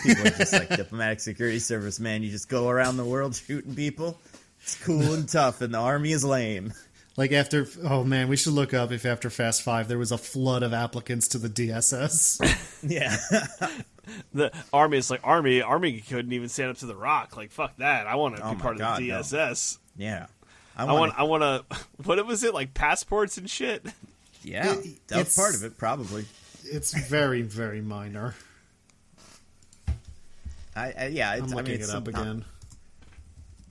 People are just like diplomatic security service, man. You just go around the world shooting people. It's cool and tough, and the army is lame. Like after, oh man, we should look up if after Fast 5 there was a flood of applicants to the DSS. Yeah. The army is like, army couldn't even stand up to the Rock. Like, fuck that. I want to be part of the DSS. No. Yeah. I want to, what was it, like passports and shit? Yeah, that's part of it, probably. It's very, very minor. I'm looking it up again.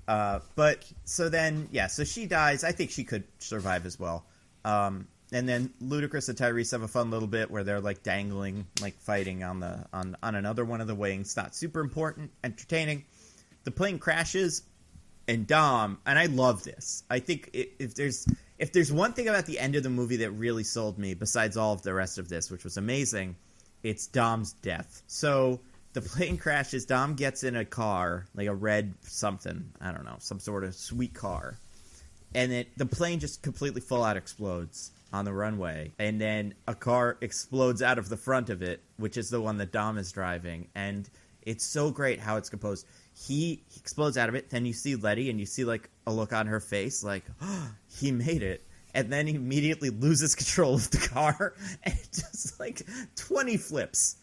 But so then, so she dies. I think she could survive as well. And then Ludacris and Tyrese have a fun little bit where they're like dangling, like fighting on another one of the wings. Not super important, entertaining. The plane crashes, and Dom, and I love this. I think if there's one thing about the end of the movie that really sold me, besides all of the rest of this, which was amazing, it's Dom's death. So the plane crashes. Dom gets in a car, like a red something, I don't know, some sort of sweet car, and the plane just completely full out explodes on the runway, and then a car explodes out of the front of it, which is the one that Dom is driving, and it's so great how it's composed. He explodes out of it, then you see Letty, and you see like a look on her face, like, oh, he made it. And then he immediately loses control of the car, and it just like 20 flips.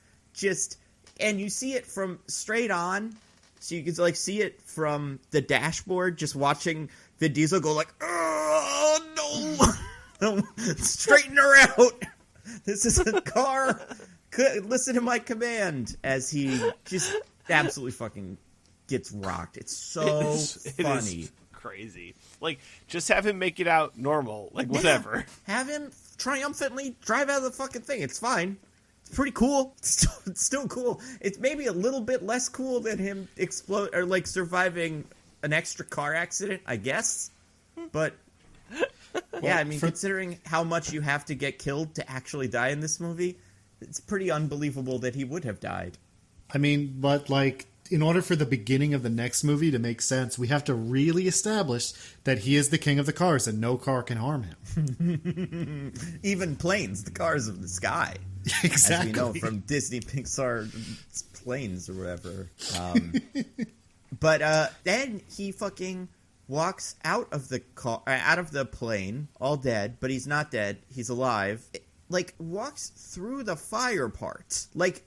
And you see it from straight on, so you can like see it from the dashboard, just watching Vin Diesel go like, oh no, straighten her out. This is a car. Listen to my command, as he just absolutely fucking gets rocked. It's so funny. It is crazy. Like, just have him make it out normal. Like, whatever. Have him triumphantly drive out of the fucking thing. It's fine. It's pretty cool. It's still cool. It's maybe a little bit less cool than him explode or like surviving an extra car accident, I guess. But yeah, I mean, considering how much you have to get killed to actually die in this movie, it's pretty unbelievable that he would have died. I mean, but like, in order for the beginning of the next movie to make sense, we have to really establish that he is the king of the cars and no car can harm him. Even planes, the cars of the sky. Exactly. As we know from Disney Pixar planes or whatever. But then he fucking walks out of the car, out of the plane, all dead, but he's not dead. He's alive. Like, walks through the fire part. Like,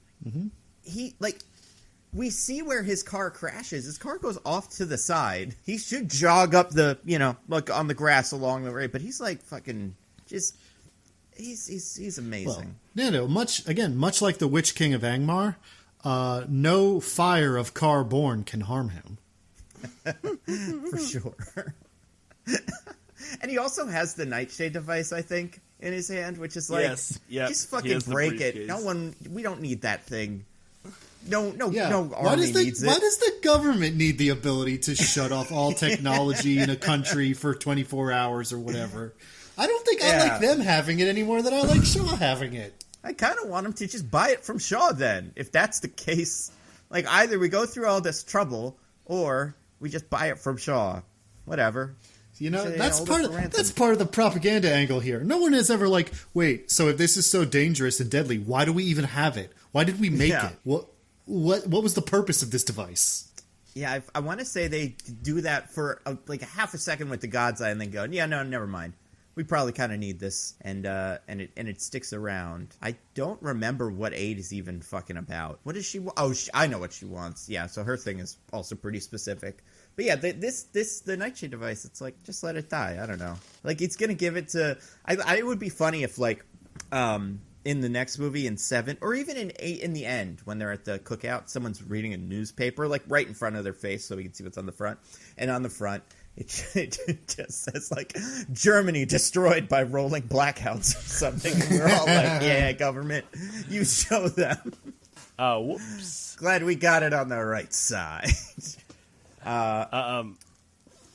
we see where his car crashes. His car goes off to the side. He should jog up the, like on the grass along the way, but he's like fucking just, he's amazing. Well, Nando, much like the Witch King of Angmar, no fire of car born can harm him. For sure. And he also has the nightshade device, I think, in his hand, which is like, just fucking break it. We don't need that thing. No army needs it. Why does the government need the ability to shut off all technology in a country for 24 hours or whatever? I don't think I like them having it any more than I like Shaw having it. I kind of want him to just buy it from Shaw then, if that's the case. Like, either we go through all this trouble, or we just buy it from Shaw. Whatever. That's part of the propaganda angle here. No one has ever like, wait, so if this is so dangerous and deadly, why do we even have it? Why did we make it? What was the purpose of this device? Yeah, I want to say they do that for like a half a second with the God's Eye and then go, yeah, no, never mind. We probably kind of need this, and it sticks around. I don't remember what aid is even fucking about. What does she want? Oh, I know what she wants. Yeah, so her thing is also pretty specific. But yeah, the Nightshade device, it's like, just let it die. I don't know. Like, it's gonna give it to. It would be funny if like, in the next movie in 7, or even in 8 in the end, when they're at the cookout, someone's reading a newspaper, like right in front of their face so we can see what's on the front. And on the front, it just says, like, Germany destroyed by rolling blackouts or something. And we're all like, yeah, government, you show them. Whoops. Glad we got it on the right side.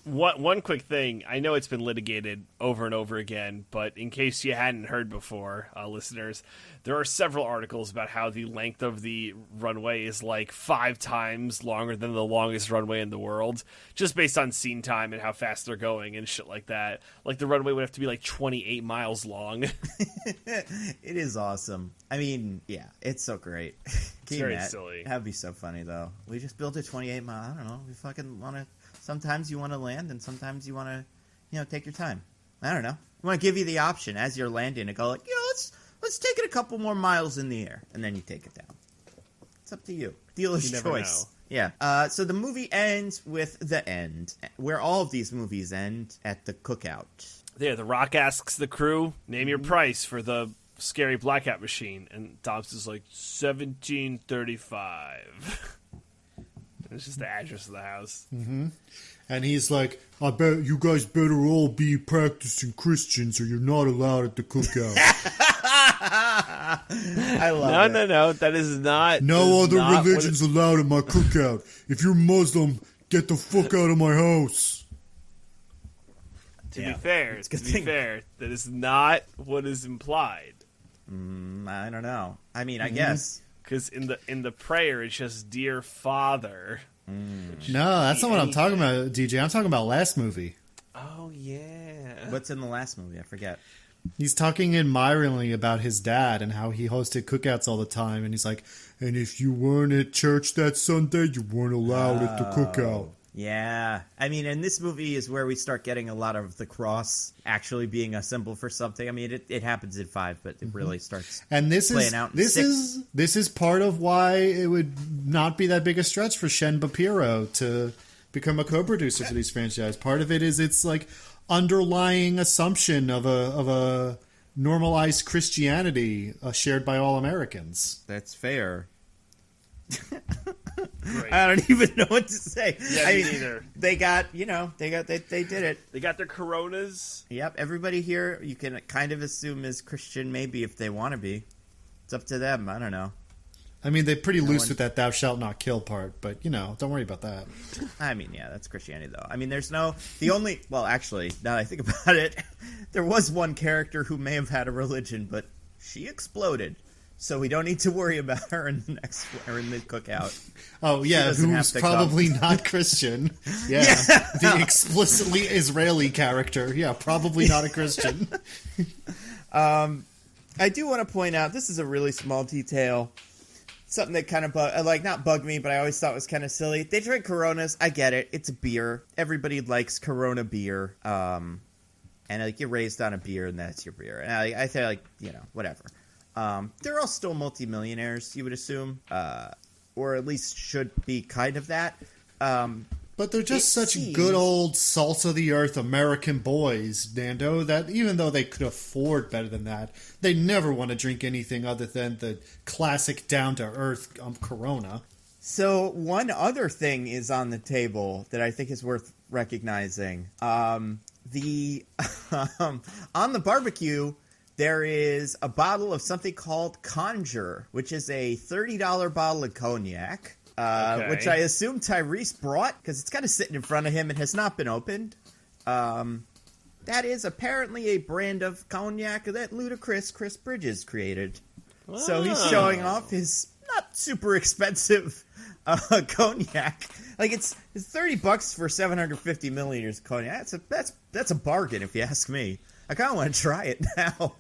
One quick thing. I know it's been litigated over and over again, but in case you hadn't heard before, listeners, there are several articles about how the length of the runway is like 5 times longer than the longest runway in the world, just based on scene time and how fast they're going and shit like that. Like, the runway would have to be like 28 miles long. It is awesome. I mean, yeah, it's so great. It's very silly. That'd be so funny, though. We just built a 28 mile. I don't know. We fucking want to. Sometimes you want to land, and sometimes you want to, take your time. I don't know. We want to give you the option as you're landing to go like, let's take it a couple more miles in the air, and then you take it down. It's up to you. Dealer's choice. Know. Yeah. So the movie ends with the end, where all of these movies end at the cookout. There, The Rock asks the crew, name your price for the scary blackout machine, and Dobbs is like, $17.35. It's just the address of the house. Mm-hmm. And he's like, I bet you guys better all be practicing Christians or you're not allowed at the cookout. I love it. No. That is not... No other religion's allowed at my cookout. If you're Muslim, get the fuck out of my house. To be fair, that is not what is implied. I don't know. I mean, I guess... Because in the prayer, it's just "Dear Father." No, that's not what I'm talking about, DJ. I'm talking about last movie. Oh yeah. What's in the last movie? I forget. He's talking admiringly about his dad and how he hosted cookouts all the time, and he's like, "And if you weren't at church that Sunday, you weren't allowed at the cookout." Yeah. I mean, and this movie is where we start getting a lot of the cross actually being a symbol for something. I mean, it happens in 5, but it really starts playing out in 6. This is part of why it would not be that big a stretch for Shen Bapiro to become a co-producer for these franchises. Part of it is its like underlying assumption of a normalized Christianity shared by all Americans. That's fair. Great. I don't even know what to say. Yeah, me neither. They did it. They got their Coronas. Yep, everybody here you can kind of assume is Christian, maybe if they want to be. It's up to them. I don't know. I mean, they're pretty loose with that "thou shalt not kill" part, but don't worry about that. I mean, yeah, that's Christianity though. I mean, actually, now that I think about it, there was one character who may have had a religion, but she exploded. So we don't need to worry about her in the cookout. Oh, yeah, who's probably not Christian. Yeah, the explicitly Israeli character. Yeah, probably not a Christian. I do want to point out, this is a really small detail. Something that kind of, not bugged me, but I always thought was kind of silly. They drink Coronas. I get it. It's a beer. Everybody likes Corona beer. And you're raised on a beer, and that's your beer. And I say, whatever. They're all still multimillionaires, you would assume, or at least should be kind of that. But they're just such good old salt-of-the-earth American boys, Nando, that even though they could afford better than that, they never want to drink anything other than the classic down-to-earth Corona. So one other thing is on the table that I think is worth recognizing. On the barbecue... there is a bottle of something called Conjure, which is a $30 bottle of cognac, which I assume Tyrese brought because it's kind of sitting in front of him and has not been opened. That is apparently a brand of cognac that ludicrous Chris Bridges created. Wow. So he's showing off his not super expensive cognac. Like it's $30 for 750 milliliters of cognac. That's a bargain if you ask me. I kind of want to try it now.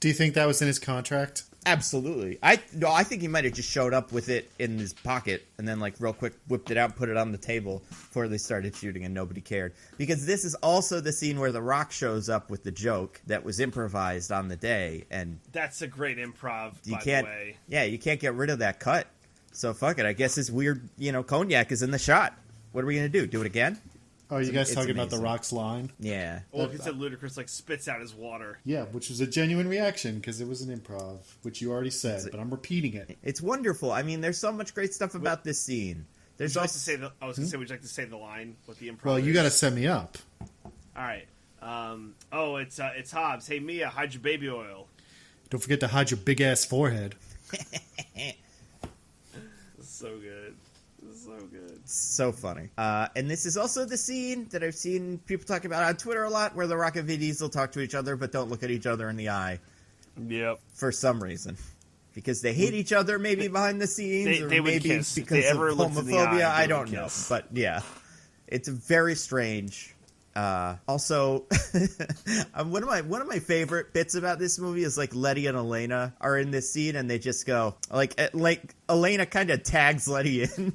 Do you think that was in his contract? Absolutely. I think he might have just showed up with it in his pocket and then real quick whipped it out and put it on the table before they started shooting and nobody cared. Because this is also the scene where The Rock shows up with the joke that was improvised on the day. And that's a great improv, by the way. Yeah, you can't get rid of that cut. So fuck it. I guess this weird, cognac is in the shot. What are we going to do? Do it again? Oh, you guys talking about The Rock's line? Yeah. Well, if it said ludicrous, spits out his water. Yeah, which was a genuine reaction because it was an improv, which you already said, but I'm repeating it. It's wonderful. I mean, there's so much great stuff about this scene. Would you like to say would you like to say the line with the improv? Well, you got to set me up. All right. It's Hobbs. Hey, Mia, hide your baby oil. Don't forget to hide your big ass forehead. So good. So good. So funny. And this is also the scene that I've seen people talk about on Twitter a lot, where The Rock and Vin Diesel talk to each other but don't look at each other in the eye. Yep. For some reason. Because they hate each other maybe behind the scenes, or they would maybe kiss. because of homophobia. I don't know. Kiss. But yeah, it's very strange. Also, one of my favorite bits about this movie is like Letty and Elena are in this scene and they just go like Elena kind of tags Letty in.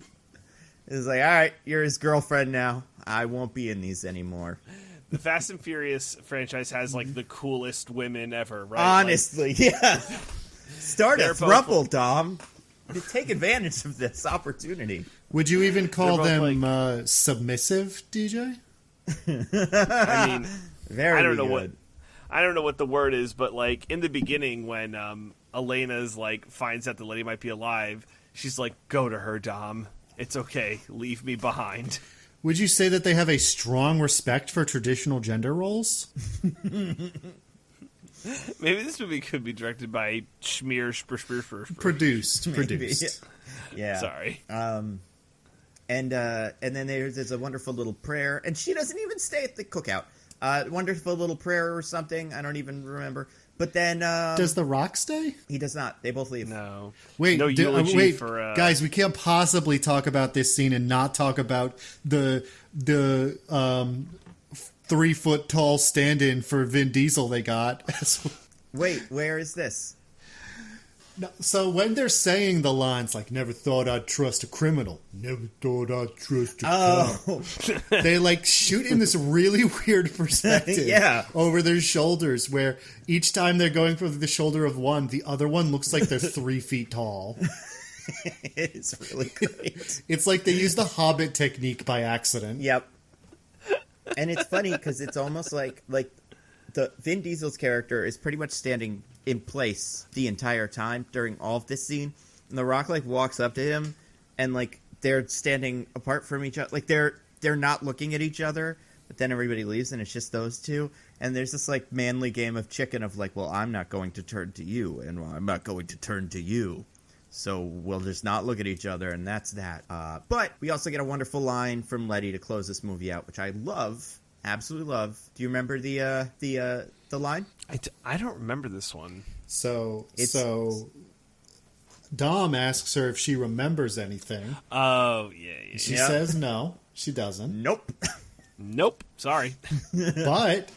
It's like, all right, you're his girlfriend now. I won't be in these anymore. The Fast and Furious franchise has like the coolest women ever, right? Honestly, yeah. Start a throuple, Dom. Take advantage of this opportunity. Would you even call them like, submissive, DJ? I mean, very I don't know good. I don't know what the word is, but like in the beginning when Elena's like finds out that Letty might be alive, she's like, "Go to her, Dom. It's okay. Leave me behind." Would you say that they have a strong respect for traditional gender roles? Maybe this movie could be directed by Schmear. Produced. Yeah. Sorry. And then there's a wonderful little prayer, and she doesn't even stay at the cookout. Wonderful little prayer or something. I don't even remember. But then does The Rock stay? He does not. They both leave. No. Wait, no eulogy wait, for guys. We can't possibly talk about this scene and not talk about the 3-foot tall stand-in for Vin Diesel they got. Wait, where is this? So when they're saying the lines like "Never thought I'd trust a criminal," "Never thought I'd trust a cop," they like shoot in this really weird perspective over their shoulders, where each time they're going for the shoulder of one, the other one looks like they're 3 feet tall. It is really great. It's like they use the Hobbit technique by accident. Yep. And it's funny because it's almost like the Vin Diesel's character is pretty much standing in place the entire time during all of this scene, and The Rock like walks up to him, and like they're standing apart from each other, like they're not looking at each other. But then everybody leaves, and it's just those two. And there's this like manly game of chicken of like, well, I'm not going to turn to you, and well, I'm not going to turn to you. So we'll just not look at each other, and that's that. But we also get a wonderful line from Letty to close this movie out, which I love, absolutely love. Do you remember the line? I don't remember this one. So Dom asks her if she remembers anything. Oh yeah. She says no, she doesn't. Nope. Sorry. But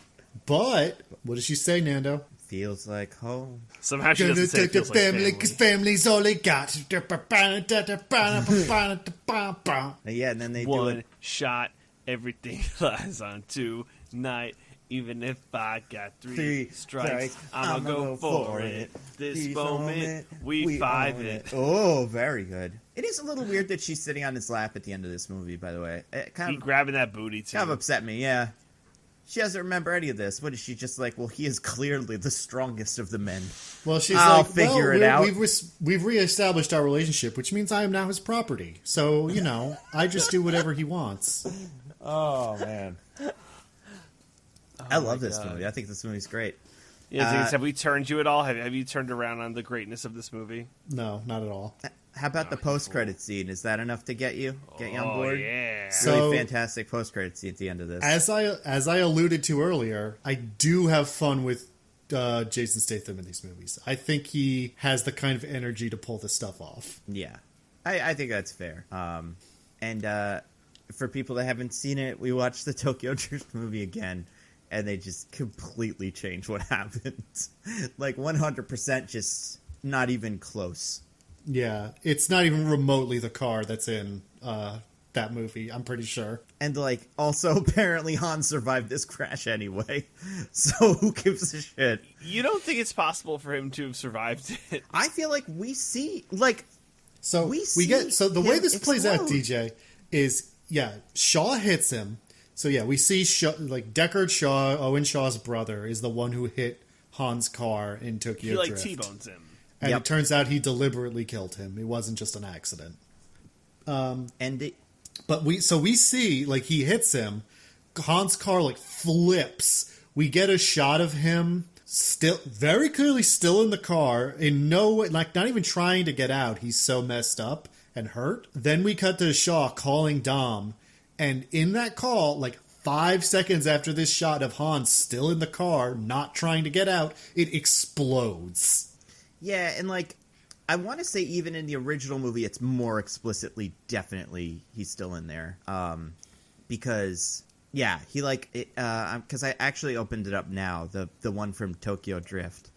what does she say, Nando? Feels like home. Somehow she doesn't say it feels like family. Because family's all they got. Yeah, and then they one do it. shot. Everything lies on tonight. Even if I got three strikes, I'm gonna go for it. This moment, we five it. Oh, very good. It is a little weird that she's sitting on his lap at the end of this movie, by the way. It kind of grabbing that booty, too. Kind of upset me, yeah. She doesn't remember any of this. What is she just like, well, he is clearly the strongest of the men. Well, she's I'll like, figure it out. We've reestablished our relationship, which means I am now his property. So, I just do whatever he wants. Oh, man. I love this movie. I think this movie's great. Yeah, have we turned you at all? Have you turned around on the greatness of this movie? No, not at all. How about the post-credit scene? Is that enough to get you on board? Yeah. Really fantastic post-credit scene at the end of this. As I alluded to earlier, I do have fun with Jason Statham in these movies. I think he has the kind of energy to pull this stuff off. Yeah, I think that's fair. And for people that haven't seen it, we watched the Tokyo Drift movie again, and they just completely changed what happened. Like 100%, just not even close. Yeah, it's not even remotely the car that's in that movie, I'm pretty sure. And, also, apparently Han survived this crash anyway, so who gives a shit? You don't think it's possible for him to have survived it? I feel like we see, the way this plays out, DJ, is, Shaw hits him. So, we see, Deckard Shaw, Owen Shaw's brother, is the one who hit Han's car in Tokyo Drift. He, T-bones him. And it turns out he deliberately killed him. It wasn't just an accident. But we see, he hits him. Han's car, flips. We get a shot of him still, very clearly still in the car, in no way, not even trying to get out. He's so messed up. and hurt. Then we cut to Shaw calling Dom, and in that call, like 5 seconds after this shot of Han still in the car, not trying to get out, it explodes. Yeah, and like, I want to say even in the original movie, it's more explicitly, definitely, he's still in there. Because, yeah, he like, because I actually opened it up now, the one from Tokyo Drift.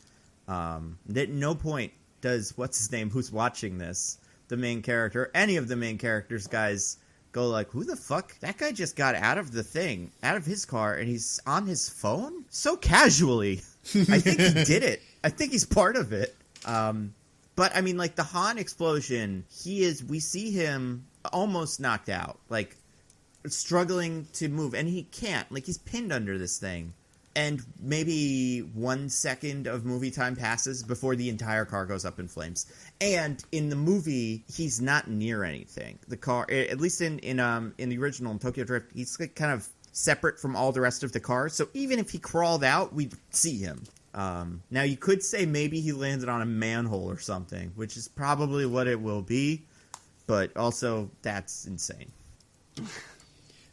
At no point does, what's his name, who's watching this, the main character, any of the main characters, guys, go like, who the fuck? That guy just got out of the thing, out of his car, and he's on his phone? So casually. I think he did it. I think he's part of it. But, I mean, like, the Han explosion, we see him almost knocked out, like, struggling to move, and he can't. Like, he's pinned under this thing. And maybe 1 second of movie time passes before the entire car goes up in flames. And in the movie, he's not near anything. The car, at least in the original in Tokyo Drift, he's like kind of separate from all the rest of the cars. So even if he crawled out, we'd see him. Now, you could say maybe he landed on a manhole or something, which is probably what it will be. But also, that's insane.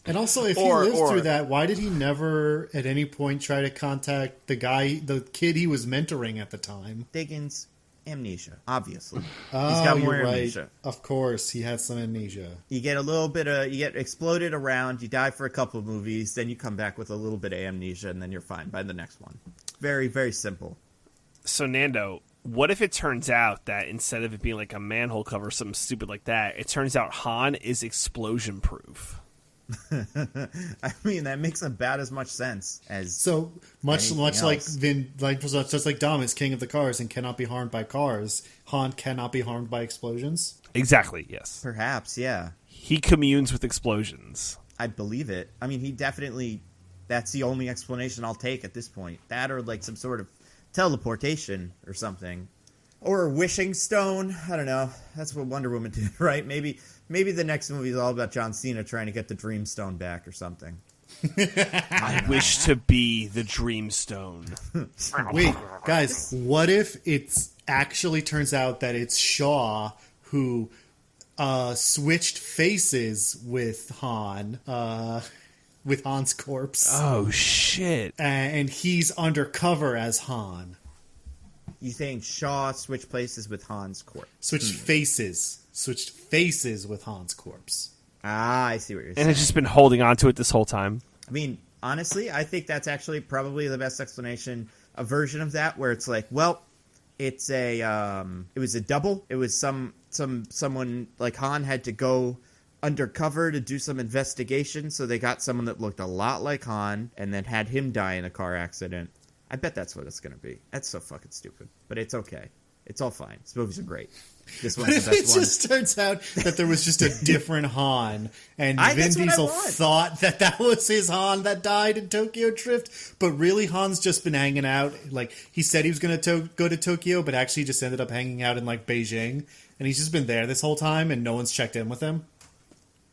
And also, if he lived through that, why did he never at any point try to contact the kid he was mentoring at the time? Diggins, amnesia, obviously. Oh, he's got more you're right. amnesia. Of course, he had some amnesia. You get you get exploded around, you die for a couple of movies, then you come back with a little bit of amnesia, and then you're fine by the next one. Very, very simple. So, Nando, what if it turns out that instead of it being like a manhole cover or something stupid like that, it turns out Han is explosion-proof? I mean, that makes about as much sense as so much else. like just like Dom is king of the cars and cannot be harmed by cars. Han cannot be harmed by explosions. Exactly. Yes. Perhaps. Yeah. He communes with explosions. I believe it. I mean, he definitely. That's the only explanation I'll take at this point. That or like some sort of teleportation or something, or a wishing stone. I don't know. That's what Wonder Woman did, right? Maybe the next movie is all about John Cena trying to get the Dream Stone back or something. I wish to be the Dream Stone. Wait, guys, what if it actually turns out that it's Shaw who switched faces with Han, with Han's corpse? Oh, shit. And he's undercover as Han. You think Shaw switched places with Han's corpse? Switched faces with Han's corpse. Ah, I see what you're saying. And it's just been holding on to it this whole time. I mean, honestly, I think that's actually probably the best explanation. A version of that where it's like, well, it was a double. It was someone like Han had to go undercover to do some investigation, so they got someone that looked a lot like Han and then had him die in a car accident. I bet that's what it's going to be. That's so fucking stupid. But it's okay. It's all fine. These movies are great. This one's the best one. It just turns out that there was just a different Han, and Vin Diesel thought that was his Han that died in Tokyo Drift, but really Han's just been hanging out. Like, he said he was going to go to Tokyo, but actually just ended up hanging out in, like, Beijing, and he's just been there this whole time, and no one's checked in with him.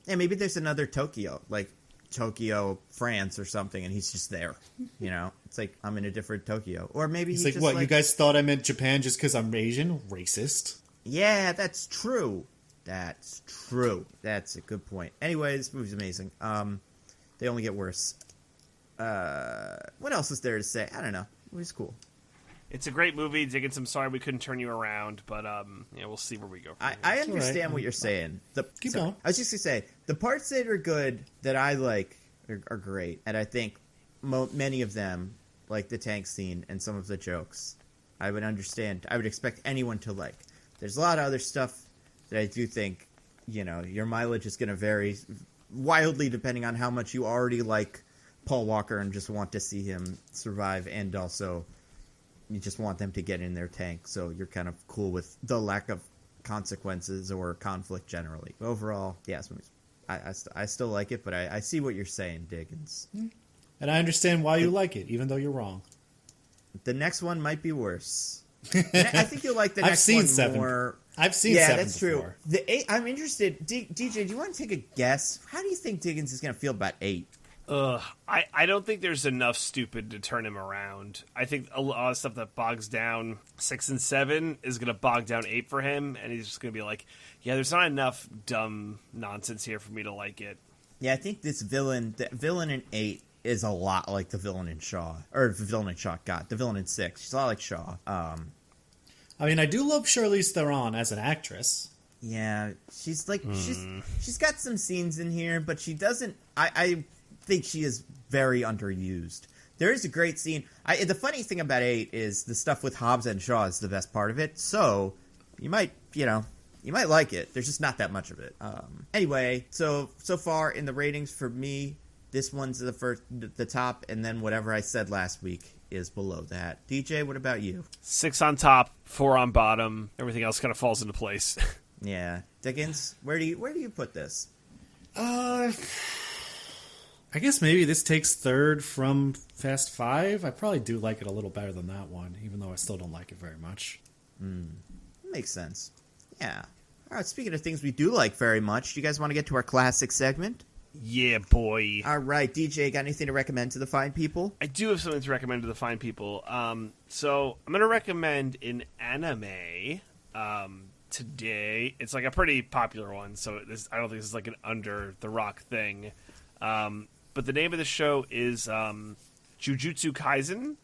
Yeah, maybe there's another Tokyo, like Tokyo, France or something, and he's just there. You know? It's like, I'm in a different Tokyo. Or maybe he's like, just what, you guys thought I meant Japan just because I'm Asian? Racist. Yeah, that's true. That's a good point. Anyway, this movie's amazing. They only get worse. What else is there to say? I don't know. It was cool. It's a great movie. Diggins, I'm sorry we couldn't turn you around, but we'll see where we go from here. I understand what you're saying. Keep going. I was just going to say, the parts that are good, that I like, are great. And I think many of them, like the tank scene and some of the jokes, I would understand. I would expect anyone to like. There's a lot of other stuff that I do think, your mileage is going to vary wildly depending on how much you already like Paul Walker and just want to see him survive, and also you just want them to get in their tank, so you're kind of cool with the lack of consequences or conflict generally. But overall, yes, I still like it, but I see what you're saying, Diggins. And I understand why you like it, even though you're wrong. The next one might be worse. I think you'll like the next one more. I've seen 7 Yeah, that's before. True. The 8, I'm interested. DJ, do you want to take a guess? How do you think Diggins is going to feel about 8? I don't think there's enough stupid to turn him around. I think a lot of stuff that bogs down 6 and 7 is going to bog down 8 for him, and he's just going to be like, yeah, there's not enough dumb nonsense here for me to like it. Yeah, I think the villain in 8 is a lot like the villain in Shaw. Or the villain in Shaw, God, the villain in 6. She's a lot like Shaw. I mean, I do love Charlize Theron as an actress. Yeah, she's like, she's got some scenes in here, but she doesn't, I think she is very underused. There is a great scene. The funny thing about 8 is the stuff with Hobbs and Shaw is the best part of it, so you might like it. There's just not that much of it. Anyway, so far in the ratings for me, this one's the top, and then whatever I said last week is below that. DJ, what about you? 6 on top, 4 on bottom. Everything else kind of falls into place. Yeah, Diggins, where do you put this? I guess maybe this takes third from Fast 5. I probably do like it a little better than that one, even though I still don't like it very much. Makes sense. Yeah. All right, speaking of things we do like very much, do you guys want to get to our classic segment? Yeah, boy. All right, DJ, got anything to recommend to the fine people? I do have something to recommend to the fine people. So I'm going to recommend an anime today. It's like a pretty popular one, so I don't think this is like an under the rock thing. But the name of the show is Jujutsu Kaisen.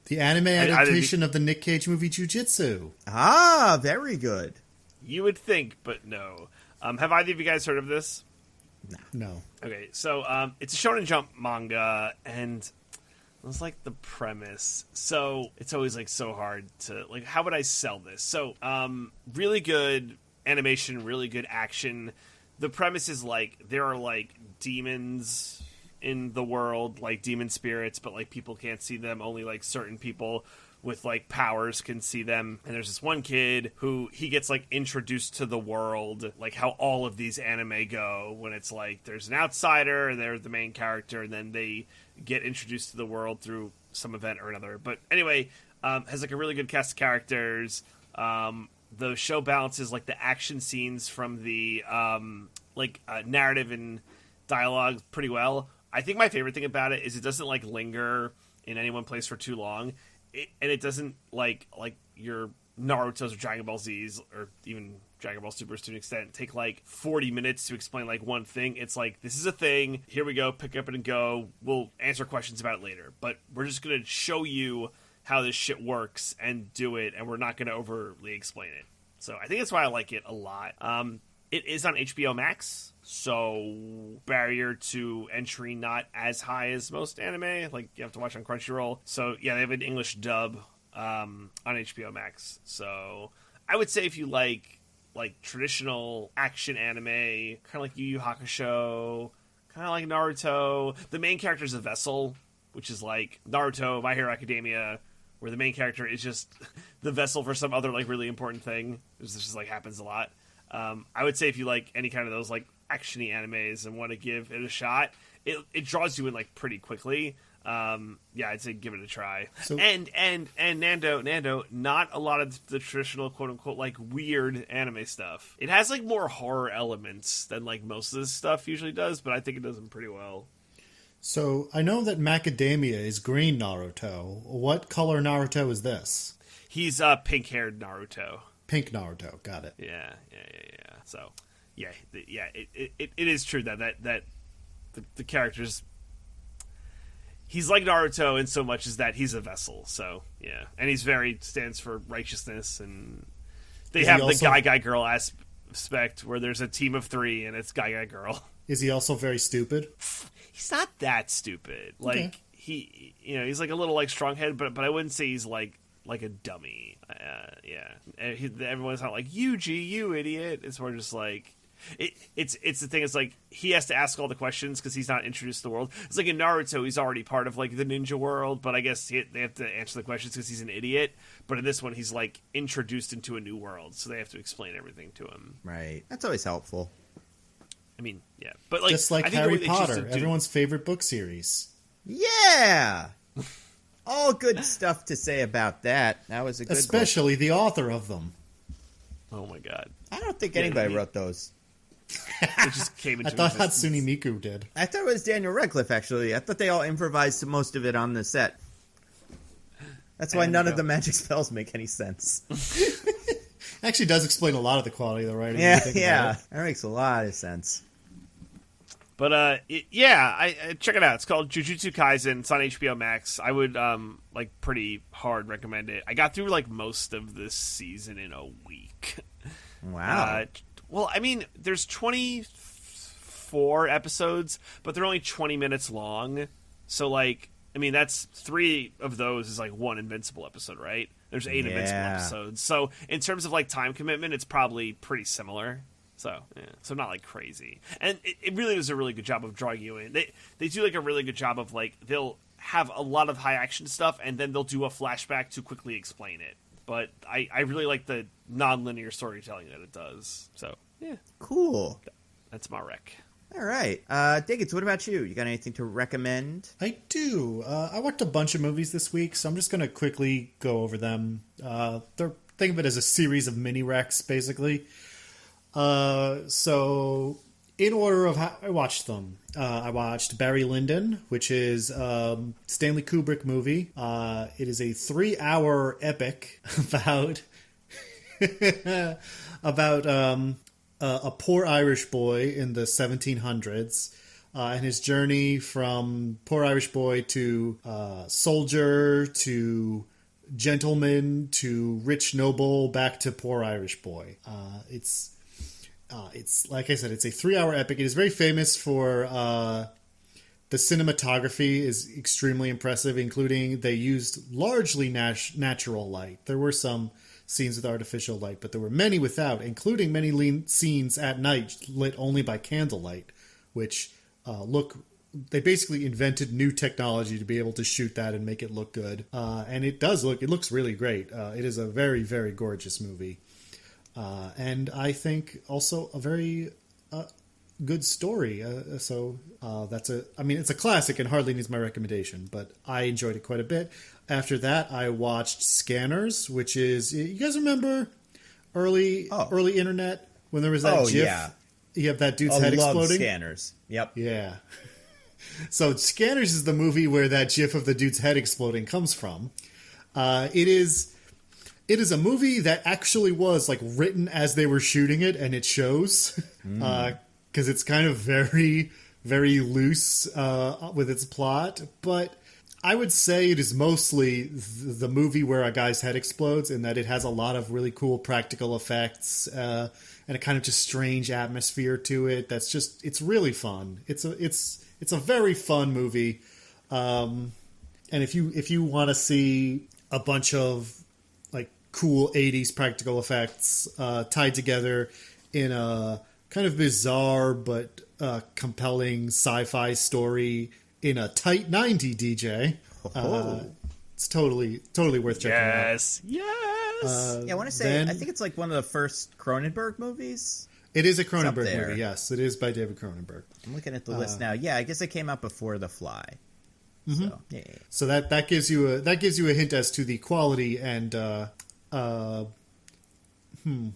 The anime adaptation of the Nick Cage movie Jujutsu. Ah, very good. You would think, but no. Have either of you guys heard of this? No. Okay, so it's a Shonen Jump manga, and it's like the premise. So it's always like so hard to like. How would I sell this? So really good animation, really good action. The premise is like there are like demons in the world, like demon spirits, but like people can't see them. Only like certain people with like powers can see them. And there's this one kid who he gets like introduced to the world, like how all of these anime go, when it's like there's an outsider and they're the main character, and then they get introduced to the world through some event or another. But anyway, has like a really good cast of characters. The show balances like the action scenes from the narrative and dialogue pretty well. I think my favorite thing about it is it doesn't like linger in any one place for too long. And it doesn't like your Naruto's or Dragon Ball Z's or even Dragon Ball Supers to an extent take like 40 minutes to explain like one thing. It's like, this is a thing, here we go, pick up and go, we'll answer questions about it later, but we're just going to show you how this shit works and do it, and we're not going to overly explain it. So I think that's why I like it a lot. It is on HBO Max, so barrier to entry not as high as most anime. Like, you have to watch on Crunchyroll. So, yeah, they have an English dub on HBO Max. So, I would say if you like traditional action anime, kind of like Yu Yu Hakusho, kind of like Naruto. The main character is a vessel, which is like Naruto, My Hero Academia, where the main character is just the vessel for some other like really important thing. This just like happens a lot. I would say if you like any kind of those like action-y animes and want to give it a shot, it draws you in like pretty quickly. Yeah, I'd say give it a try. So, and Nando, not a lot of the traditional quote unquote like weird anime stuff. It has like more horror elements than like most of this stuff usually does, but I think it does them pretty well. So I know that Macadamia is green Naruto. What color Naruto is this? He's pink-haired Naruto. Pink Naruto, got it. Yeah. So, it is true that the character's he's like Naruto in so much as that he's a vessel. So yeah, and he's stands for righteousness, and they have the guy girl aspect where there's a team of 3 and it's guy girl. Is he also very stupid? He's not that stupid. Like okay. He's like a little like strong-headed, but I wouldn't say he's like a dummy. Yeah. Everyone's not like, Yuji, you idiot. It's more just like it's the thing. It's like he has to ask all the questions because he's not introduced to the world. It's like in Naruto, he's already part of like the ninja world, but I guess they have to answer the questions because he's an idiot. But in this one, he's like introduced into a new world, so they have to explain everything to him. Right. That's always helpful. I mean, yeah, but like just like Harry Potter, everyone's favorite book series. Yeah. All good stuff to say about that. That was a good especially book. The author of them. Oh my god. I don't think anybody wrote those. It just came into I thought existence. Hatsune Miku did. I thought it was Daniel Radcliffe, actually. I thought they all improvised most of it on the set. That's why none of the magic spells make any sense. Actually does explain a lot of the quality of the writing. Yeah. That makes a lot of sense. But I check it out. It's called Jujutsu Kaisen. It's on HBO Max. I would pretty hard recommend it. I got through most of this season in a week. Wow. Well, I mean, there's 24 episodes, but they're only 20 minutes long. So that's 3 of those is one Invincible episode, right? There's 8 Invincible episodes. So in terms of time commitment, it's probably pretty similar. So, yeah. So not crazy. And it really does a really good job of drawing you in. They do a really good job of they'll have a lot of high action stuff and then they'll do a flashback to quickly explain it. But I really like the non-linear storytelling that it does. So, yeah. Cool. That's my rec. All right. Diggins, what about you? You got anything to recommend? I do. I watched a bunch of movies this week, so I'm just going to quickly go over them. Think of it as a series of mini recs, basically. So, in order of how I watched them, I watched Barry Lyndon, which is Stanley Kubrick movie. It is a 3-hour epic about a poor Irish boy in the 1700s and his journey from poor Irish boy to soldier to gentleman to rich noble back to poor Irish boy. It's like I said, it's a 3-hour epic. It is very famous for the cinematography is extremely impressive, including they used largely natural light. There were some scenes with artificial light, but there were many without, including many scenes at night lit only by candlelight, which they basically invented new technology to be able to shoot that and make it look good. And it looks really great. It is a very, very gorgeous movie. And I think also a very good story. It's a classic and hardly needs my recommendation, but I enjoyed it quite a bit. After that, I watched Scanners, which is, you guys remember early internet when there was that GIF? Yeah. You have that dude's head exploding? Scanners. Yep. Yeah. So Scanners is the movie where that GIF of the dude's head exploding comes from. It is a movie that actually was written as they were shooting it, and it shows because it's kind of very, very loose with its plot. But I would say it is mostly the movie where a guy's head explodes, in that it has a lot of really cool practical effects and a kind of just strange atmosphere to it. It's really fun. It's a very fun movie. And if you want to see a bunch of cool 80s practical effects tied together in a kind of bizarre but compelling sci-fi story in a tight 90 DJ. It's totally worth checking out. Yes. I want to say, I think it's one of the first Cronenberg movies. It is a Cronenberg movie, yes. It is by David Cronenberg. I'm looking at the list now. Yeah, I guess it came out before The Fly. Mm-hmm. So, yeah. So that gives you a hint as to the quality and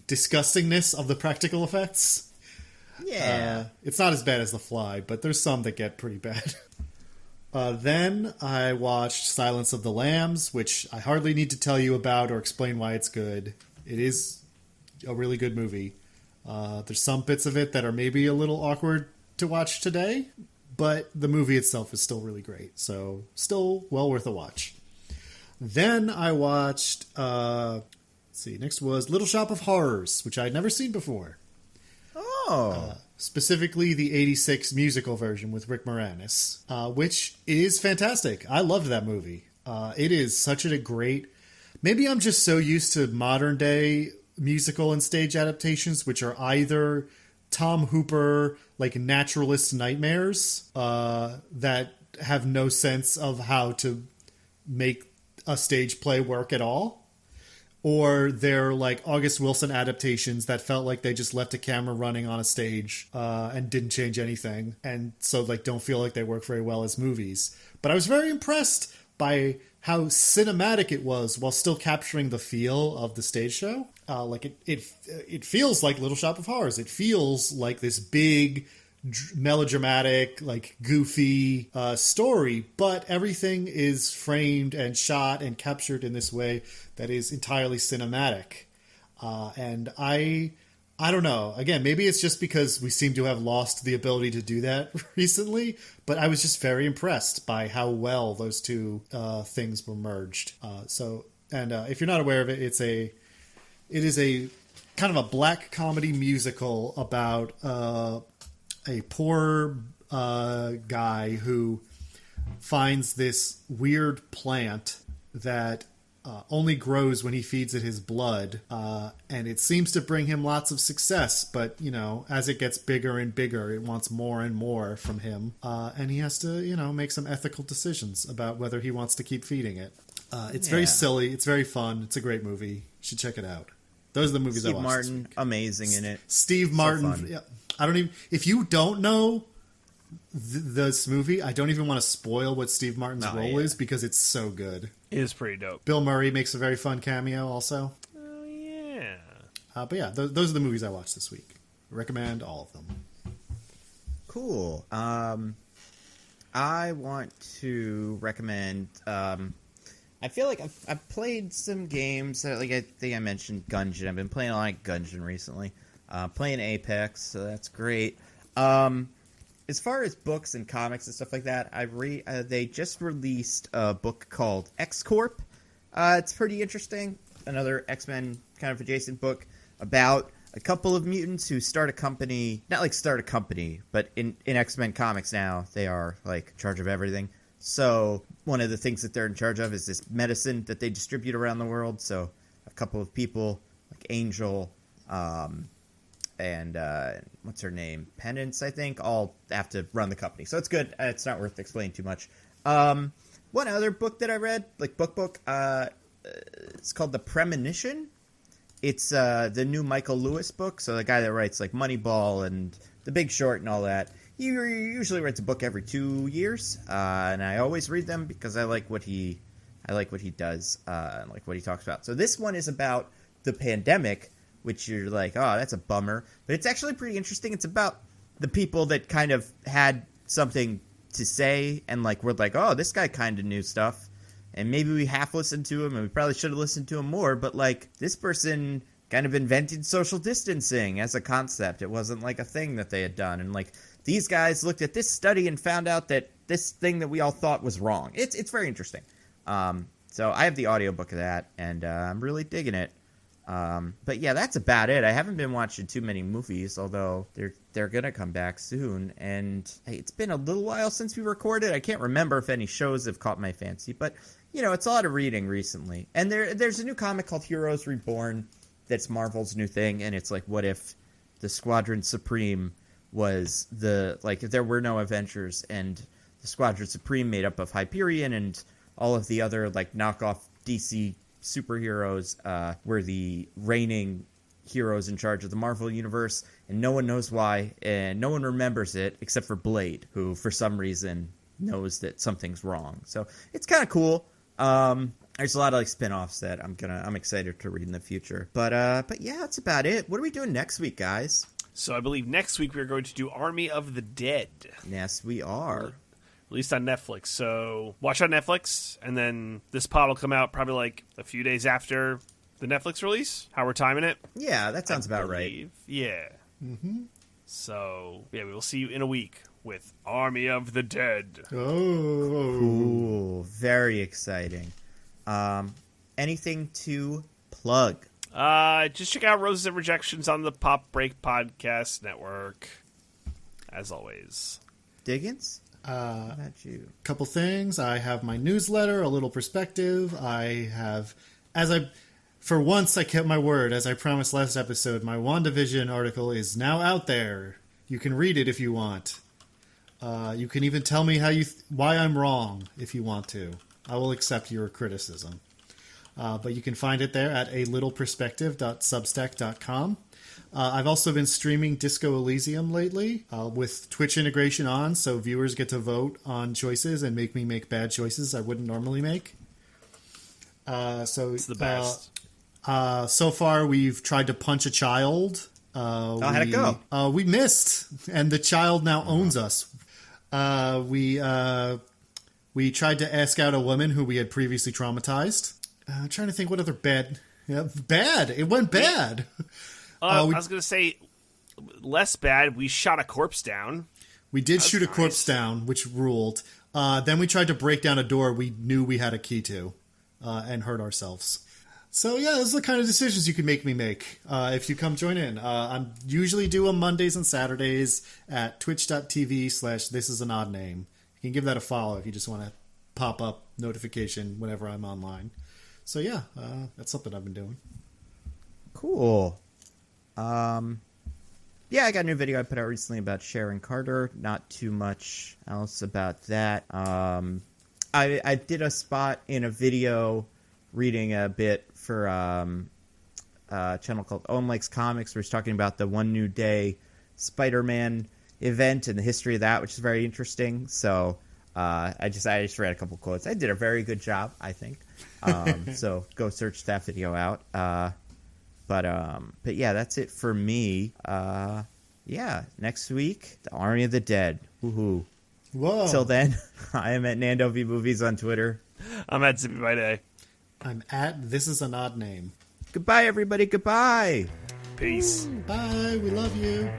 disgustingness of the practical effects. Yeah. It's not as bad as The Fly, but there's some that get pretty bad. Then I watched Silence of the Lambs, which I hardly need to tell you about or explain why it's good. It is a really good movie. There's some bits of it that are maybe a little awkward to watch today, but the movie itself is still really great. So still well worth a watch. Then I watched, next was Little Shop of Horrors, which I'd never seen before. Oh. Specifically the 86 musical version with Rick Moranis, which is fantastic. I loved that movie. It is such a great... Maybe I'm just so used to modern day musical and stage adaptations, which are either Tom Hooper, naturalist nightmares that have no sense of how to make a stage play work at all, or they're August Wilson adaptations that felt like they just left a camera running on a stage and didn't change anything, and so don't feel like they work very well as movies. But I was very impressed by how cinematic it was while still capturing the feel of the stage show. It feels like Little Shop of Horrors. It feels like this big, melodramatic, like goofy story, but everything is framed and shot and captured in this way that is entirely cinematic. And I don't know. Again, maybe it's just because we seem to have lost the ability to do that recently, but I was just very impressed by how well those two things were merged. If you're not aware of it, it is a kind of a black comedy musical about a poor guy who finds this weird plant that only grows when he feeds it his blood, and it seems to bring him lots of success, but, as it gets bigger and bigger, it wants more and more from him, and he has to, make some ethical decisions about whether he wants to keep feeding it. It's very silly, it's very fun, it's a great movie. You should check it out. Those are the movies I watched. Steve Martin, amazing in it. Steve Martin, yeah, I don't even, if you don't know this movie, I don't even want to spoil what Steve Martin's role is, because it's so good. It is pretty dope. Bill Murray makes a very fun cameo also. Oh, yeah. But yeah, those are the movies I watched this week. Recommend all of them. Cool. I want to recommend... I feel like I've played some games. I think I mentioned Gungeon. I've been playing a lot of Gungeon recently. Playing Apex, so that's great. As far as books and comics and stuff like that, they just released a book called X-Corp. It's pretty interesting. Another X-Men kind of adjacent book about a couple of mutants who start a company. Not like start a company, but in X-Men comics now, they are like in charge of everything. So one of the things that they're in charge of is this medicine that they distribute around the world. So a couple of people, like Angel, and what's her name? Penance, I think, all have to run the company. So it's good. It's not worth explaining too much. One other book that I read, like book, it's called The Premonition. It's the new Michael Lewis book. So the guy that writes like Moneyball and The Big Short and all that. He usually writes a book every 2 years, and I always read them because I like what he does, and like what he talks about. So this one is about the pandemic, which you're like, oh, that's a bummer. But it's actually pretty interesting. It's about the people that kind of had something to say and like were like, oh, this guy kind of knew stuff. And maybe we half listened to him and we probably should have listened to him more. But like this person kind of invented social distancing as a concept. It wasn't like a thing that they had done. And like these guys looked at this study and found out that this thing that we all thought was wrong. It's very interesting. So I have the audiobook of that and I'm really digging it. But yeah, that's about it. I haven't been watching too many movies, although they're gonna come back soon. And hey, it's been a little while since we recorded. I can't remember if any shows have caught my fancy, but it's a lot of reading recently. And there's a new comic called Heroes Reborn that's Marvel's new thing, and it's like, what if the Squadron Supreme was if there were no Avengers and the Squadron Supreme made up of Hyperion and all of the other like knockoff DC superheroes were the reigning heroes in charge of the Marvel universe, and no one knows why, and no one remembers it except for Blade, who for some reason knows that something's wrong. So it's kind of cool. There's a lot of like spin-offs that I'm excited to read in the future. But yeah, that's about it. What are we doing next week, guys? So I believe next week we're going to do Army of the Dead. Yes, we are. Released on Netflix. So watch on Netflix, and then this pod will come out probably like a few days after the Netflix release. How we're timing it? Yeah, that sounds about right. Yeah. Mm-hmm. So yeah, we will see you in a week with Army of the Dead. Oh, cool! Very exciting. Anything to plug? Just check out Roses and Rejections on the Pop Break Podcast Network. As always. Diggins? How about you? Couple things. I have my newsletter, A Little Perspective. For once, I kept my word. As I promised last episode, my WandaVision article is now out there. You can read it if you want. You can even tell me why I'm wrong if you want to. I will accept your criticism. But you can find it there at alittleperspective.substack.com. I've also been streaming Disco Elysium lately with Twitch integration on, so viewers get to vote on choices and make me make bad choices I wouldn't normally make. So it's the best. So far, we've tried to punch a child. How'd it go? We missed, and the child now owns us. We tried to ask out a woman who we had previously traumatized. I'm trying to think what other bad. It went bad. I was going to say less bad. We shot a corpse down. We did shoot a corpse down, which ruled. Then we tried to break down a door we knew we had a key to, and hurt ourselves. So yeah, those are the kind of decisions you can make me make if you come join in. I'm usually do on Mondays and Saturdays at twitch.tv/thisisanOddName. You can give that a follow if you just want to pop up notification whenever I'm online. So yeah, that's something I've been doing. Cool. Yeah, I got a new video I put out recently about Sharon Carter. Not too much else about that. I did a spot in a video reading a bit for a channel called Owen Likes Comics, where he's talking about the One New Day Spider-Man event and the history of that, which is very interesting. So I just read a couple quotes. I did a very good job, I think. So go search that video out. But yeah, that's it for me. Yeah, next week, the Army of the Dead. Woohoo! Whoa! Till then, I am at Nando V Movies on Twitter. I'm at Zippy by Day. I'm at This Is an Odd Name. Goodbye, everybody. Goodbye. Peace. Bye. We love you.